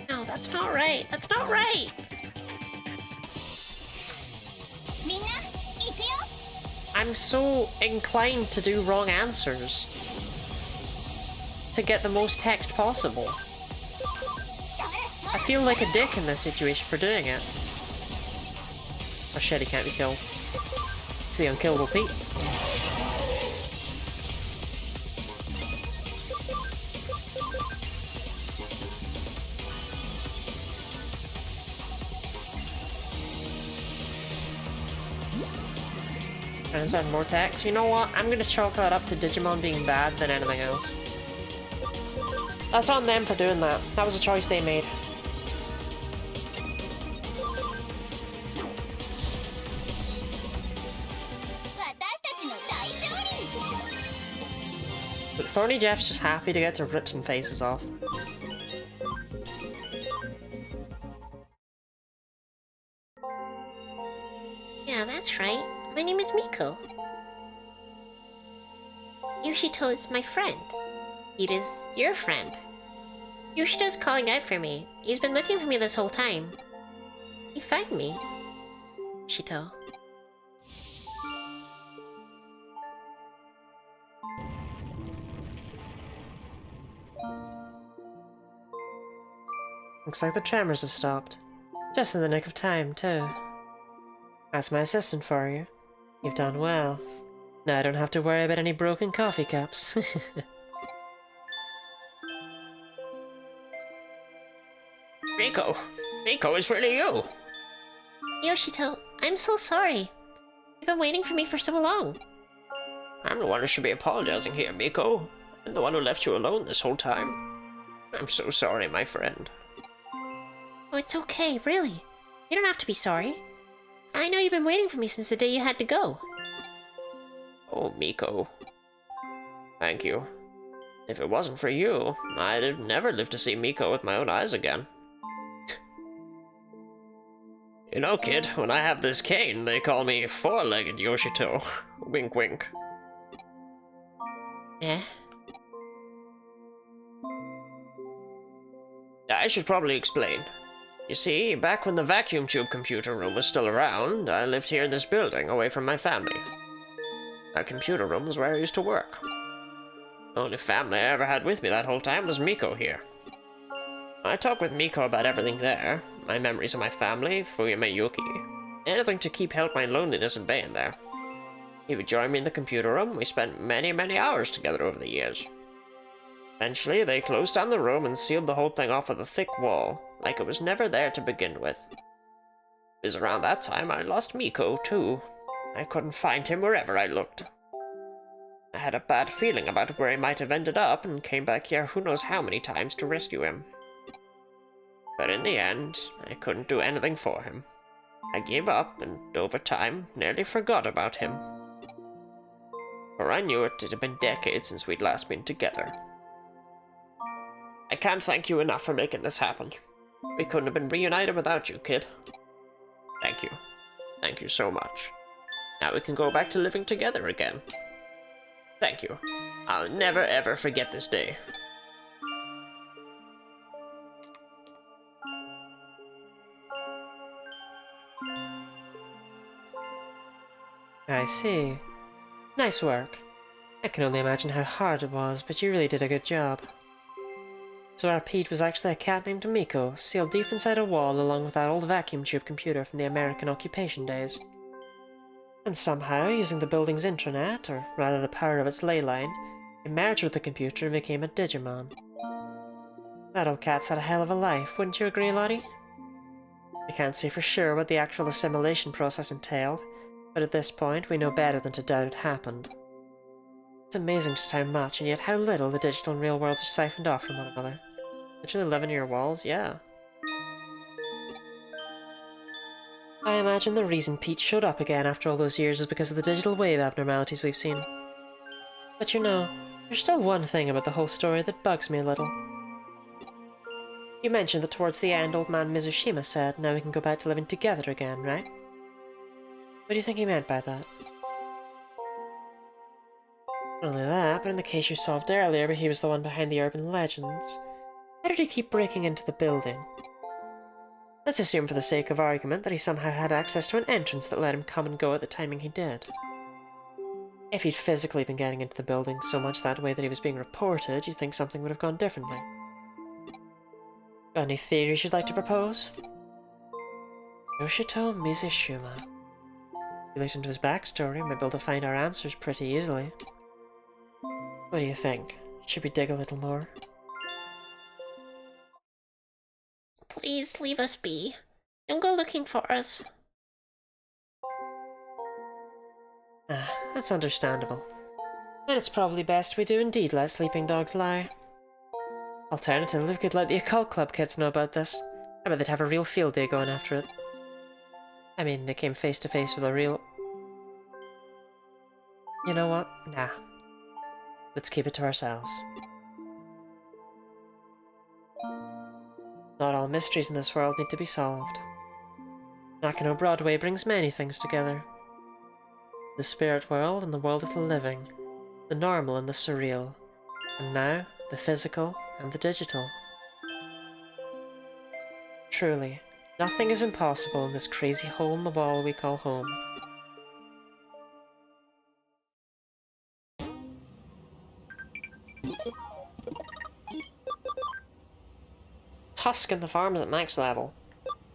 No, that's not right. That's not right. I'm so inclined to do wrong answers. To get the most text possible. I feel like a dick in this situation for doing it. Oh shit, he can't be killed. It's the unkillable Pete. And add more text. You know what? I'm gonna chalk that up to Digimon being bad than anything else. That's on them for doing that. That was a choice they made. But Thorny Jeff's just happy to get to rip some faces off. Yeah, that's right. My name is Miko. Yoshito is my friend. It is your friend. Yoshito's calling out for me. He's been looking for me this whole time. He found me. Yoshito. Looks like the tremors have stopped. Just in the nick of time, too. That's my assistant for you. You've done well. Now I don't have to worry about any broken coffee cups. Miko! Miko, it's really you! Yoshito, I'm so sorry. You've been waiting for me for so long. I'm the one who should be apologizing here, Miko. I'm the one who left you alone this whole time. I'm so sorry, my friend. Oh, it's okay, really. You don't have to be sorry. I know you've been waiting for me since the day you had to go. Oh, Miko. Thank you. If it wasn't for you, I'd have never lived to see Miko with my own eyes again. You know, kid, when I have this cane, they call me four-legged Yoshito. Wink, wink. Eh? I should probably explain. You see, back when the vacuum tube computer room was still around, I lived here in this building, away from my family. That computer room was where I used to work. The only family I ever had with me that whole time was Miko here. I talk with Miko about everything there, my memories of my family, Fuyama Yuki, anything to keep help my loneliness at bay in there. He would join me in the computer room, we spent many hours together over the years. Eventually, they closed down the room and sealed the whole thing off with a thick wall, like it was never there to begin with. It was around that time I lost Miko, too. I couldn't find him wherever I looked. I had a bad feeling about where he might have ended up and came back here who knows how many times to rescue him. But in the end, I couldn't do anything for him. I gave up and, over time, nearly forgot about him. For I knew it had been decades since we'd last been together. I can't thank you enough for making this happen. We couldn't have been reunited without you, kid. Thank you. Thank you so much. Now we can go back to living together again. Thank you. I'll never ever forget this day. I see. Nice work. I can only imagine how hard it was, but you really did a good job. So our Pete was actually a cat named Miko, sealed deep inside a wall along with that old vacuum tube computer from the American occupation days. And somehow, using the building's intranet, or rather the power of its ley line, it merged with the computer and became a Digimon. That old cat's had a hell of a life, wouldn't you agree, Lottie? We can't say for sure what the actual assimilation process entailed, but at this point we know better than to doubt it happened. It's amazing just how much and yet how little the digital and real worlds are siphoned off from one another. Literally living in your walls, yeah. I imagine the reason Pete showed up again after all those years is because of the digital wave abnormalities we've seen. But you know, there's still one thing about the whole story that bugs me a little. You mentioned that towards the end old man Mizushima said now we can go back to living together again, right? What do you think he meant by that? Not only that, but in the case you solved earlier where he was the one behind the urban legends, how did he keep breaking into the building? Let's assume for the sake of argument that he somehow had access to an entrance that let him come and go at the timing he did. If he'd physically been getting into the building so much that way that he was being reported, you'd think something would have gone differently. Got any theories you'd like to propose? Yoshito Mizushima. If we looked into his backstory, we might be able to find our answers pretty easily. What do you think? Should we dig a little more? Please leave us be. Don't go looking for us. That's understandable. And it's probably best we do indeed let sleeping dogs lie. Alternatively, we could let the occult club kids know about this. I bet they'd have a real field day going after it. I mean, they came face to face with a real... You know what? Nah. Let's keep it to ourselves. Not all mysteries in this world need to be solved. Nakano Broadway brings many things together. The spirit world and the world of the living. The normal and the surreal. And now, the physical and the digital. Truly, nothing is impossible in this crazy hole in the wall we call home. Tuscan the farm is at max level.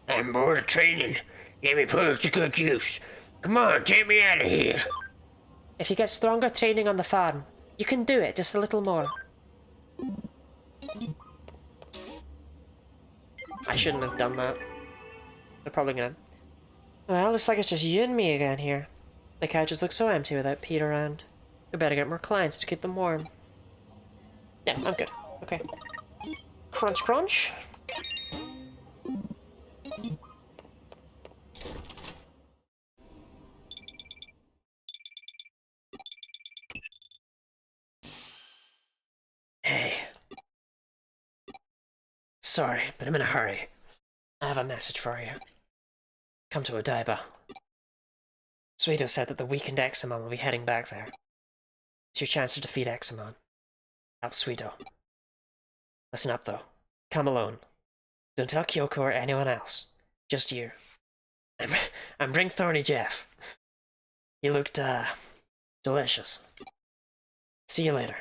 I'm bored of training. Get me pushed to good use. Come on, take me out of here. If you get stronger training on the farm, you can do it just a little more. I shouldn't have done that. They're probably gonna... Well, looks like it's just you and me again here. The couches look so empty without Pete around. We better get more clients to keep them warm. Yeah, I'm good. Okay. Crunch, crunch. Hey. Sorry, but I'm in a hurry. I have a message for you. Come to Odaiba. Suido said that the weakened Examon will be heading back there. It's your chance to defeat Examon. Help Suido. Listen up, though. Come alone. Don't tell Kyoko or anyone else. Just you. And bring Thorny Jeff. He looked, delicious. See you later.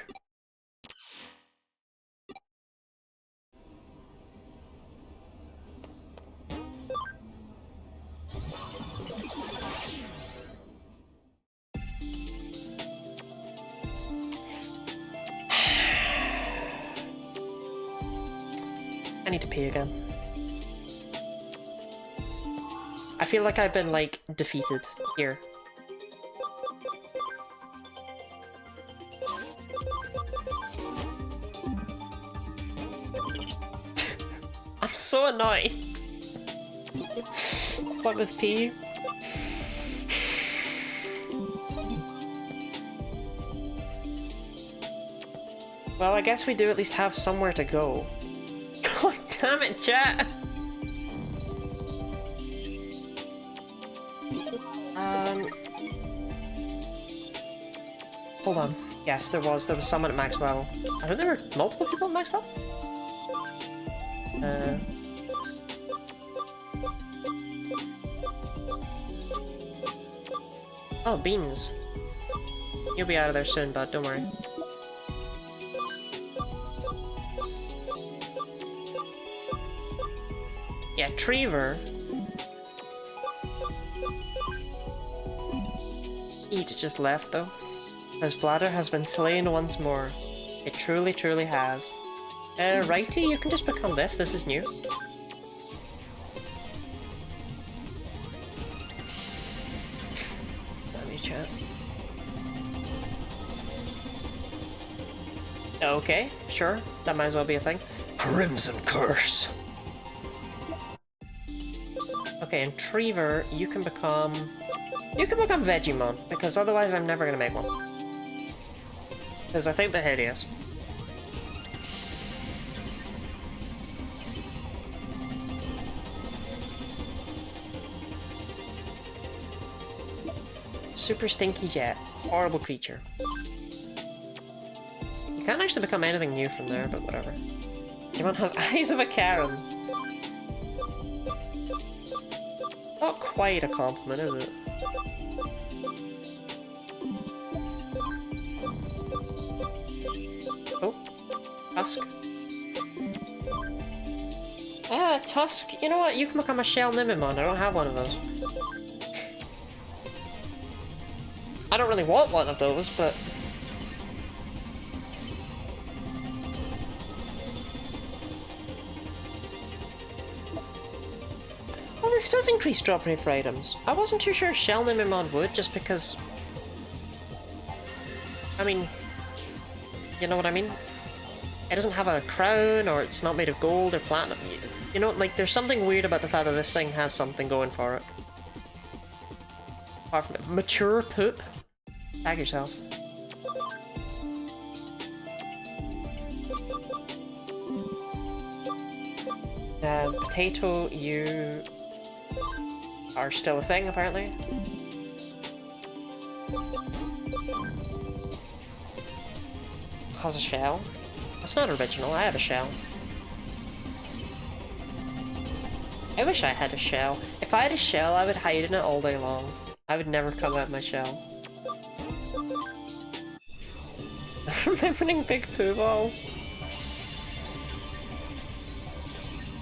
I need to pee again. I feel like I've been, like, defeated here. I'm so annoyed. What with pee? Well, I guess we do at least have somewhere to go. God damn it, chat! Hold on. Yes, there was someone at max level. I think there were multiple people at max level? Oh, Beans. You'll be out of there soon, bud, don't worry. Yeah, Trevor. He just left, though. His bladder has been slain once more. It truly, truly has. Righty, you can just become this. This is new. Damn you, chat. Okay, sure. That might as well be a thing. Crimson Curse. Okay, and Trevor, you can become Digimon, because otherwise I'm never gonna make one. Because I think they're hideous. Super Stinky Jet. Horrible creature. You can't actually become anything new from there, but whatever. Digimon has eyes of a Karen. Not quite a compliment, is it? Oh, Tusk. Ah, Tusk. You know what? You can become a Shell Nimimon. I don't have one of those. I don't really want one of those, but... Well, this does increase drop rate for items. I wasn't too sure Shell Nimimon would, just because... I mean... You know what I mean? It doesn't have a crown, or it's not made of gold or platinum. You know, like, there's something weird about the fact that this thing has something going for it. Apart from it. Mature poop. Tag yourself. Potato, you are still a thing, apparently. Has a shell? That's not original, I have a shell. I wish I had a shell. If I had a shell, I would hide in it all day long. I would never come out of my shell. Remembering big poo balls.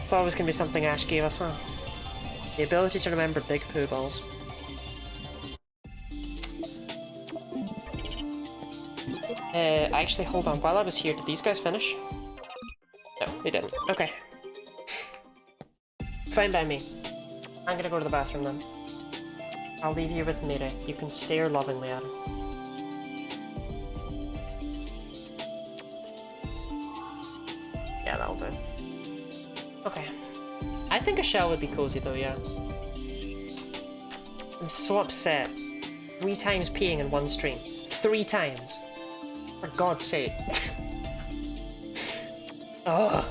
It's always gonna be something Ash gave us, huh? The ability to remember big poo balls. Actually, hold on. While I was here, did these guys finish? No, they didn't. Okay. Fine by me. I'm gonna go to the bathroom then. I'll leave you with Mire. You can stare lovingly at her. Yeah, that'll do. Okay. I think a shell would be cozy though, yeah. I'm so upset. 3 times peeing in one stream. 3 times. For God's sake. Ugh.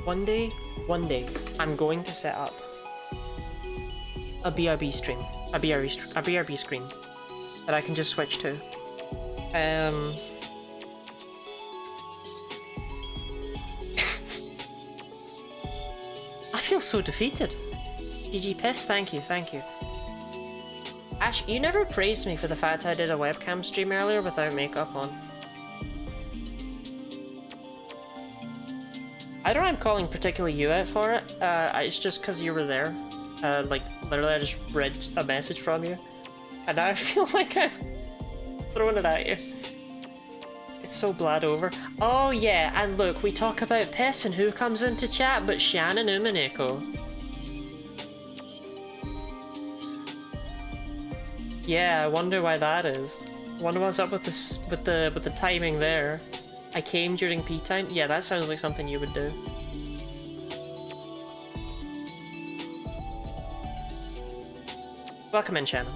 One day, I'm going to set up a BRB stream, a BRB screen that I can just switch to. I feel so defeated. GG Piss, thank you. Ash, you never praised me for the fact I did a webcam stream earlier without makeup on. I don't know, I'm calling particularly you out for it. It's just because you were there. Like, literally I just read a message from you. And now I feel like I'm throwing it at you. It's so blad over. Oh yeah, and look, we talk about piss and who comes into chat but Shannon Umaneko. Yeah, I wonder why that is. I wonder what's up with this, with the timing there. I came during pee time? Yeah, that sounds like something you would do. Welcome in, Shannon.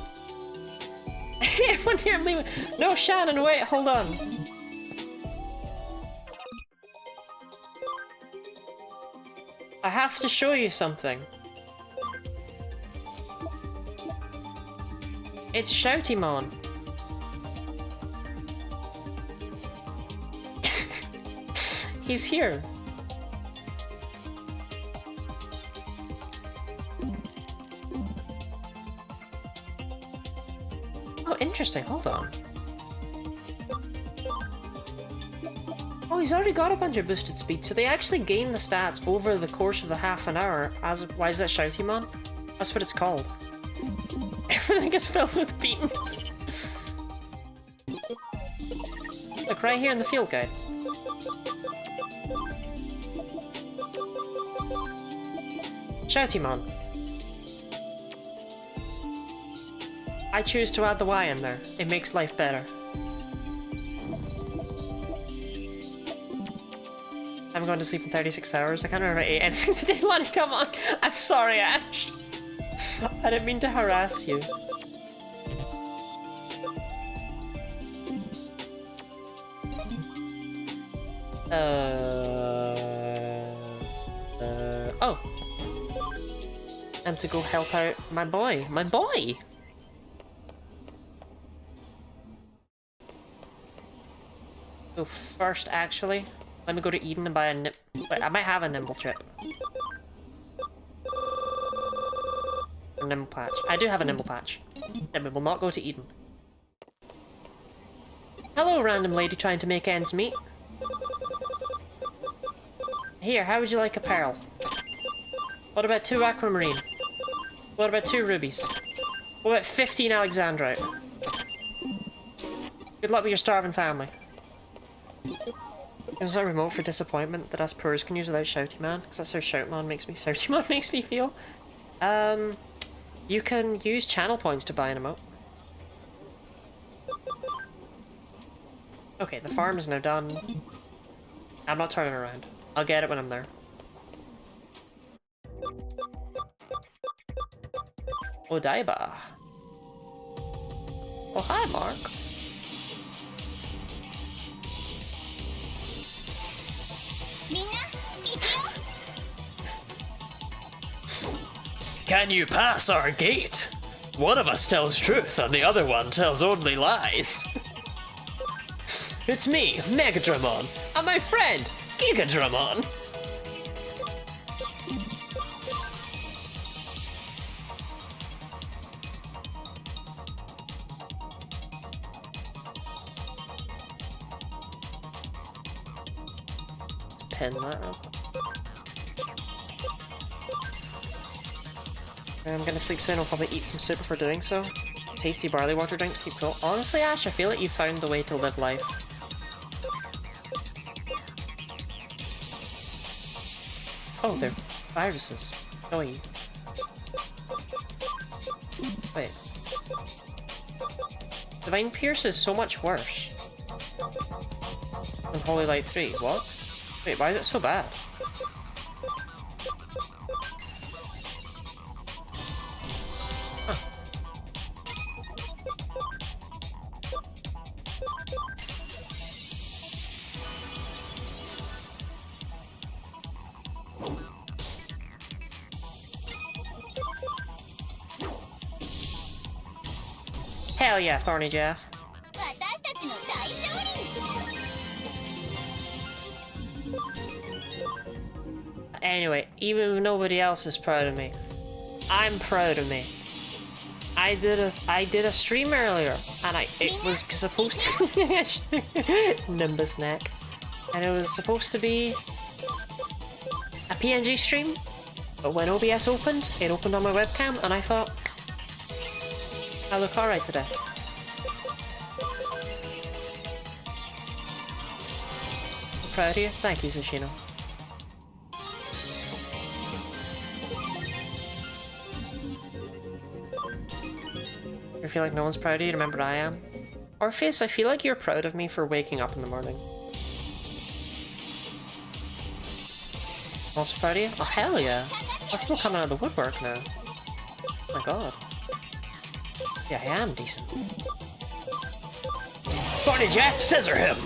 Everyone here, leave it. No, Shannon, wait, hold on. I have to show you something. It's Shoutymon. He's here. Oh, interesting. Hold on. Oh, he's already got a bunch of boosted speed, so they actually gain the stats over the course of the half an hour. Why is that Shoutymon? That's what it's called. Everything is filled with beans. Look, right here in the field guide. Shoutymon. I choose to add the Y in there. It makes life better. I'm going to sleep in 36 hours. I can't remember if I ate anything today, Lonnie. Come on. I'm sorry, Ash. I didn't mean to harass you. Oh. And to go help out my boy. My boy! So first, actually, let me go to Eden and buy a wait, I might have a nimble chip. A nimble patch. I do have a nimble patch. Then we will not go to Eden. Hello, random lady trying to make ends meet. Here, how would you like a pearl? What about 2 aquamarine? What about 2 rubies? What about 15 alexandrite? Good luck with your starving family. Is that remote for disappointment that us poors can use without Shoutymon? Because that's how Shoutymon makes me feel. You can use channel points to buy an emote. Okay, the farm is now done. I'm not turning around. I'll get it when I'm there. Odaiba. Oh, hi, Mark. Can you pass our gate? One of us tells truth and the other one tells only lies. It's me, Megadramon, and my friend, Gigadramon. Pin that real quick. I'm gonna sleep soon. I'll probably eat some soup before doing so. Tasty barley water drink to keep cool. Honestly, Ash, I feel like you found the way to live life. Oh, they're viruses. Joey. Wait. Divine Pierce is so much worse than Holy Light 3. What? Wait, why is it so bad? Hell yeah, Thorny Jeff. Anyway, even if nobody else is proud of me, I'm proud of me. I did a stream earlier, and it was supposed to Nimbus neck, and it was supposed to be a PNG stream, but when OBS opened, it opened on my webcam, and I thought, I look alright today. I'm proud of you. Thank you, Sushino. I feel like no one's proud of you, remember I am. Orpheus, I feel like you're proud of me for waking up in the morning. Also proud of you? Oh hell yeah! Are people coming out of the woodwork now? Oh my god. Yeah, I am decent. Barney Jack, scissor him!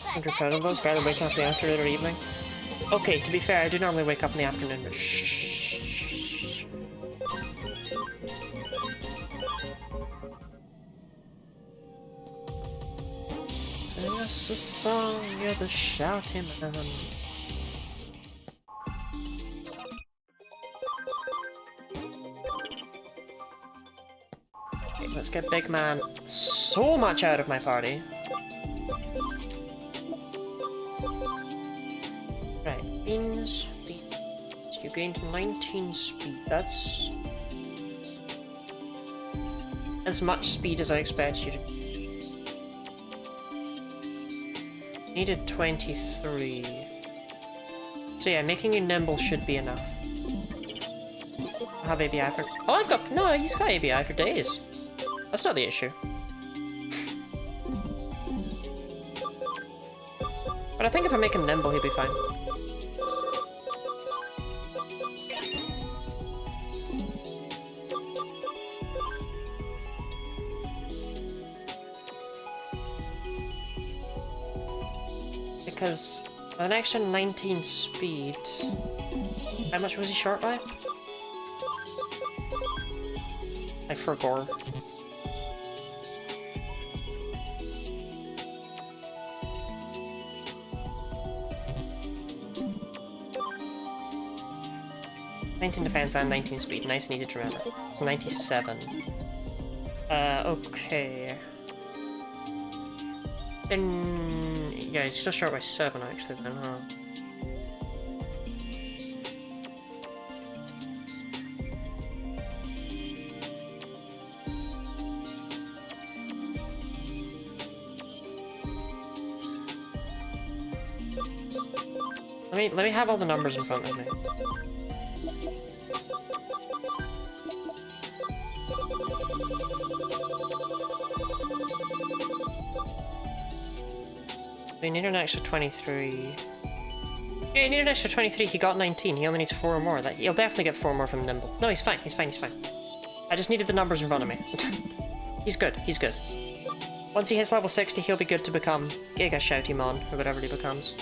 I think you're proud of those, rather wake up in the afternoon or evening. Okay, to be fair, I do normally wake up in the afternoon, but shh. Sing us a song, you're the shouting man. Okay, let's get Big Man so much out of my party. Right, beans. You gained 19 speed. That's as much speed as I expect you to. Needed 23. So yeah, making you nimble should be enough. I have ABI for. Oh, I've got. No, he's got ABI for days. That's not the issue. But I think if I make him nimble, he'll be fine. Because with an extra 19 speed, how much was he short by? Like for gore. Defense and 19 speed. Nice and easy to remember. It's 97. Okay. Then yeah, it's still short by 7 actually then, huh? Let me have all the numbers in front of me. We need an extra 23. Yeah, he needed an extra 23. He got 19. He only needs 4 more. He'll definitely get 4 more from Nimble. No, he's fine. He's fine. He's fine. I just needed the numbers in front of me. He's good. He's good. Once he hits level 60, he'll be good to become Giga Shoutymon, or whatever he becomes.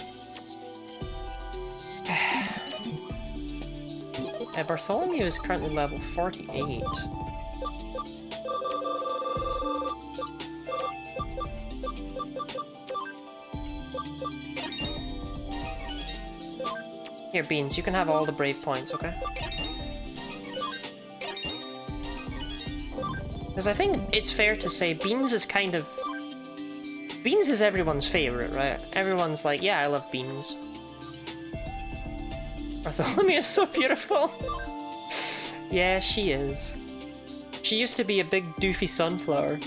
Bartholomew is currently level 48. Here, Beans, you can have all the brave points, okay? Because I think it's fair to say Beans is kind of... Beans is everyone's favorite, right? Everyone's like, yeah, I love Beans. Bartholomew is so beautiful. Yeah, she is. She used to be a big doofy sunflower.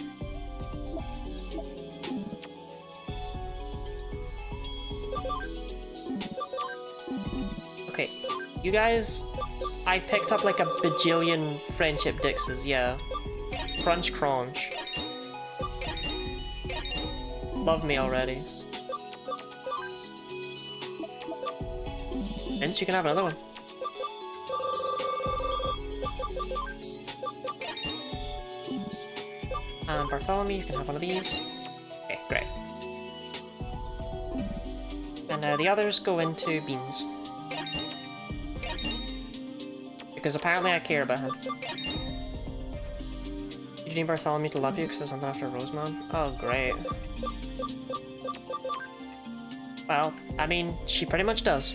Okay, you guys, I picked up like a bajillion friendship dixes, yeah. Crunch crunch. Love me already. Vince, you can have another one. And Bartholomew, you can have one of these. Okay, great. and the others go into beans. Because apparently I care about him. You need Bartholomew to love you because there's something after Rosemont? Oh, great. Well, I mean, she pretty much does.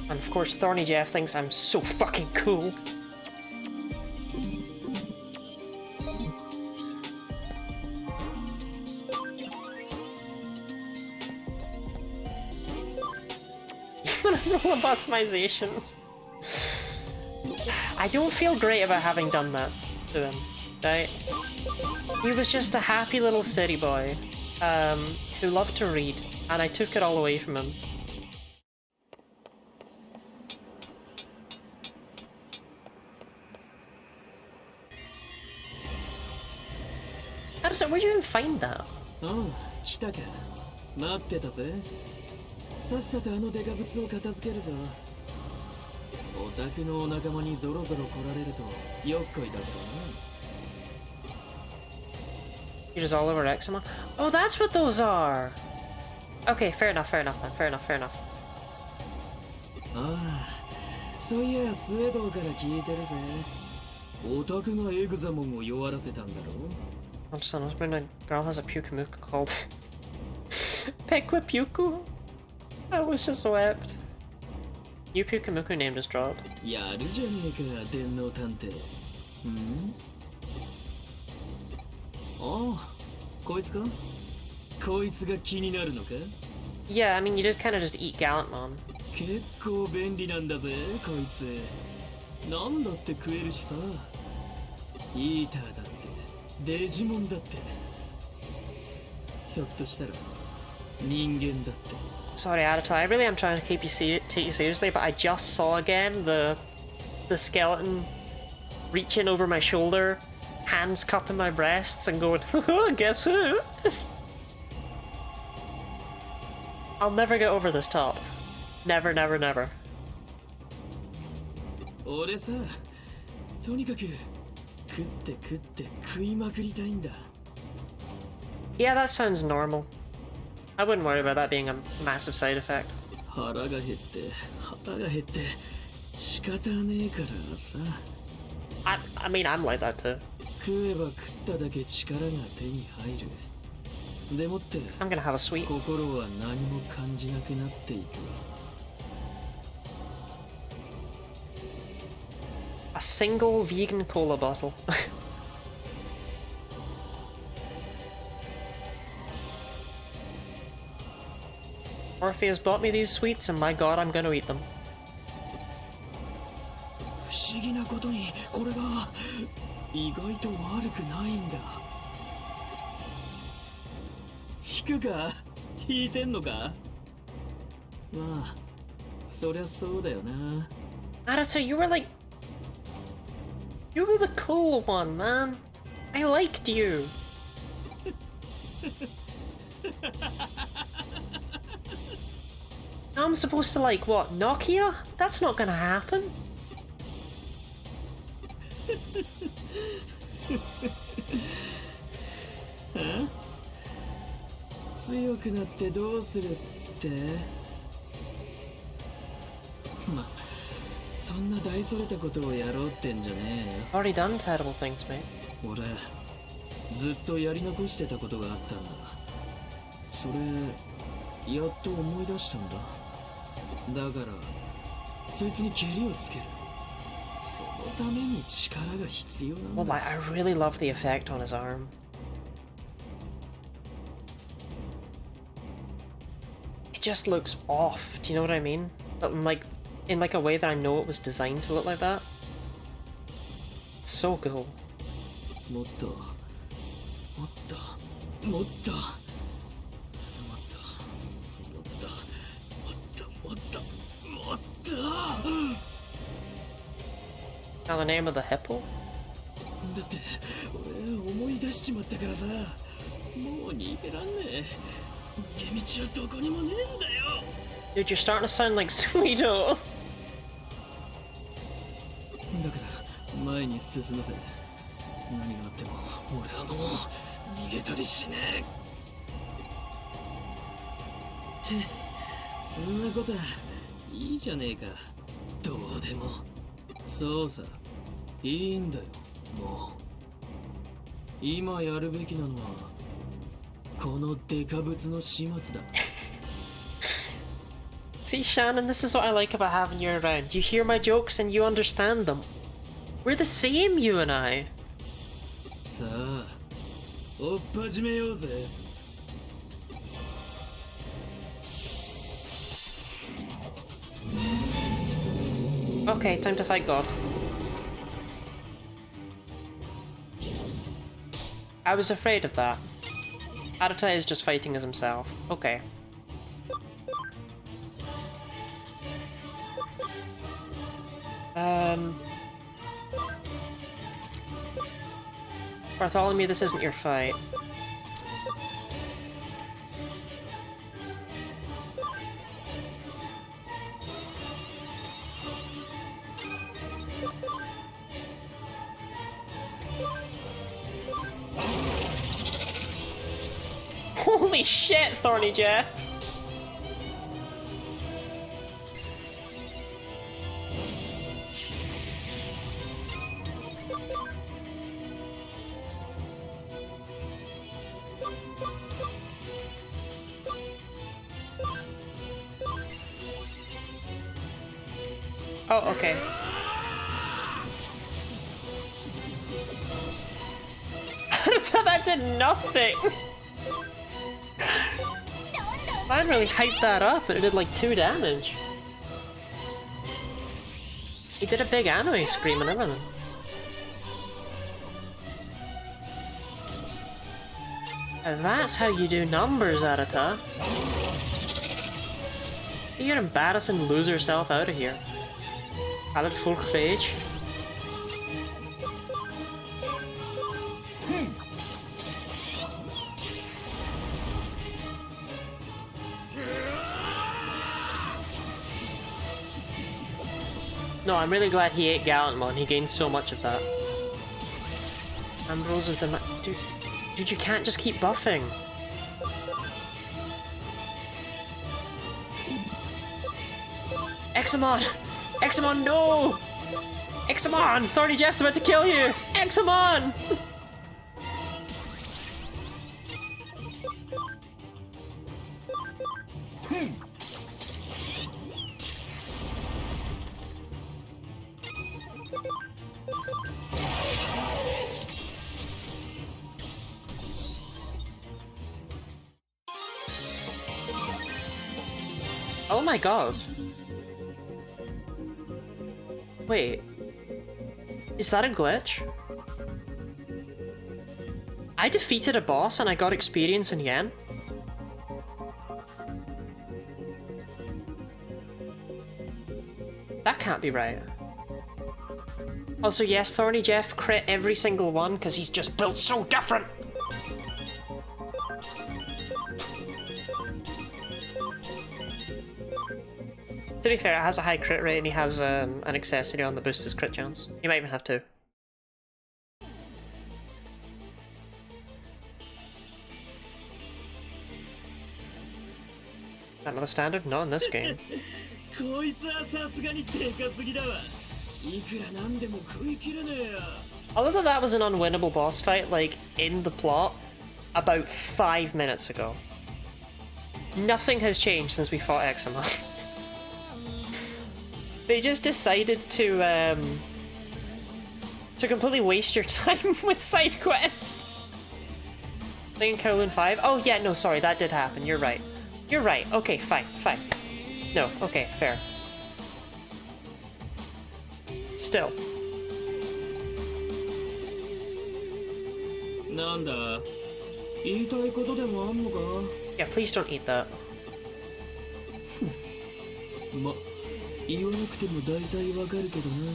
And of course, Thorny Jeff thinks I'm so fucking cool. Roll optimization. I don't feel great about having done that to him, right? He was just a happy little city boy, who loved to read, and I took it all away from him. Where'd you even find that? Oh, 来たか。待ってたぜ。さっさとあのデカブツを片付けるぞ。オタクのお仲間にゾロゾロ来られるとよっこいだからな。You're just all over eczema? Oh, that's what those are! Okay, fair enough, fair enough then. Fair enough, fair enough. ああ、そういやスウェードから聞いてるぜ。オタクがエグザモンを弱らせたんだろう。I'm just when a girl has a Pukamuka called Pekwapuku. I was just wept. New Pukamuku name just dropped. やるじゃねえか、電脳探偵。ああ、こいつか？こいつが気になるのか？ Yeah, I mean, you did kind of just eat Gallantmon. 結構便利なんだぜ、こいつ。なんだって食えるしさ。イーターだって、デジモンだって。ひょっとしたら人間だって。 Sorry, Adata, I really am trying to take you seriously, but I just saw again the skeleton reaching over my shoulder, hands cupping my breasts and going, guess who? I'll never get over this top. Never, never, never. 俺さ、とにかく食って食って食いまくりたいんだ。 Yeah, that sounds normal. I wouldn't worry about that being a massive side effect. 腹が減って腹が減って仕方ねえからさ。I mean, I'm like that too. 食えば食っただけ力が手に入る。でもって I'm gonna have a sweet. 心は何も感じなくなっていくわ。 A single vegan cola bottle. Orpheus bought me these sweets, and my god, I'm gonna eat them. 不思議なことにこれが意外と悪くないんだ。引くか？引いてんのか？まあ、そりゃそうだよな。Arata, you were like... You were the cool one, man. I liked you. Now I'm supposed to like, what, Nokia? That's not gonna happen. 強くなってどうするって？まあ、そんな大それたことをやろうってんじゃねえよ。 Already done terrible things, mate. 俺、ずっとやり残してたことがあったんだ。それ、やっと思い出したんだ。だから、そいつにケリをつける。そのために力が必要なんだ。 Well, like, I really love the effect on his arm. It just looks off, do you know what I mean? But in like a way that I know it was designed to look like that. It's so cool. もっと、もっと、もっと、もっと、もっと、もっと、もっと。 Now the name of the hippo? だって俺思い出しちまったからさ、もう逃げらんねえ。逃げ道はどこにもねえんだよ。 Dude, you're starting to sound like Sweeto. だから前に進むぜ。何があっても俺はもう逃げたりしねえ。そんなことはいいじゃねえか。どうでも。そうさ、いいんだよ、もう。今やるべきなのはこのデカブツの始末だ。See, Shannon, this is what I like about having you around. You hear my jokes and you understand them. We're the same, you and I. さあ、追っ始めようぜ。Okay, time to fight God. I was afraid of that. Arata is just fighting as himself. Okay. Bartholomew, this isn't your fight. Holy shit, Thorny Jeff! Oh, okay. That did nothing! Man really hyped that up, and it did like 2 damage. He did a big anime scream and everything. And that's how you do numbers, Arata. You're embarrassing lose yourself out of here. Khaled full rage. No, I'm really glad he ate Gallantmon. He gained so much of that. Ambrose of the dude, you can't just keep buffing. Examon! Examon, no! Examon! Thorny Jeff's about to kill you! Examon! Oh my god. Wait. Is that a glitch? I defeated a boss and I got experience in yen? That can't be right. Also, yes, Thorny Jeff crit every single one because he's just built so different! To be fair, it has a high crit rate and he has an accessory on that boosts his crit chance. He might even have 2. Another standard? Not in this game. Although that was an unwinnable boss fight, like, in the plot, about 5 minutes ago. Nothing has changed since we fought Examon. They just decided to completely waste your time with side quests. Thing in Kowloon 5? Oh yeah, no, sorry, that did happen. You're right. You're right. Okay, fine, fine. No, okay, fair. Still. Yeah, please don't eat that. 言わなくても大体わかるけどな。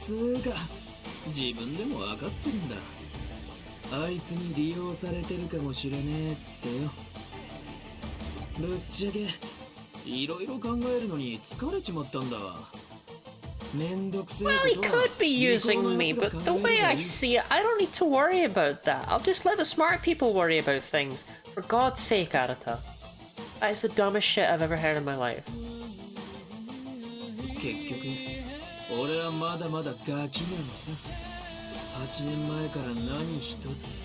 つーか、自分でもわかってるんだ。あいつに利用されてるかもしれねえってよ。ぶっちゃけ、いろいろ考えるのに疲れちまったんだわ。Well, he could be using me, but the way I see it, I don't need to worry about that. I'll just let the smart people worry about things. For God's sake, Arata. That is the dumbest shit I've ever heard in my life. 結局俺はまだまだガキなのさ。8年前から何一つ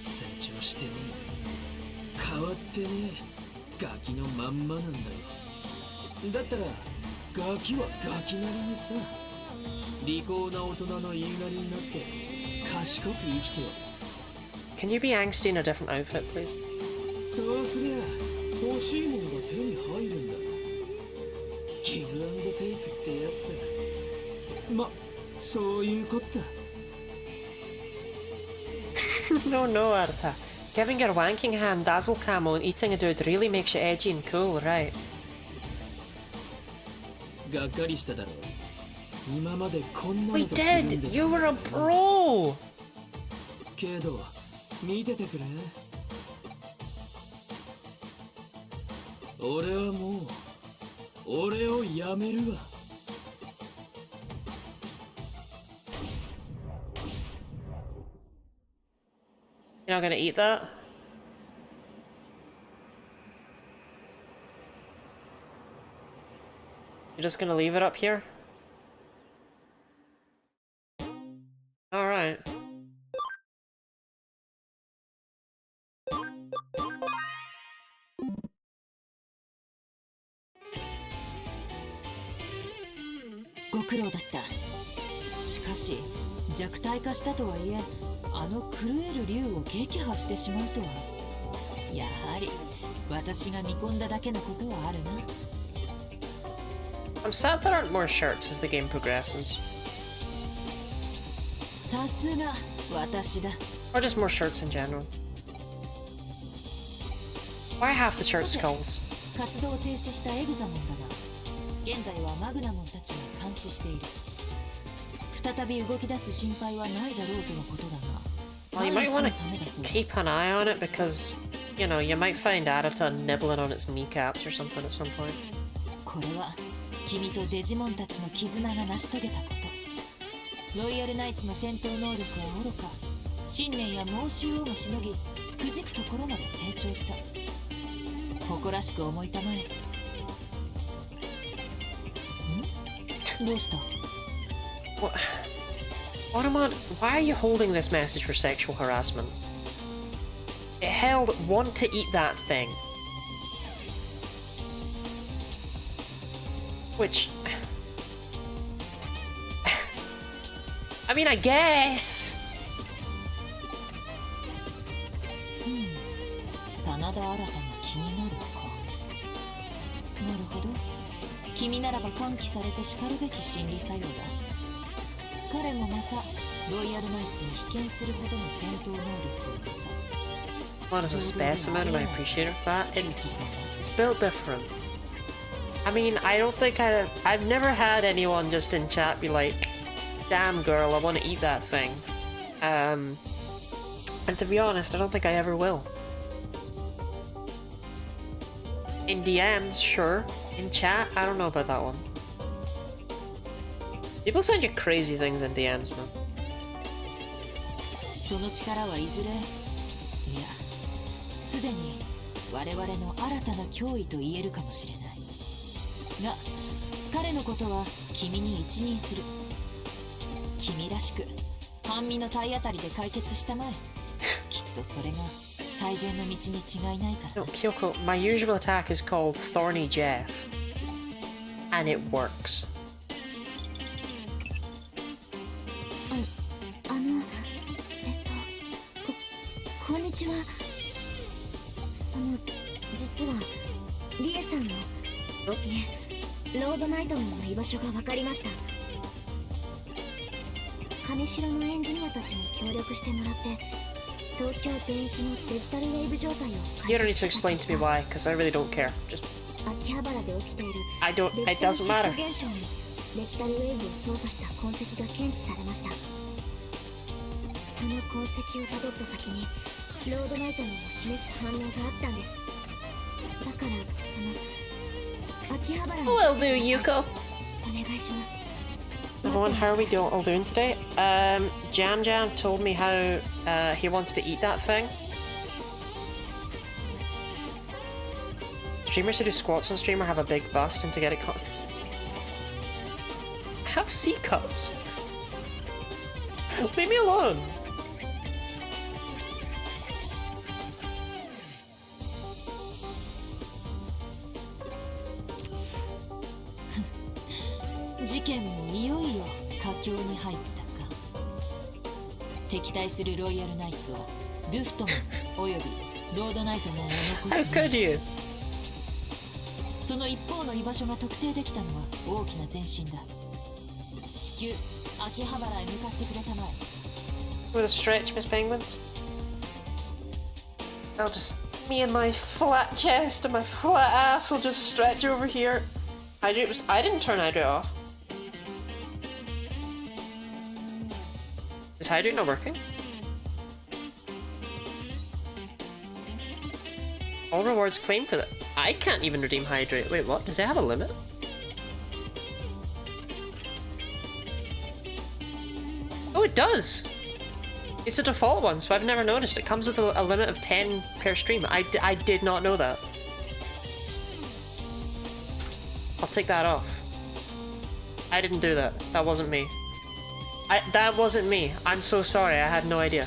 成長してねえ。変わってねえ。ガキのまんまなんだよ。だったらガキはガキなりにさ、利口な大人の言いなりになって賢く生きてよ。 Can you be angsty in a different outfit, please? そうすりゃ欲しいものが手に入るんだ。ギブアンドテイクってやつさ。ま、そういうこった。No, no, Arta. Giving your wanking hand dazzle camel and eating a dude really makes you edgy and cool, right? がっかりしただろう。今までこんな We のとつるんで did! You were a bro! けど見ててくれ。俺はもう俺をやめるわ。You're not gonna eat that? You're just gonna leave it up here? Alright. "しかし弱体化したとはいえ、あの狂える竜を撃破してしまうとは。やはり私が見込んだだけのことはあるな。I'm sad there aren't more shirts as the game progresses. さすが私だ。 Or just more shirts in general. Why half the shirt skulls? 活動を停止したエグザモンだが、現在はマグナモンたちが監視している。再び動き出す心配はないだろうとのことだが、 Well, you 万 might 一 want の to ためだそうだ。 keep an eye on it because, you know, you might find Arata nibbling on its kneecaps or something at some point. これは君とデジモンたちの絆が成し遂げたこと。ロイヤルナイツの戦闘能力はおろか、信念や猛襲をもしのぎ、くじくところまで成長した。誇らしく思いたまえ。ん？どうした？ What? Automod, why are you holding this message for sexual harassment? It held want to eat that thing. Which... I mean, I guess... 真田新が気になるか。なるほど。君ならば喚起されてしかるべき心理作用だ。彼もまたロイヤルナイツに被験するほどの戦闘能力を得た。 Well, as a specimen, and I appreciate it for that. It's built different. I mean, I don't think I've never had anyone just in chat be like, "Damn girl, I want to eat that thing." And to be honest, I don't think I ever will. In DMs, sure. In chat, I don't know about that one. People send you crazy things in DMs, man. その力はいずれ、いや、すでに我々の新たな脅威と言えるかもしれない。が、彼のことは君に一任する。君らしく半身の体当たりで解決したまえ。きっとそれが最善の道に違いないから。 No, Kyoko, my usual attack is called Thorny Jeff. And it works. こんにちは。実はリエさんの、いえ、ロードナイトの居場所が分かりました。金城のエンジニアたちに協力してもらって、東京全域のデジタルウェーブ状態を You don't need to explain to me why, because I really don't care. Just 秋葉原で起きている I don't. It doesn't matter. デジタルシフト現象にデジタルウェーブを操作した痕跡が検知されました。その痕跡をたどった先にロードナイトの示す反応があったんです。だから秋葉原の Will do, Yuko. お願いします。 Everyone, how are we all doing today? Jam Jam told me how he wants to eat that thing. Streamers who do squats on stream or have a big bust and to get it caught. I have C cups. Leave me alone.事件もいよいよ佳境に入ったか。敵対するロイヤルナイツはルフトマンおよびロードナイトマンを残す。How could you? その一方の居場所が特定できたのは大きな前進だ。至急秋葉原へ向かってくれたまえ。With a stretch, Miss Penguins? I'll just... Me and my flat chest and my flat ass will just stretch over here. I didn't turn hydrate off. Is hydrate not working? All rewards claimed for that. I can't even redeem hydrate. Wait, what? Does it have a limit? Oh, it does! It's a default one, so I've never noticed. It comes with a limit of 10 per stream. I did not know that. I'll take that off. I didn't do that. That wasn't me. That wasn't me. I'm so sorry. I had no idea.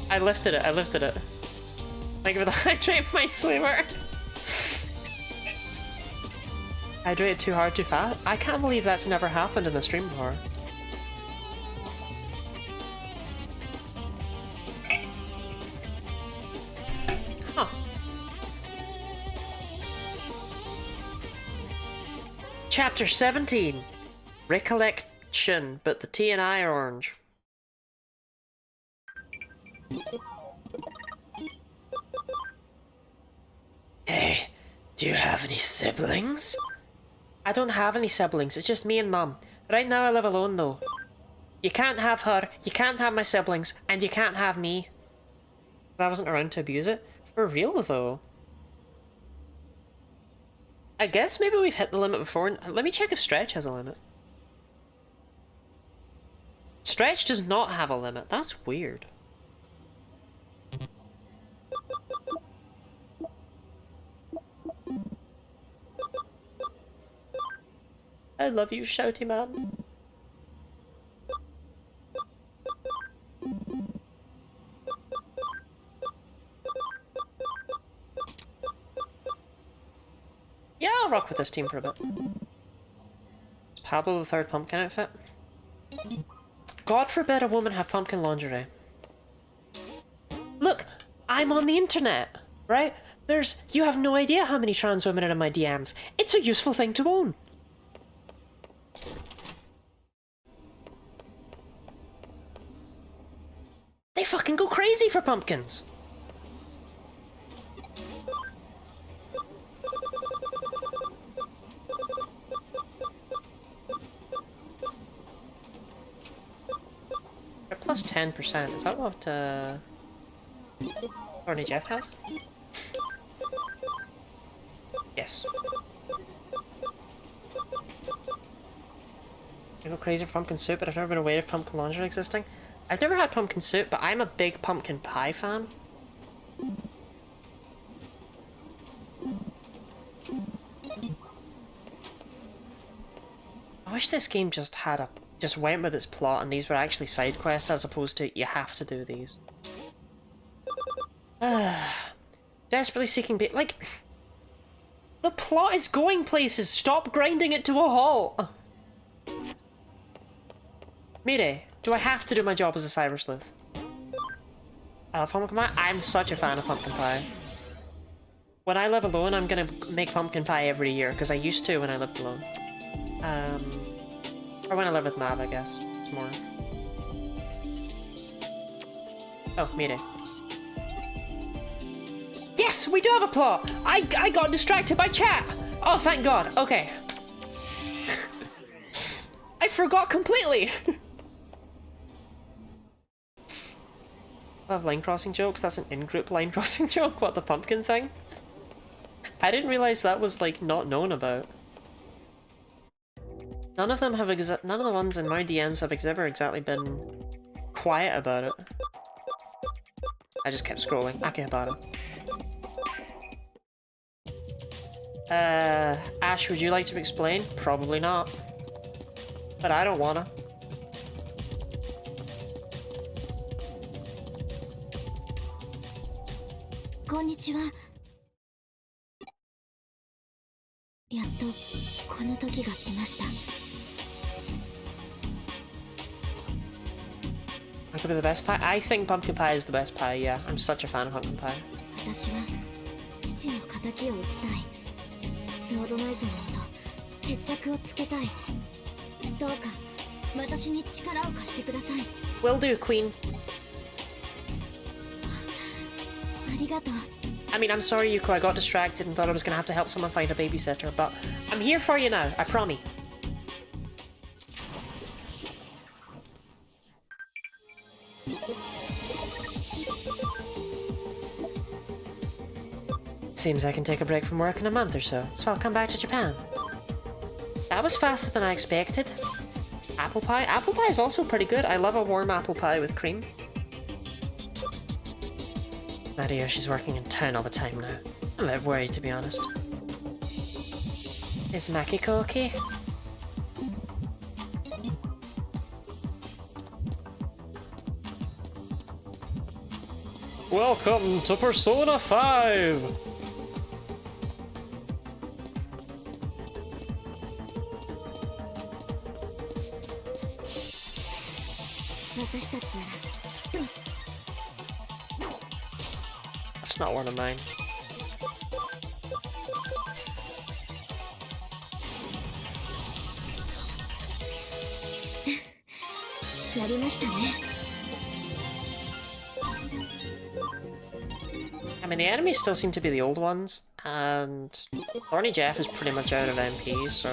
I lifted it. I lifted it. Thank you for the hydrate, Mind Slaver. Hydrated too hard, too fast? I can't believe that's never happened in a stream before. Huh. Chapter 17. Recollection, but the T and I are orange. Hey, do you have any siblings? I don't have any siblings, it's just me and Mum. Right now I live alone though. You can't have her, you can't have my siblings, and you can't have me. I wasn't around to abuse it. For real though. I guess maybe we've hit the limit before. Let me check if Stretch has a limit. Stretch does not have a limit. That's weird. I love you, Shouty Man. Yeah, I'll rock with this team for a bit. Is Pablo the third pumpkin outfit? God forbid a woman have pumpkin lingerie. Look, I'm on the internet, right? You have no idea how many trans women are in my DMs. It's a useful thing to own. They fucking go crazy for pumpkins. They're plus 10%. Is that what, Barney Jeff has? Yes. I go crazy for pumpkin soup, but I've never been aware of pumpkin lingerie existing. I've never had pumpkin soup, but I'm a big pumpkin pie fan. I wish this game just went with its plot and these were actually side quests as opposed to you have to do these. Desperately seeking bait. Like, the plot is going places. Stop grinding it to a halt. Mire, do I have to do my job as a cyber sleuth? I love pumpkin pie. I'm such a fan of pumpkin pie. When I live alone, I'm gonna make pumpkin pie every year, because I used to when I lived alone. Or when I lived with Mav, I guess. It's more. Oh, Mire. Yes, we do have a plot! I got distracted by chat! Oh, thank God. Okay. I forgot completely! I love line crossing jokes. That's an in-group line crossing joke. What, the pumpkin thing? I didn't realize that was, like, not known about. None of the ones in my DMs have ever exactly been quiet about it. I just kept scrolling. Akihabara. Ash, would you like to explain? Probably not. But I don't wanna. Konnichiwa. やっとこの時が来ました。 That could be the best pie. I think pumpkin pie is the best pie, yeah. I'm such a fan of pumpkin pie. 私は父の仇を討ちたい。ロードナイトモンと決着をつけたい。どうか私に力を貸してください。 Will do, Queen. ありがとう。 I mean, I'm sorry, Yuko, I got distracted and thought I was gonna have to help someone find a babysitter, but I'm here for you now, I promise. Seems I can take a break from work in a month or so I'll come back to Japan. That was faster than I expected. Apple pie? Apple pie is also pretty good. I love a warm apple pie with cream. Mario, she's working in town all the time now. I'm a bit worried, to be honest. Is Makiko okay? Welcome to Persona 5! 私たちならきっと。 That's not one of mine. やりましたね。 I mean, the enemies still seem to be the old ones, and Thorny Jeff is pretty much out of MP, so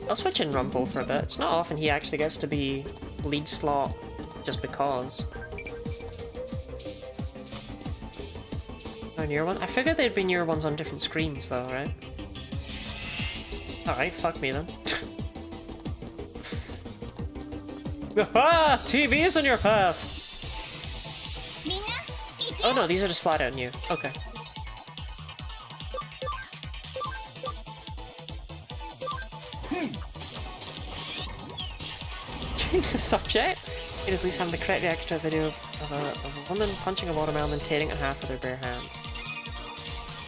I'll switch in Rumple for a bit. It's not often he actually gets to be lead slot just because. No near one? I figured they'd be near ones on different screens though, right? Alright, fuck me then. Aha! TV's in your path! Oh no, these are just flat out new. Okay. Change the subject? It is at least having the correct reaction to a video of a woman punching a watermelon and tearing it in half with her bare hands.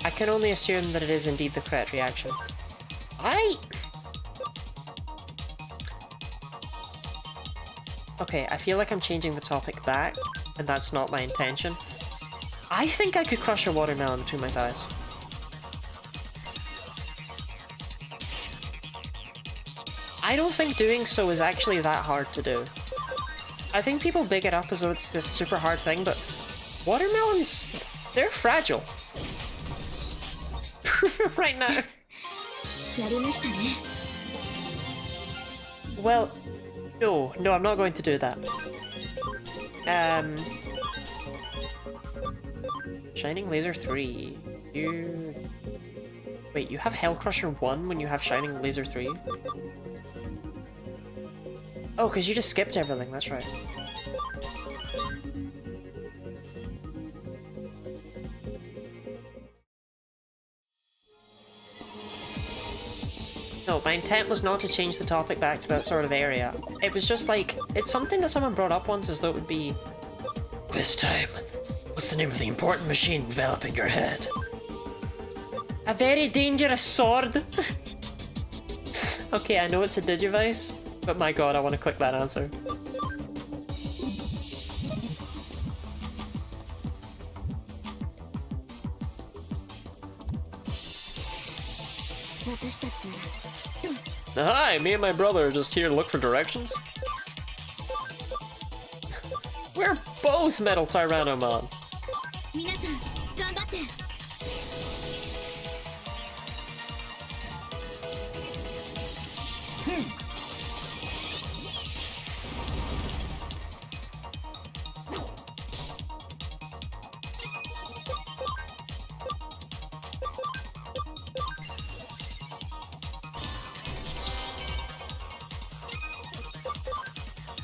I can only assume that it is indeed the correct reaction. Okay, I feel like I'm changing the topic back, and that's not my intention. I think I could crush a watermelon between my thighs. I don't think doing so is actually that hard to do. I think people big it up as though it's this super hard thing, but watermelons, they're fragile. Right now. Well, no, I'm not going to do that. Shining Laser 3. Wait, you have Hell Crusher 1 when you have Shining Laser 3? Oh, because you just skipped everything, that's right. No, my intent was not to change the topic back to that sort of area. It was just like, it's something that someone brought up once as though it would be... Quiz time. What's the name of the important machine enveloping your head? A very dangerous sword! Okay, I know it's a Digivice, but my god, I want to click that answer. Hi, me and my brother are just here to look for directions. We're both Metal Tyrannomon! 皆さん頑張って。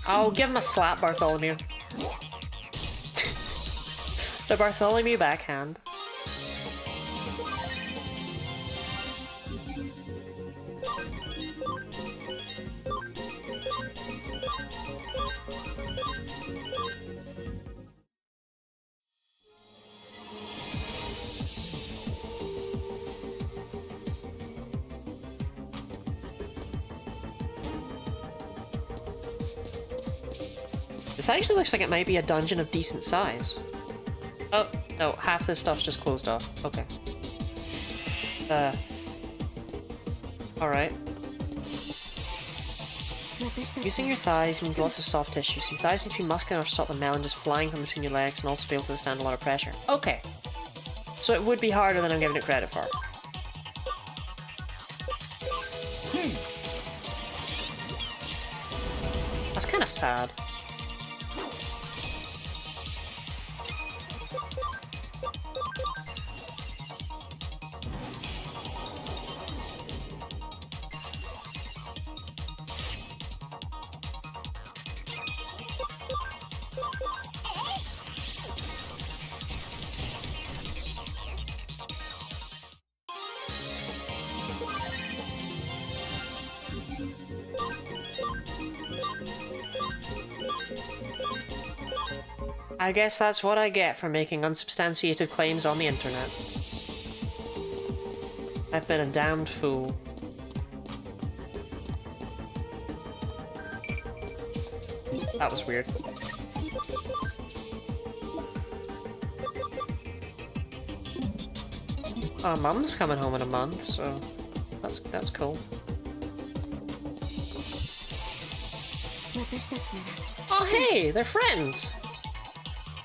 I'll give him a slap, Bartholomew. The Bartholomew backhand. This actually looks like it might be a dungeon of decent size. Oh, no, half this stuff's just closed off. Okay. Alright. Using your thighs means lots of soft tissue, so your thighs need to be muscular enough to stop the melon just flying from between your legs and also be able to withstand a lot of pressure. Okay. So it would be harder than I'm giving it credit for. That's kind of sad. I guess that's what I get for making unsubstantiated claims on the internet. I've been a damned fool. That was weird. Mum's coming home in a month, so that's cool. Oh hey, they're friends!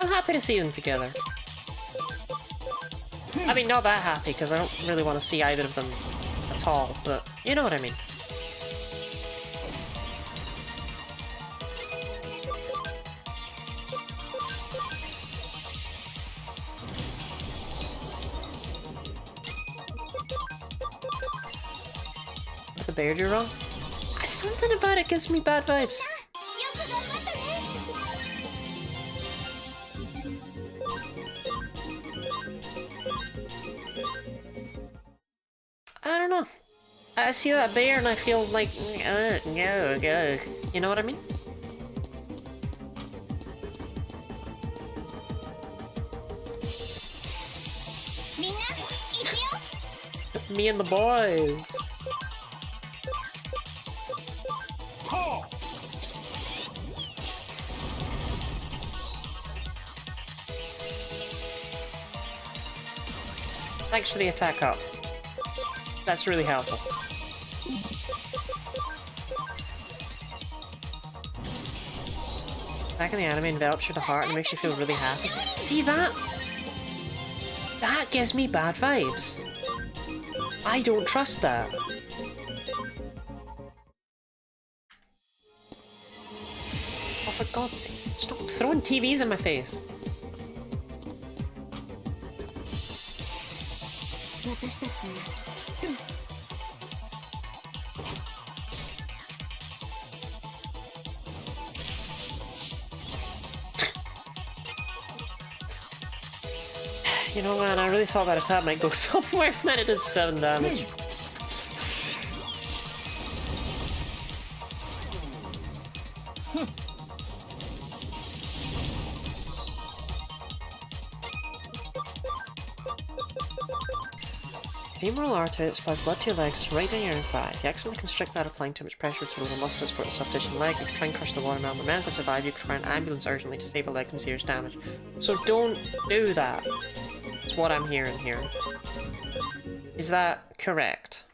I'm happy to see them together. I mean, not that happy, because I don't really want to see either of them at all, but you know what I mean. The beard you're wrong? Something about it gives me bad vibes. I don't know. I see that bear and I feel like, no. You know what I mean? Me and the boys. Thanks for the attack up. That's really helpful. Back in the anime envelops you to heart and makes you feel really happy. See that? That gives me bad vibes. I don't trust that. Oh, for God's sake, stop throwing TVs in my face. You know, man, I really thought that attack might go somewhere, and then it did 7 damage. Femoral artery supplies blood to your legs right down your thigh. If you accidentally constrict that, applying too much pressure to the muscle to support the soft tissue in the leg, you can try and crush the watermelon. The man could survive, you could try an ambulance urgently to save a leg from serious damage. So don't do that. That's what I'm hearing here. Is that correct?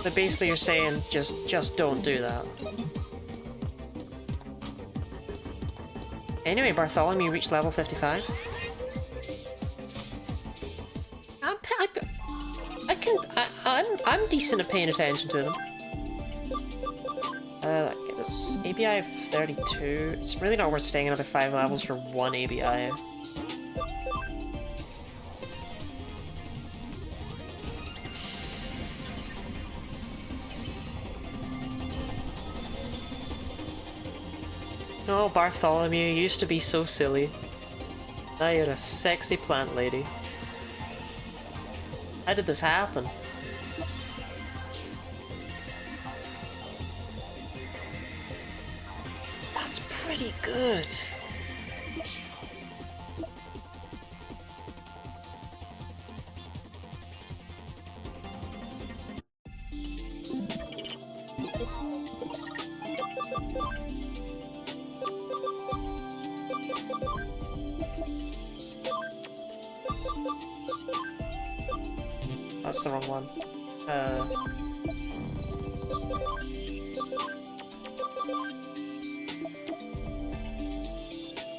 But basically you're saying just don't do that. Anyway, Bartholomew reached level 55. I'm decent at paying attention to them. That gives us ABI of 32. It's really not worth staying another 5 levels for 1 ABI. Oh, Bartholomew, you used to be so silly. Now you're a sexy plant lady. How did this happen? That's pretty good. That's the wrong one.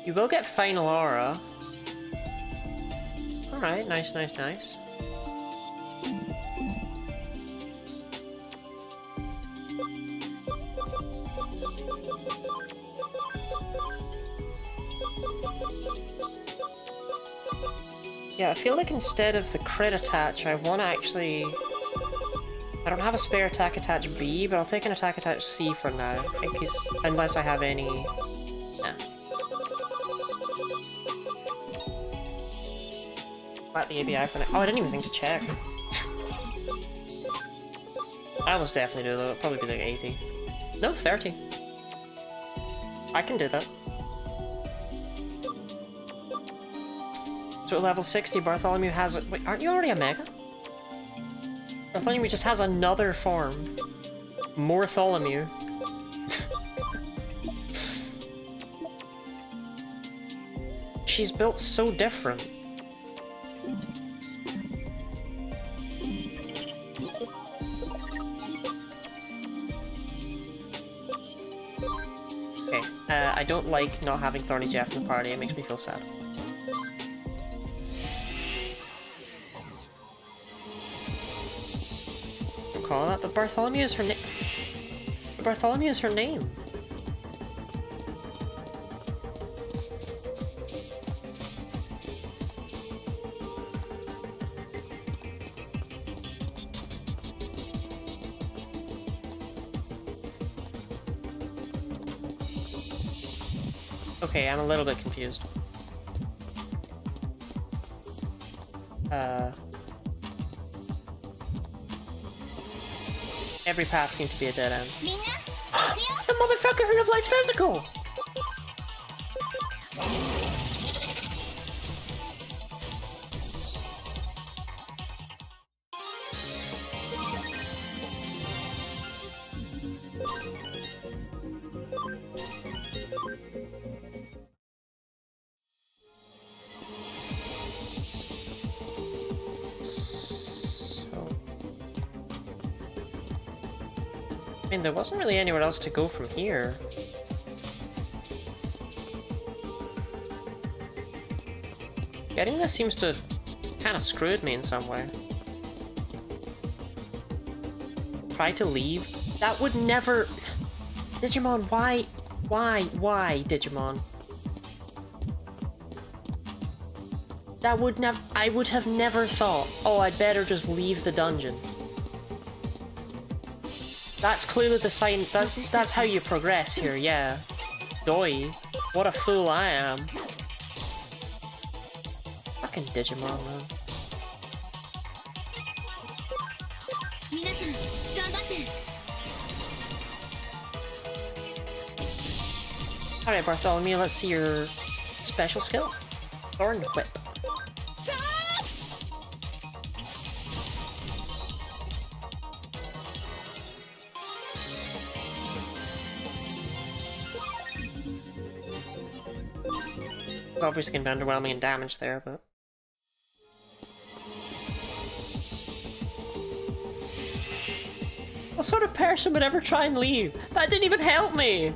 You will get Final Aura. Alright, nice, nice, nice. Yeah, I feel like instead of the crit attach, I want to actually... I don't have a spare attack attach B, but I'll take an attack attach C for now, in case... unless I have any... Yeah. Let the ABI for now. Oh, I didn't even think to check. I almost definitely do, though. It'll probably be like 80. No, 30. I can do that. So at level 60, Bartholomew has it. Wait, aren't you already a Mega? Bartholomew just has another form. Mortholomew. She's built so different. Okay, I don't like not having Thorny Jeff in the party, it makes me feel sad. Don't call that, but Bartholomew is her name. Bartholomew is her name. Okay, I'm a little bit confused. Every path seems to be a dead end. The motherfucker who replies physical! I mean, there wasn't really anywhere else to go from here. Getting this seems to have kind of screwed me in some way. Try to leave? That would never... Digimon, why? Why, Digimon? That would never... I would have never thought, oh, I'd better just leave the dungeon. That's clearly the sign. That's how you progress here, yeah. Doi. What a fool I am. Fucking Digimon, man. Alright, Bartholomew, let's see your special skill. Thorn Whip. Obviously gonna be underwhelming in damage there, but... What sort of person would ever try and leave? That didn't even help me!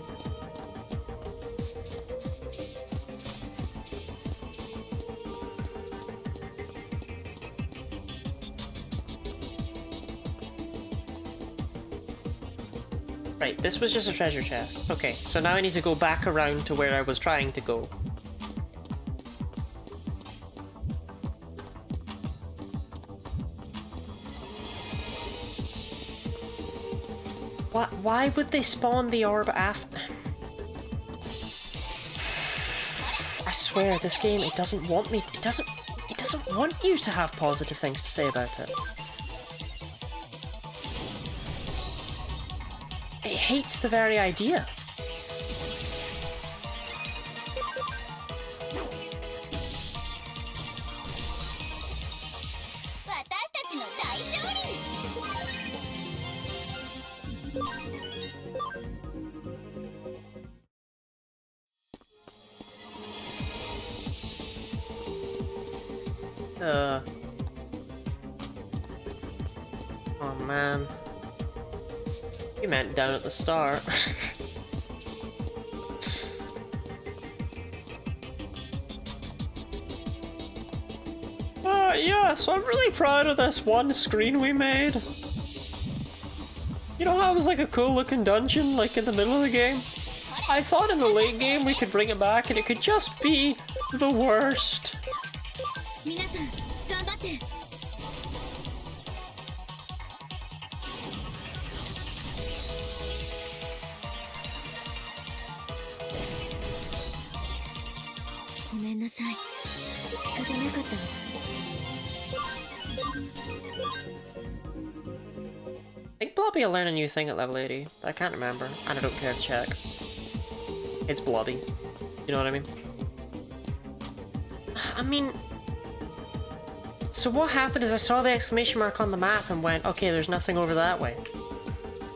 Right, this was just a treasure chest. Okay, so now I need to go back around to where I was trying to go. Why would they spawn the orb after? I swear, this game, it doesn't want me. It doesn't want you to have positive things to say about it. It hates the very idea. Oh man. You meant down at the start. Yeah, so I'm really proud of this one screen we made. You know how it was like a cool looking dungeon, like in the middle of the game? I thought in the late game we could bring it back and it could just be the worst. 皆さん頑張って。ごめんなさい。仕方なかったの。I think Blobby will learn a new thing at level 80, but I can't remember, and I don't care to check. It's Blobby. You know what I mean? I mean... So what happened is I saw the exclamation mark on the map and went, okay, there's nothing over that way.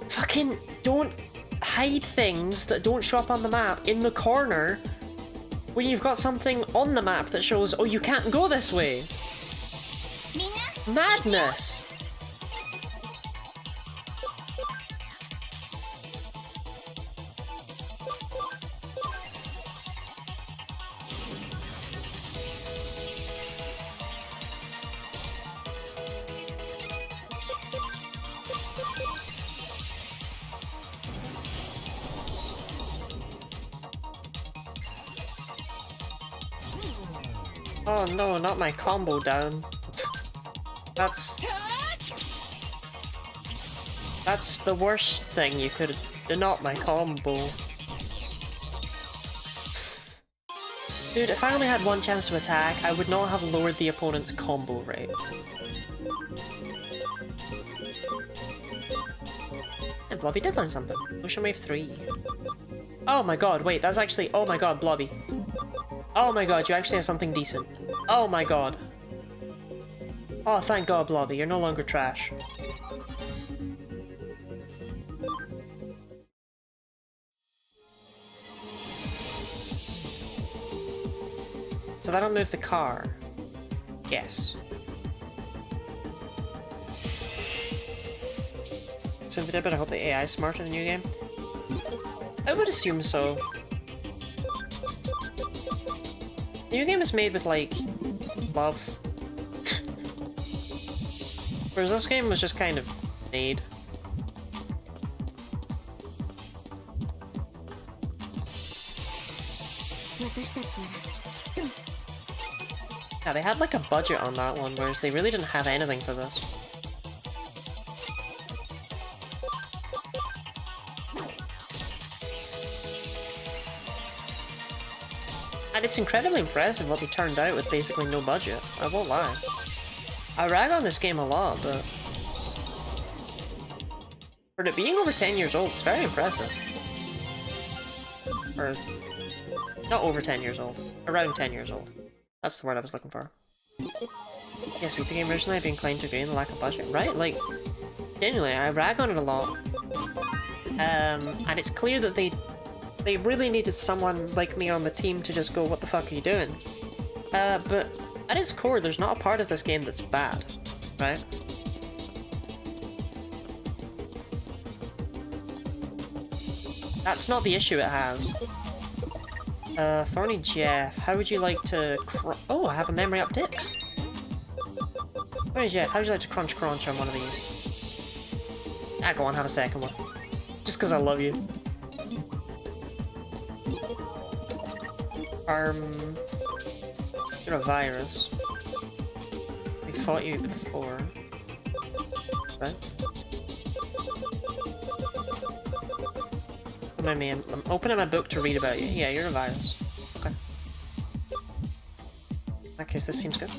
Fucking don't hide things that don't show up on the map in the corner when you've got something on the map that shows, oh, you can't go this way. Madness! Oh no, not my combo down. That's the worst thing you could have. Not my combo. Dude, if I only had one chance to attack, I would not have lowered the opponent's combo rate. And Blobby did learn something. Ocean Wave 3. Oh my god, wait, that's actually... Oh my god, Blobby. Oh my god, you actually have something decent. Oh my god. Oh, thank god, Blobby, you're no longer trash. So that'll move the car. Yes. So if they did, but I hope the AI is smarter in the new game. I would assume so. The new game is made with, like, love. Whereas this game was just kind of made. Yeah, they had like a budget on that one, whereas they really didn't have anything for this. And it's incredibly impressive what they turned out with basically no budget, I won't lie. I rag on this game a lot, but... for it being over 10 years old, it's very impressive. Or... not over 10 years old. Around 10 years old. That's the word I was looking for. Yes, Vita game originally I'd be inclined to agree on the lack of budget, right? Like, genuinely, I rag on it a lot. And it's clear that they really needed someone like me on the team to just go, what the fuck are you doing? But at its core, there's not a part of this game that's bad, right? That's not the issue it has. Thorny Jeff, how would you like to oh, I have a memory up dicks. Thorny Jeff, how would you like to crunch on one of these? Ah, go on, have a second one. Just because I love you. You're a virus. We fought you before. Right? I mean, I'm opening my book to read about you. Yeah, you're a virus. Okay. In that case, this seems good.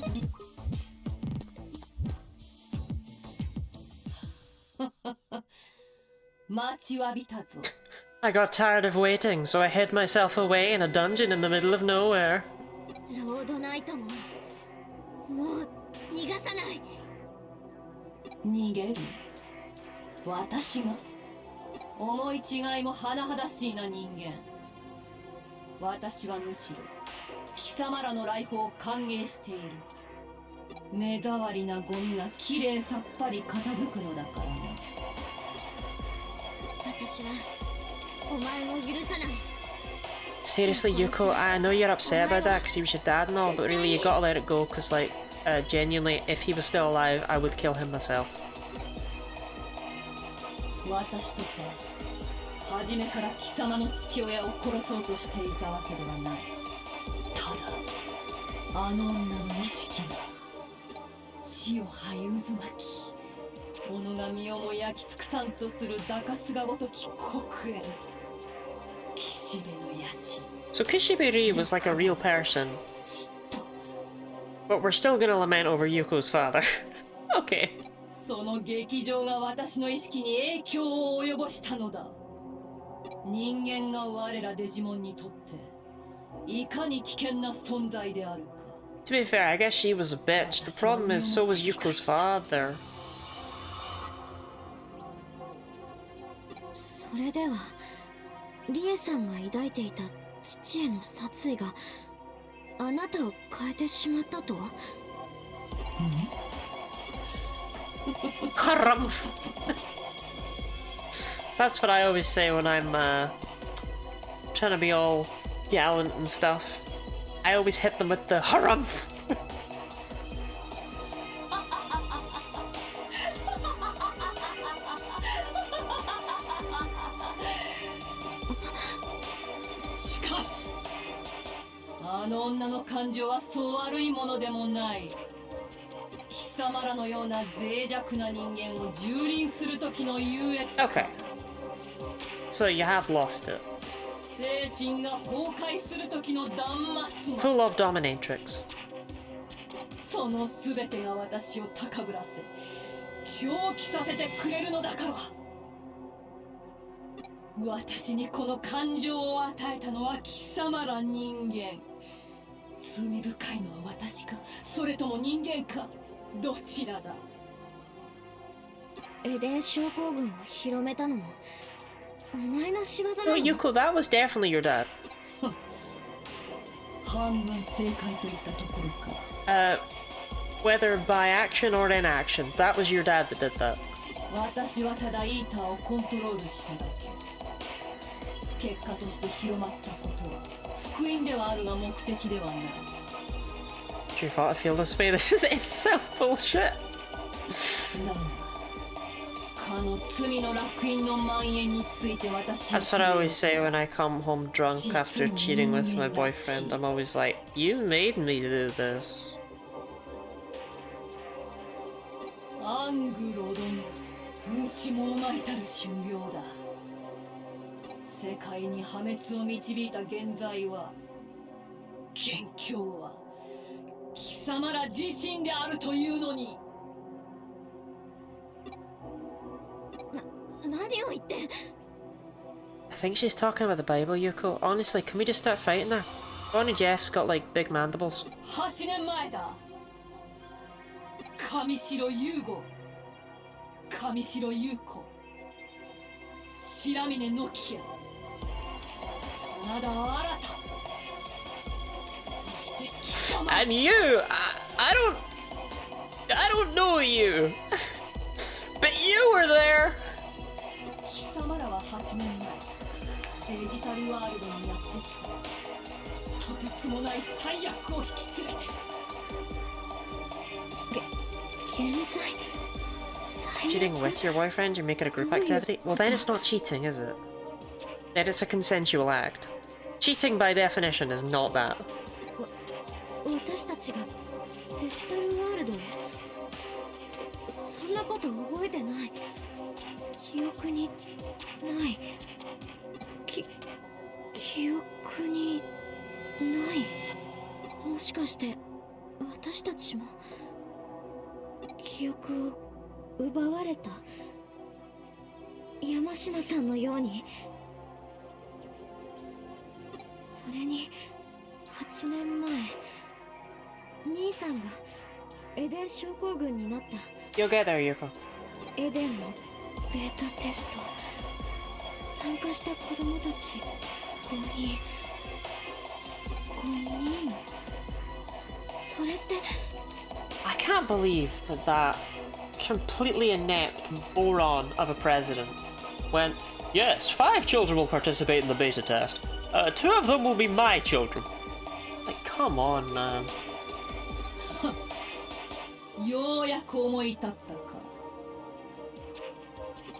I got tired of waiting, so I hid myself away in a dungeon in the middle of nowhere. ロードナイトももう逃がさない。逃げる？私が？思い違いも甚だしいな人間。私はむしろ貴様らの来訪を歓迎している。目障りなゴミがきれいさっぱり片付くのだからな。私はお前を許さない。 Seriously, Yuko, I know you're upset about that because he was your dad and all, but really you gotta let it go because, like, genuinely, if he was still alive, I would kill him myself. 私とて初めから貴様の父親を殺そうとしていたわけではない。ただあの女の意識が血を這い渦巻き、己が身をも焼き尽くさんとする打滑がごとき黒煙、岸辺の野心。 So Kishibiri was like a real person, but we're still gonna lament over Yuko's father. Okay. その劇場が私の意識に影響を及ぼしたのだ。人間が我らデジモンにとっていかに危険な存在であるか。 To be fair, I guess she was a bitch. The problem is, so was Yuko's father. それではリエさんが抱いていた父への殺意があなたを変えてしまったと？ Harumph. That's what I always say when I'm trying to be all gallant and stuff. I always hit them with the harumph. しかしあの女の感情はそう悪いものでもない。貴様らのような脆弱な人間を蹂躙する時の優越感。 Okay. So you have lost it. 精神が崩壊する時の断末魔。 Full of dominatrix. その全てが私を高ぶらせ狂気させてくれるのだから。私にこの感情を与えたのは貴様ら人間。罪深いのは私か、それとも人間か、どちらだ。エデン症候群を広めたのもお前の仕業な Oh, の？ Yuko, that was definitely your dad. 半分正解といったところか。Whether by action or inaction, that was your dad that did that. 私はただイーターをコントロールしただけ。結果として広まったことは福音ではあるが目的ではない。 Do you thought I feel this way? This is incel bullshit. だがかの罪の烙印の蔓延について私は That's what I always say when I come home drunk after cheating with my boyfriend. I'm always like, you made me do this. アングロ殿、無知もまいたる修行だ。世界に破滅を導いた現在は、元凶は貴様ら自身であるというのに。何を言って？ I think she's talking about the Bible, Yuko. Honestly, can we just start fighting her? Bonnie Jeff's got like big mandibles. 8年前だ。上白優吾、上白優子、白峰ノキア、真田新、そして貴様。 And you! I don't know you! But you were there! 貴様らは8年前、デジタルワールドにやってきた。とてつもない最悪を引き連れて。現在 Cheating with your boyfriend, you make it a group activity? Well, then it's not cheating, is it? Then it's a consensual act. Cheating by definition is not that. 私たちがデジタルワールドへ。そんなこと覚えてない。記憶にない。記憶にない。もしかして私たちも記憶を奪われた？山科さんのように。それに8年前兄さんがエデン症候群になった。 You'll get there, Yuko. エデンのベータテスト参加した子供たち5人。それって I can't believe that that completely inept moron of a president went, yes, 5 children will participate in the beta test. 2 of them will be my children. Like, come on, man. ようやく思い立ったか。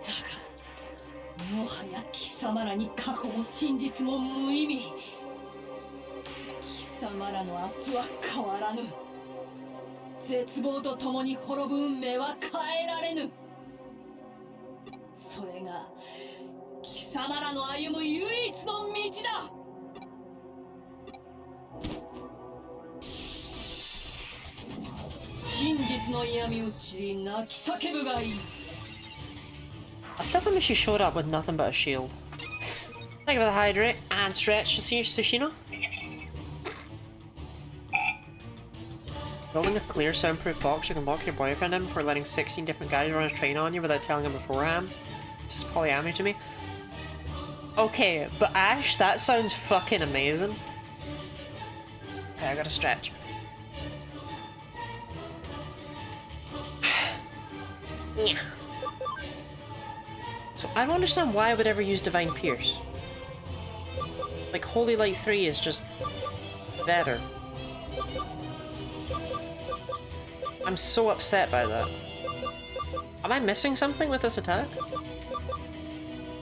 だが、もはや貴様らに過去も真実も無意味。貴様らの明日は変わらぬ。絶望とともに滅ぶ運命は変えられぬ。それが貴様らの歩む唯一の道だ。真実の嫌味を知り泣き叫ぶがいい。I still think she showed up with nothing but a shield. Think about the hydrate and stretch, Sushino. Building a clear soundproof box you can lock your boyfriend in before letting 16 different guys run a train on you without telling him beforehand. This is polyamory to me. Okay, but Ash, that sounds fucking amazing. Okay, I gotta stretch. Yeah. So I don't understand why I would ever use Divine Pierce. Like, Holy Light 3 is just better. I'm so upset by that. Am I missing something with this attack?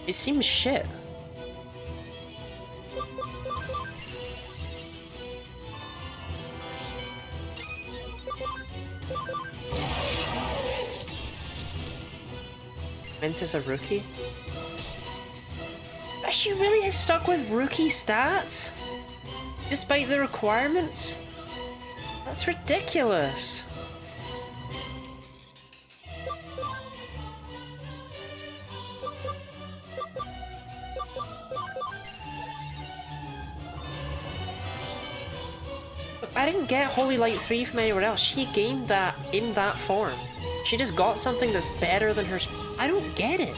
It seems shit. Vince is a rookie? But she really is stuck with rookie stats? Despite the requirements? That's ridiculous. I didn't get Holy Light 3 from anywhere else. She gained that in that form. She just got something that's better than her. I don't get it.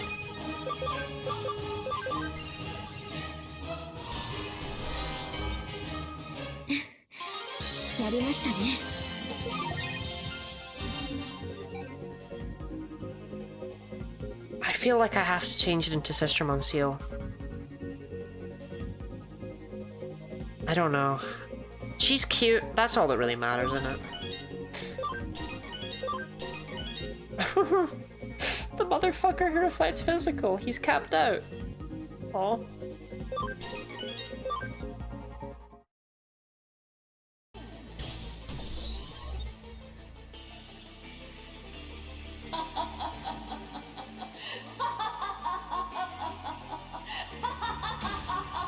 I feel like I have to change it into Sister Monsieur. I don't know. She's cute. That's all that really matters, isn't it? The motherfucker who reflects physical. He's capped out. Aw.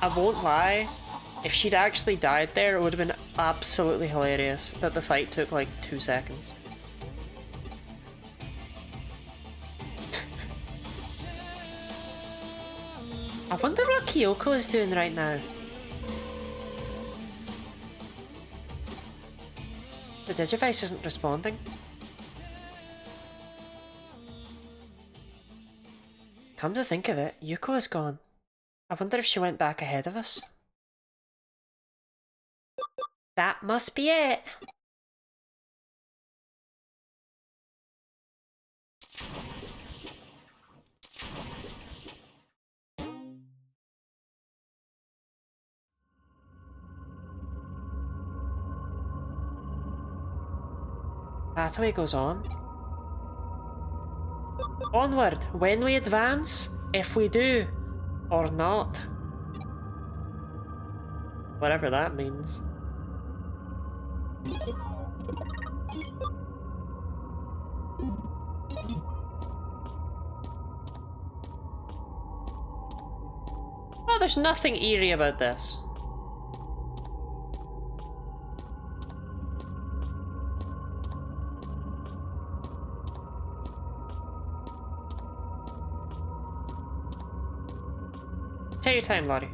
I won't lie. If she'd actually died there, it would have been absolutely hilarious that the fight took like 2 seconds. I wonder what Kyoko is doing right now. The Digivice isn't responding. Come to think of it, Yuko is gone. I wonder if she went back ahead of us. That must be it. Pathway goes on. Onward, when we advance, if we do, or not. Whatever that means. Well, there's nothing eerie about this. Take your time, Lottie.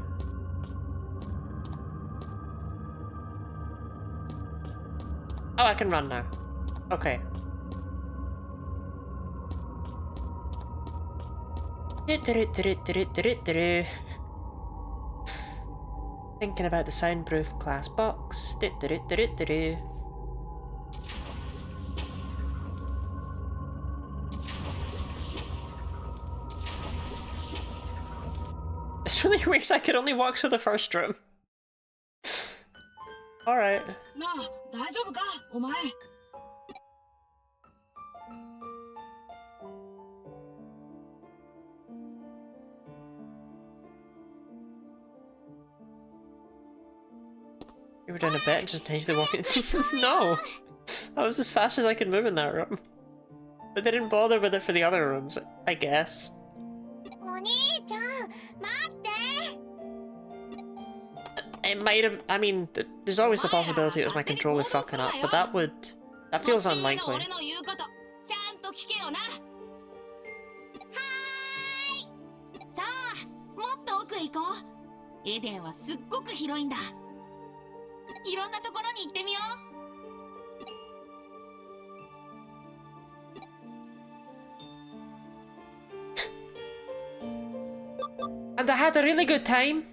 Oh, I can run now. Okay. Thinking about the soundproof glass box. It's really weird I could only walk through the first room. Alright. なあ、大丈夫かお前。You were doing a bit and just intentionally walking. No! I was as fast as I could move in that room. But they didn't bother with it for the other rooms, I guess. It might have. I mean, there's always the possibility it was my controller fucking up, but that feels unlikely. ちゃんと聞けよな。はーい。さあ、もっと奥へ行こう。エデンはすっごく広いんだ。いろんなところに行ってみよう。And I had a really good time.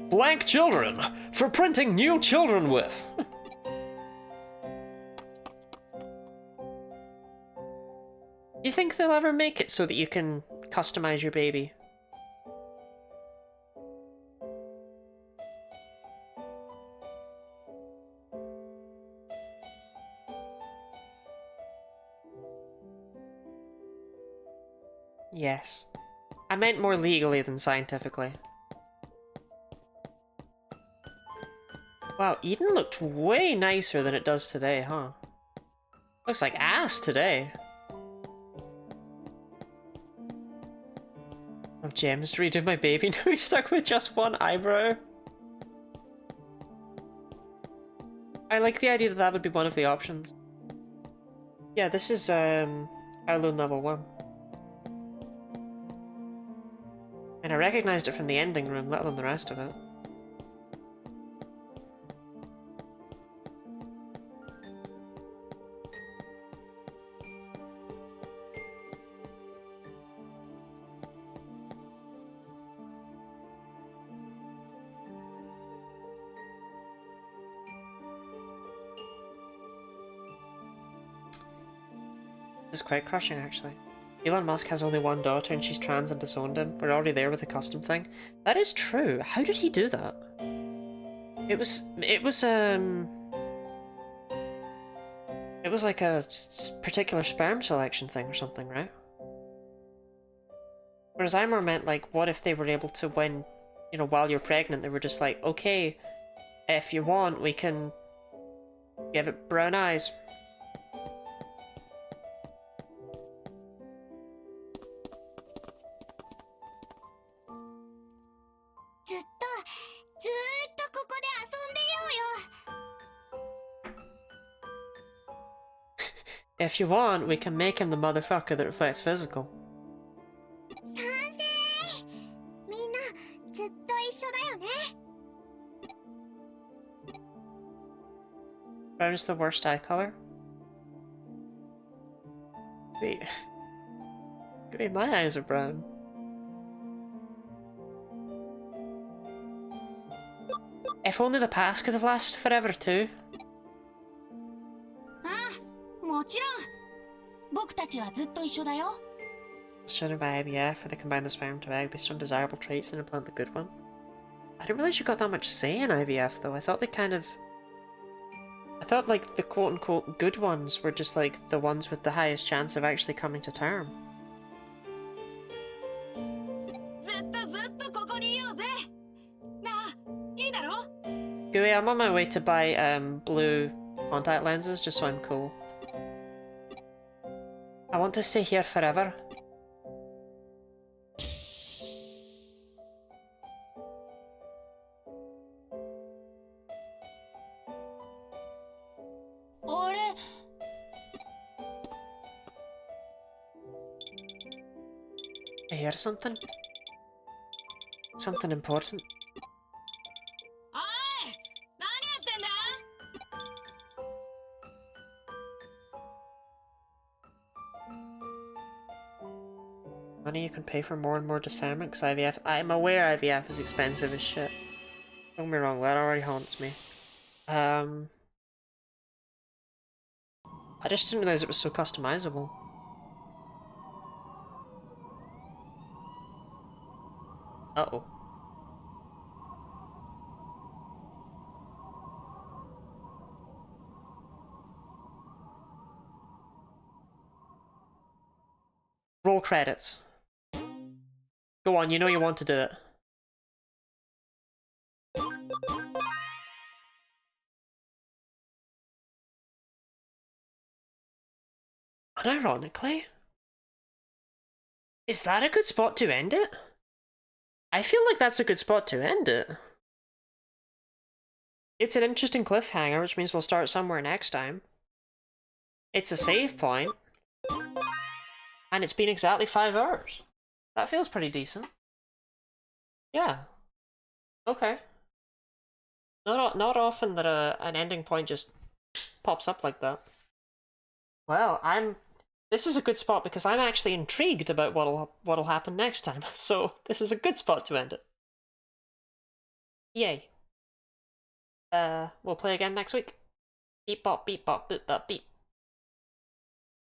Blank children for printing new children with. You think they'll ever make it so that you can customize your baby? Yes. I meant more legally than scientifically. Wow, Eden looked way nicer than it does today, huh? Looks like ass today. Of gems to redo my baby. Now he's stuck with just one eyebrow. I like the idea that that would be one of the options. Yeah, this is Heirloom level 1. And I recognized it from the ending room, let alone the rest of it. This is quite crushing, actually. Elon Musk has only one daughter and she's trans and disowned him. We're already there with the custom thing. That is true. How did he do that? It was like a particular sperm selection thing or something, right? Whereas I more meant like, what if they were able to, when, you know, while you're pregnant, they were just like, okay, if you want, we can give it brown eyes. If you want, we can make him the motherfucker that reflects physical. Brown is the worst eye color? Wait. Wait, my eyes are brown. If only the past could have lasted forever too. もちろん僕たちはずっと一緒だよ Surrounded by IVF, where they combine the sperm to egg based on desirable traits and implant the good one. I didn't realize you got that much say in IVF though. I thought like the quote unquote good ones were just like the ones with the highest chance of actually coming to term. ずっとここにいようぜなあいいだろ Gooey, I'm on my way to buy blue contact lenses just so I'm cool. I want to stay here forever. I hear something. Something important. おい何やってんだ Money you can pay for more and more discernment, because IVF... I'm aware IVF is expensive as shit. Don't get me wrong, that already haunts me. I just didn't realize it was so customizable. Uh-oh. Roll credits. Go on, you know you want to do it. Unironically, is that a good spot to end it? I feel like that's a good spot to end it. It's an interesting cliffhanger, which means we'll start somewhere next time. It's a save point. And it's been exactly 5 hours. That feels pretty decent. Yeah. Okay. Not often that an ending point just pops up like that. Well, this is a good spot because I'm actually intrigued about what'll happen next time. So this is a good spot to end it. Yay. We'll play again next week. Beep bop, boop bop, beep.